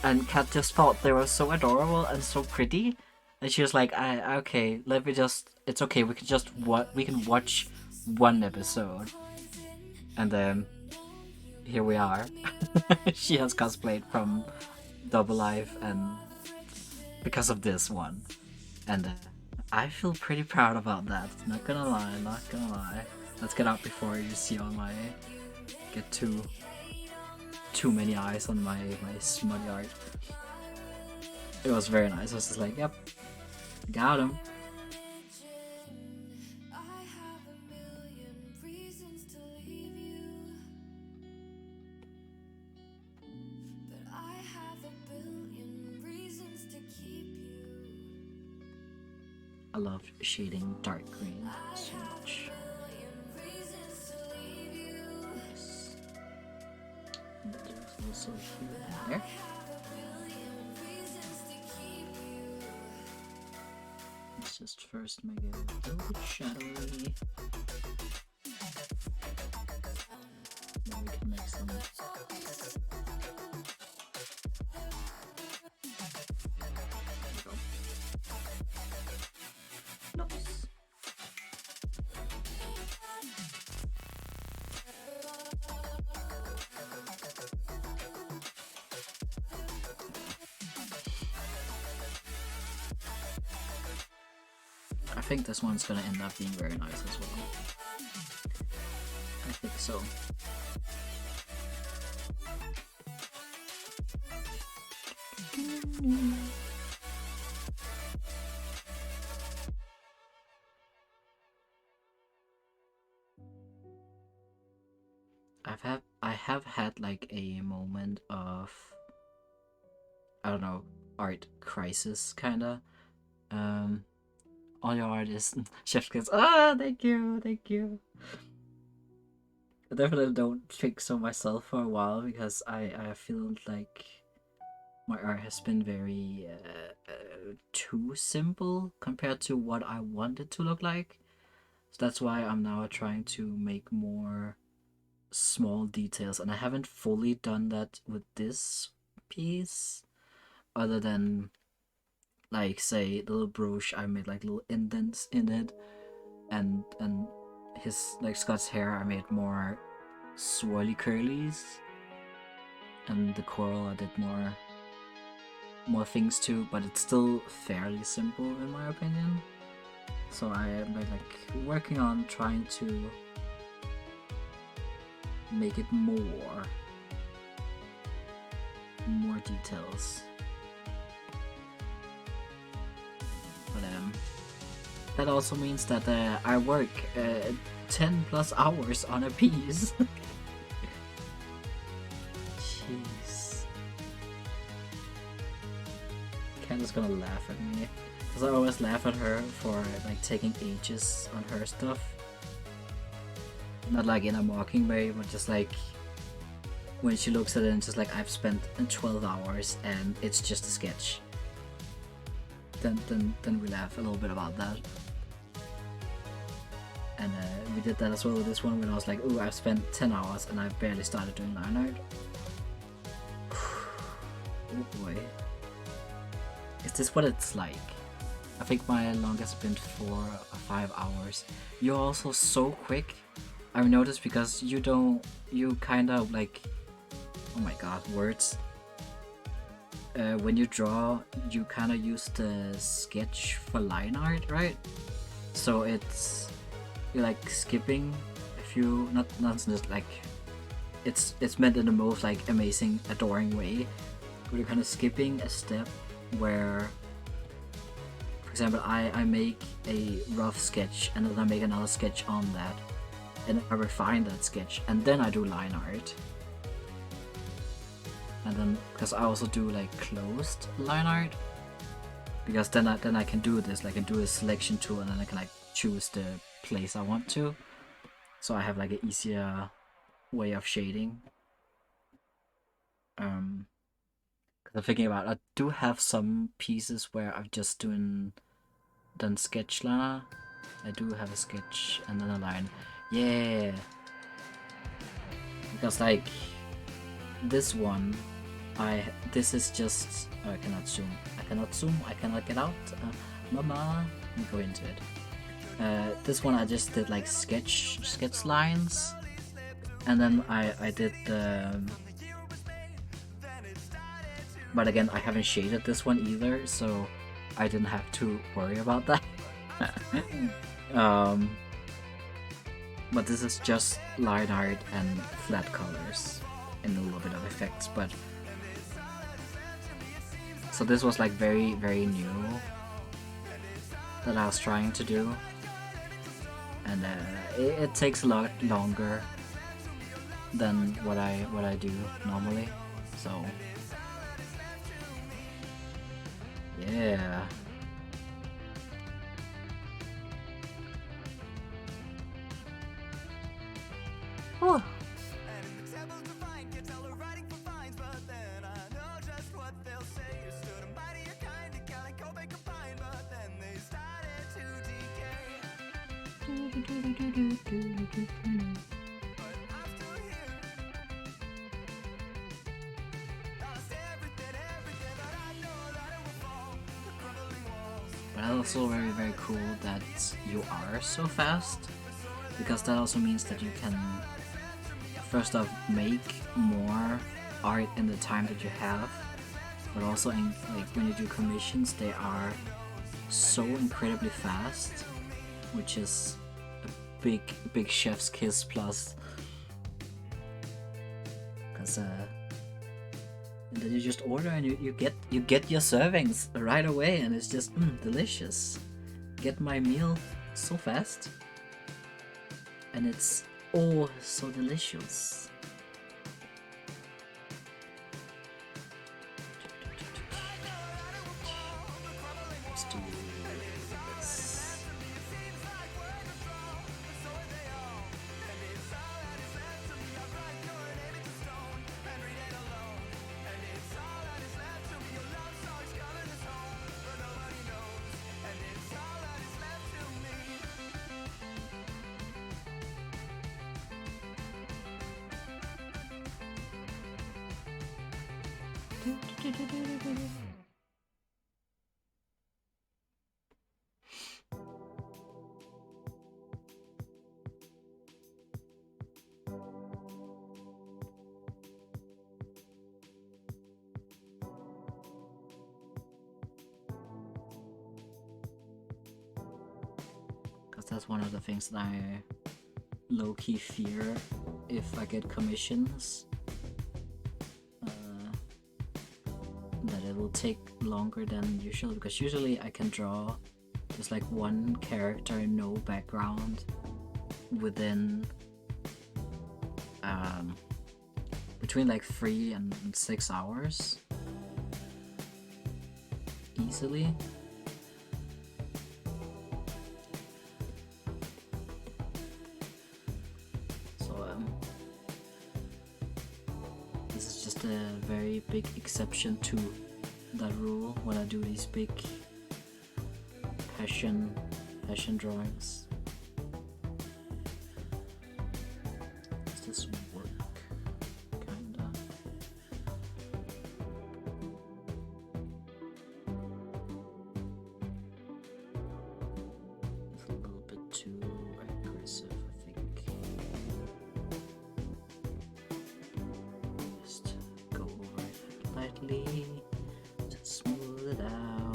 and Kat just thought they were so adorable and so pretty, and she was like, okay, let me just, it's okay, we can watch one episode. And then here we are. She has cosplayed from Double Life and because of this one. And I feel pretty proud about that. Not gonna lie, not gonna lie. Let's get out before you see all my get too many eyes on my smutty art. It was very nice. I was just like, yep, got him. I love shading dark green so much. Yes. And there's also here and there. Let's just first make it a little bit shadowy. Then we can make some. Nice. I think this one's gonna end up being very nice as well. I think so. I have had like a moment of, I don't know, art crisis kinda. All your art is Chef Kids. Ah, thank you, thank you. I definitely don't think so myself for a while because I feel like my art has been very too simple compared to what I want it to look like. So that's why I'm now trying to make more small details, and I haven't fully done that with this piece, other than like say the little brooch. I made like little indents in it, and his like Scott's hair I made more swirly curlies, and the coral I did more things too, but it's still fairly simple in my opinion. So I am like working on trying to make it more details. But that also means that I work 10 plus hours on a piece. Jeez. Candace's gonna laugh at me, because I always laugh at her for like taking ages on her stuff. Not like in a mocking way, but just like when she looks at it and just like, I've spent 12 hours and it's just a sketch. Then we laugh a little bit about that. And we did that as well with this one when I was like, ooh, I've spent 10 hours and I've barely started doing line art. Oh boy. Is this what it's like? I think my longest has been 4 or 5 hours. You're also so quick. I've noticed because you kind of like, oh my god, words. When you draw, you kind of use the sketch for line art, right? So you're like skipping if you not just like it's meant in the most like amazing, adoring way. But you're kind of skipping a step where, for example, I make a rough sketch and then I make another sketch on that, and I refine that sketch, and then I do line art. And then, because I also do like closed line art, because then I can do this, like I can do a selection tool, and then I can like choose the place I want to. So I have like an easier way of shading. Because I'm thinking about, I do have some pieces where I've just done sketch liner. I do have a sketch and then a line. Yeah. Because like this one, this is just, oh, I cannot zoom. I cannot get out. Mama, let me go into it. This one I just did like sketch lines, and then I did but again, I haven't shaded this one either, so I didn't have to worry about that. But this is just line art and flat colors and a little bit of effects, but so this was like very, very new that I was trying to do, and it takes a lot longer than what I do normally. So yeah, Whew. But also very cool that you are so fast, because that also means that you can first off make more art in the time that you have, but also in, like, when you do commissions, they are so incredibly fast, which is a big chef's kiss plus. Because and then you just order and you get your servings right away, and it's just delicious. Get my meal so fast, and it's oh so delicious. Let's do this. Because that's one of the things that I low-key fear if I get commissions. That it will take longer than usual, because usually I can draw just like one character, no background, within between like 3 and 6 hours easily. So this is just a very big exception to that rule when I do these big passion drawings. Does this work? Kinda. It's a little bit too aggressive, I think. Just go over it lightly to smooth it out.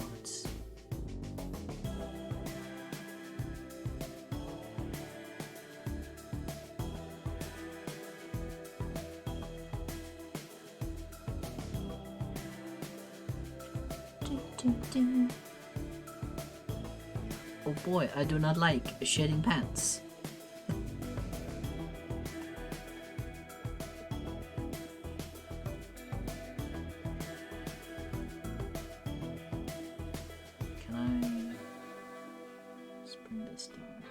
Oh boy, I do not like shedding pants. Can I just bring this down?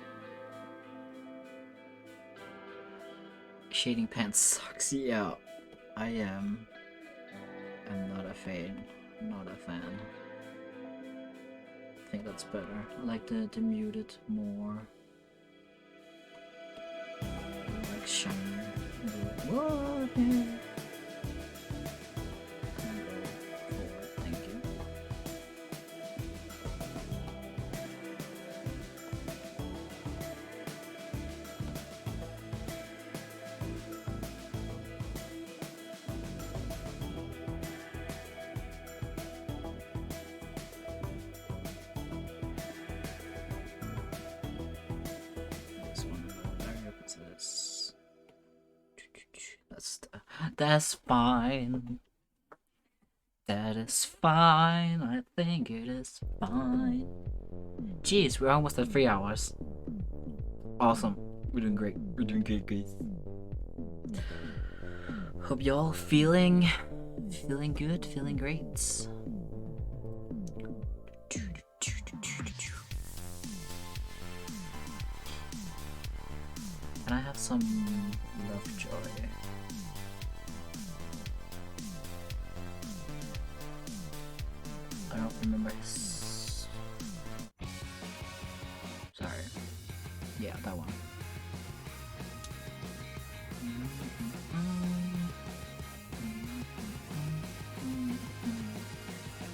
Shading pants sucks. Yeah, I am not a fan. Not a fan. I think that's better. I like the muted more. I like shiny. Whoa, yeah. Go forward, thank you. This one very up to this. That's fine. That is fine. I think it is fine. Jeez, we're almost at 3 hours. Awesome. We're doing great. We're doing great, guys. Hope y'all feeling good, feeling great. Can I have some of joy. I don't remember his. Sorry. Yeah, that one.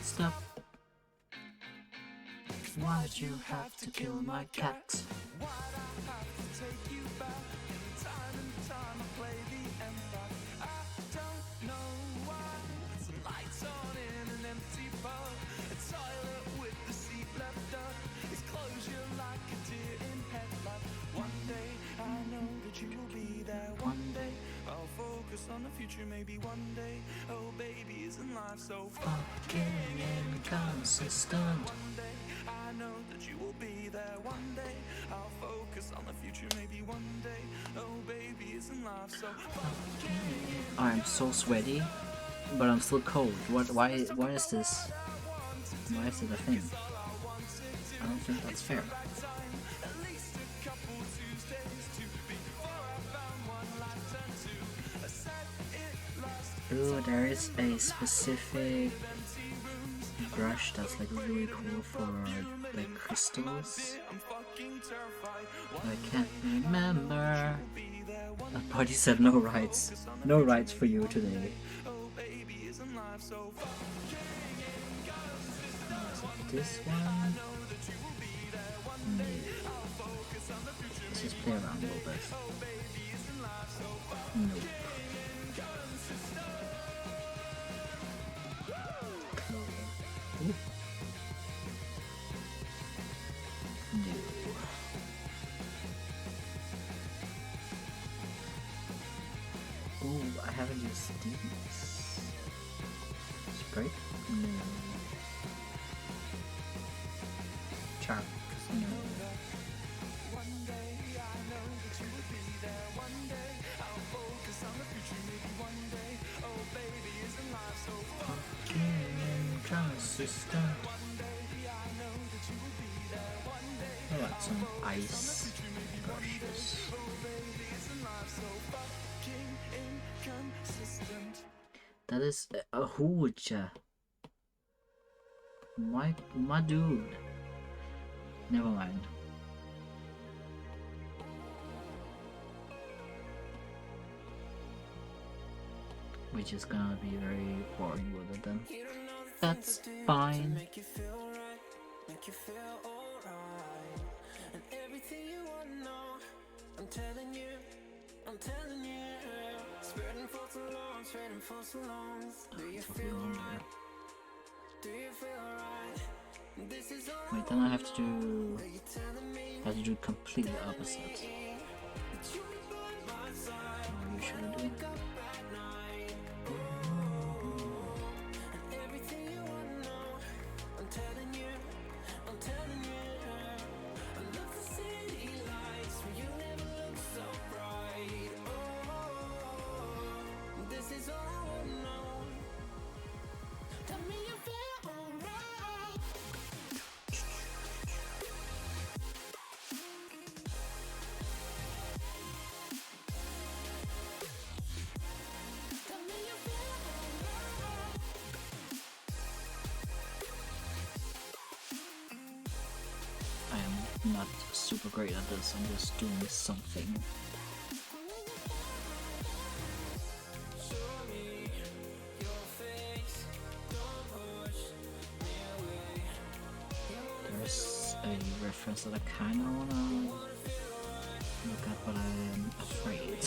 Stop. Why'd you have to kill my cat? Why'd I have to take you back? Time and time I play the empath. I don't know why. Some lights on in an empty pub. A toilet with the seat left up. It's closure like a deer in headlight. One day I know that you will be there. One day I'll focus on the future. Maybe one day. Oh baby, isn't life so fucking inconsistent? One day I know that you will be there. One day I'll focus on the future. Maybe one day. Oh baby, isn't life so fucking. I'm so sweaty, but I'm still cold. Why is this? Why is it a thing? I don't think that's fair. Ooh, there is a specific brush that's like really cool for like crystals. I can't remember. A party said no rights. No rights for you today. This one? No. Let's just play around a little bit. Nope. Ooh. No. Ooh, I haven't used these. Spray? No. Charm? No. One day I know that you will be there. One day I'll focus on the future. Maybe one day. Oh baby, isn't life so fucking inconsistent? One day I know that you will be there. One day. I got some ice brushes. Oh baby, isn't life so fucking inconsistent? That is a hooja. My dude. Never mind. We're just gonna be very boring with it then. That's fine. Make you feel alright. And everything you wanna know, I'm telling you. Spreading for so long. Do you feel alright? Wait, then I have to do completely opposite. What usually do? Not super great at this, I'm just doing something. There's a reference that I kinda wanna look at, but I'm afraid.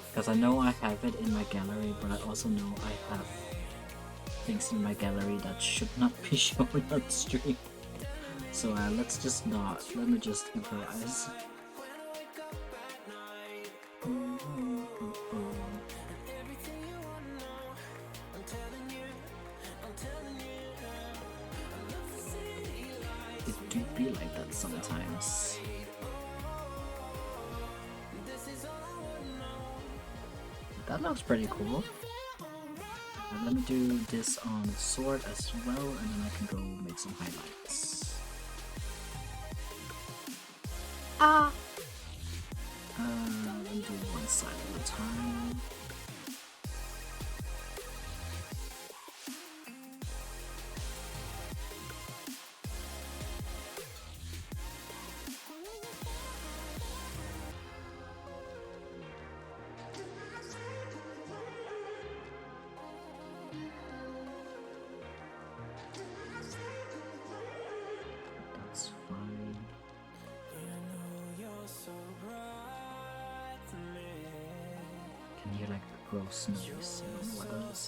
Because I know I have it in my gallery, but I also know I have things in my gallery that should not be shown on stream. So let's just not. Let me just improvise. It do be like that sometimes. That looks pretty cool. Let me do this on the sword as well, and then I can go make some highlights. Let me do one side of the time. That's fine. Can hear like gross noise. I don't know what it is.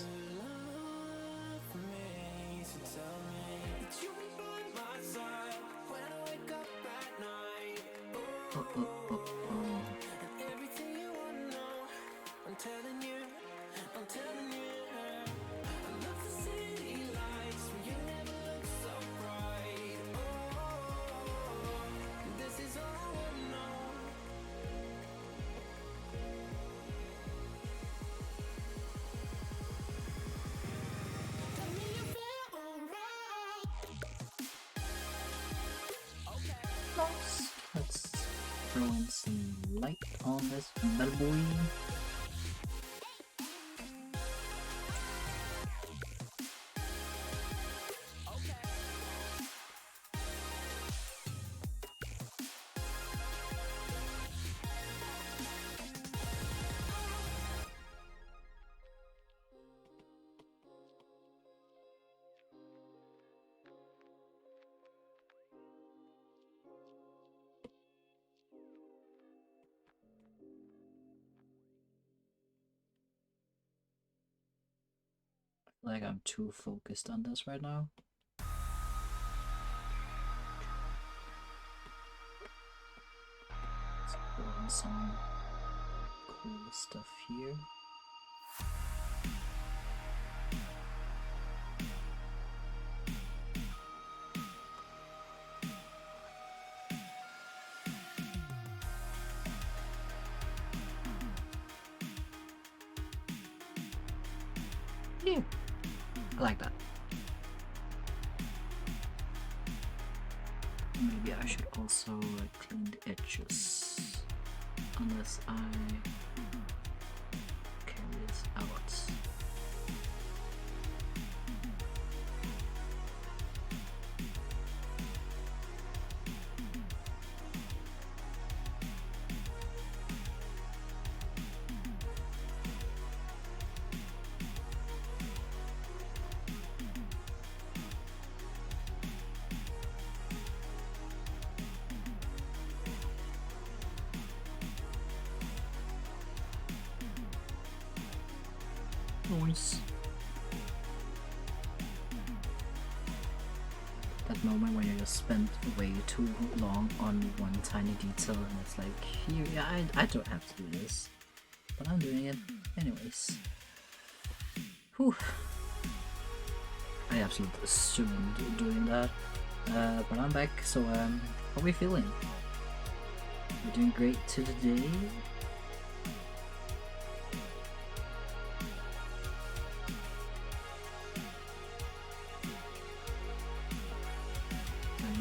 Oh, oh, oh, oh. Nice. Let's throw in some light on this bad boy. Like I'm too focused on this right now. Let's put in some cool stuff here. Yeah, I like that. Maybe I should also clean the edges, unless I carry this out. Nice. That moment when you just spent way too long on one tiny detail and it's like, here, yeah, I don't have to do this, but I'm doing it anyways. Whew. I absolutely assumed doing that, but I'm back, so how are we feeling? We're doing great today.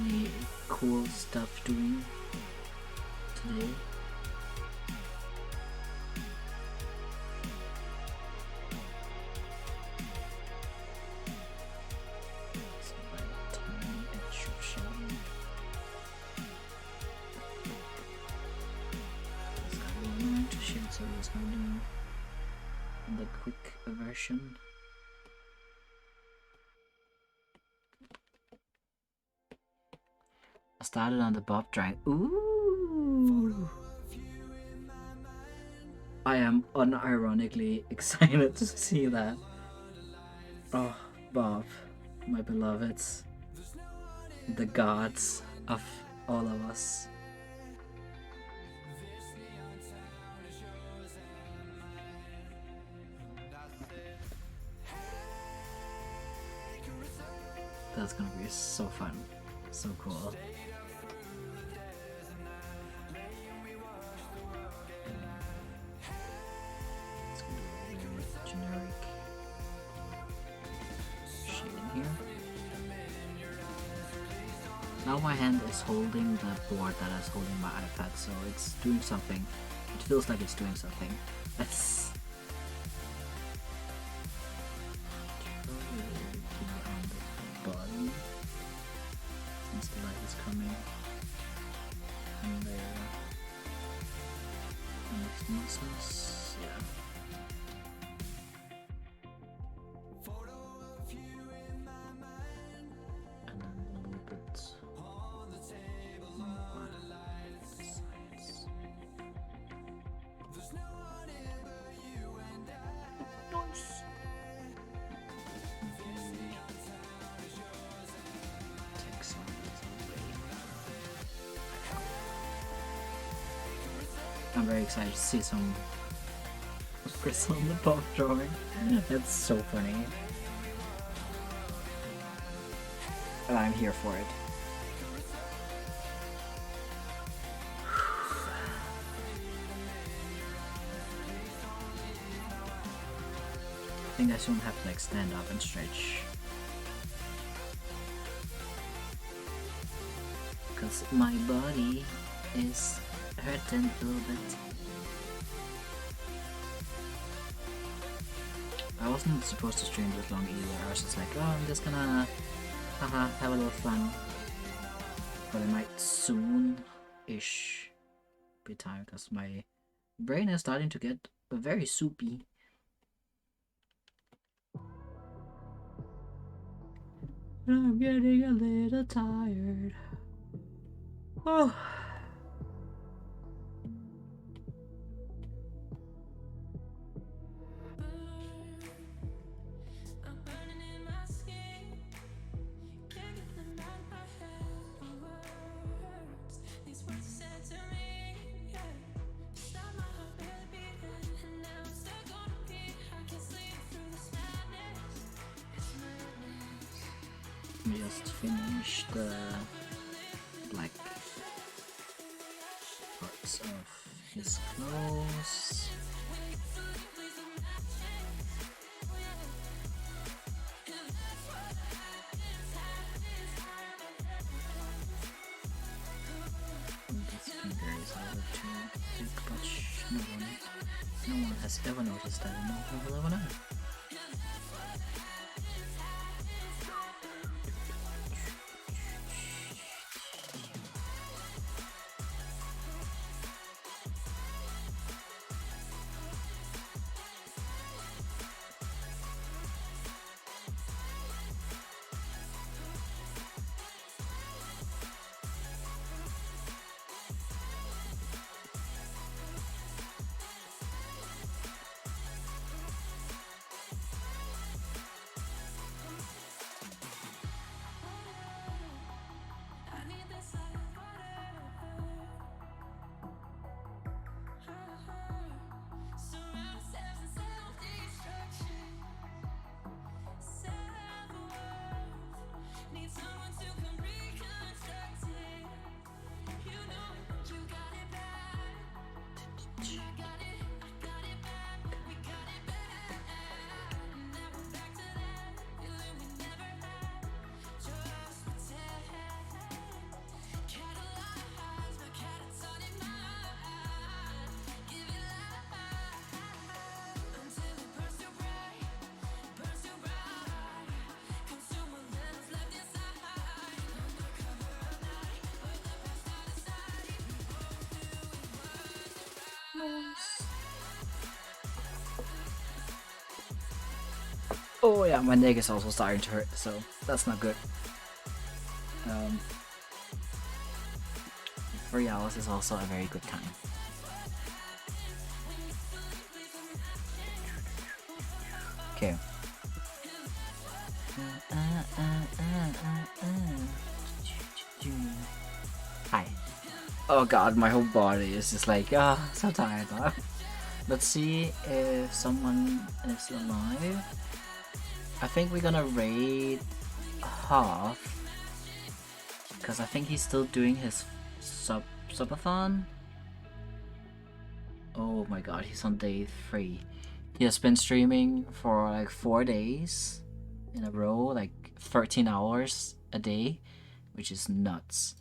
Any cool stuff doing today? So let's go do the quick version. I started on the bob drive. Ooh! I am unironically excited to see that. Oh, Bob, my beloveds, the gods of all of us. That's gonna be so fun, so cool. It's gonna be a very generic shading here. Now my hand is holding the board that is holding my iPad, so it's doing something It feels like it's doing something. That's on the bottom since the light is coming in there. Next muscles, yeah. And then a little bit sides. Nice. Take some of this away. I'm very excited to see some Chris on the pop drawing. That's so funny. And I'm here for it. I think I soon have to like stand up and stretch. Because my body is hurting a little bit. I wasn't supposed to stream this long either. I was just like, oh, I'm just gonna have a little fun. But it might soon-ish be time because my brain is starting to get very soupy. I'm getting a little tired. Oh. Just finish the black parts of his clothes. This finger is a little too thick, but no one has ever noticed that, and no one will ever know. Oh yeah, my neck is also starting to hurt, so that's not good. 3 hours is also a very good time. Okay. Hi. Oh god, my whole body is just like, so tired now. Let's see if someone is alive. I think we're gonna raid half, because I think he's still doing his subathon. Oh my god, he's on day 3. He has been streaming for like 4 days in a row, like 13 hours a day, which is nuts.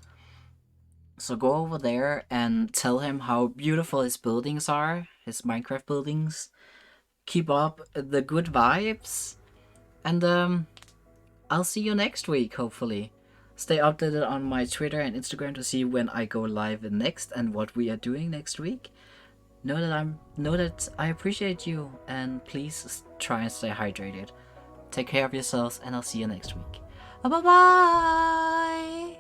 So go over there and tell him how beautiful his buildings are, his Minecraft buildings. Keep up the good vibes, and I'll see you next week, hopefully. Stay updated on my Twitter and Instagram to see when I go live next and what we are doing next week. Know that I appreciate you, and please try and stay hydrated. Take care of yourselves, and I'll see you next week. Bye bye.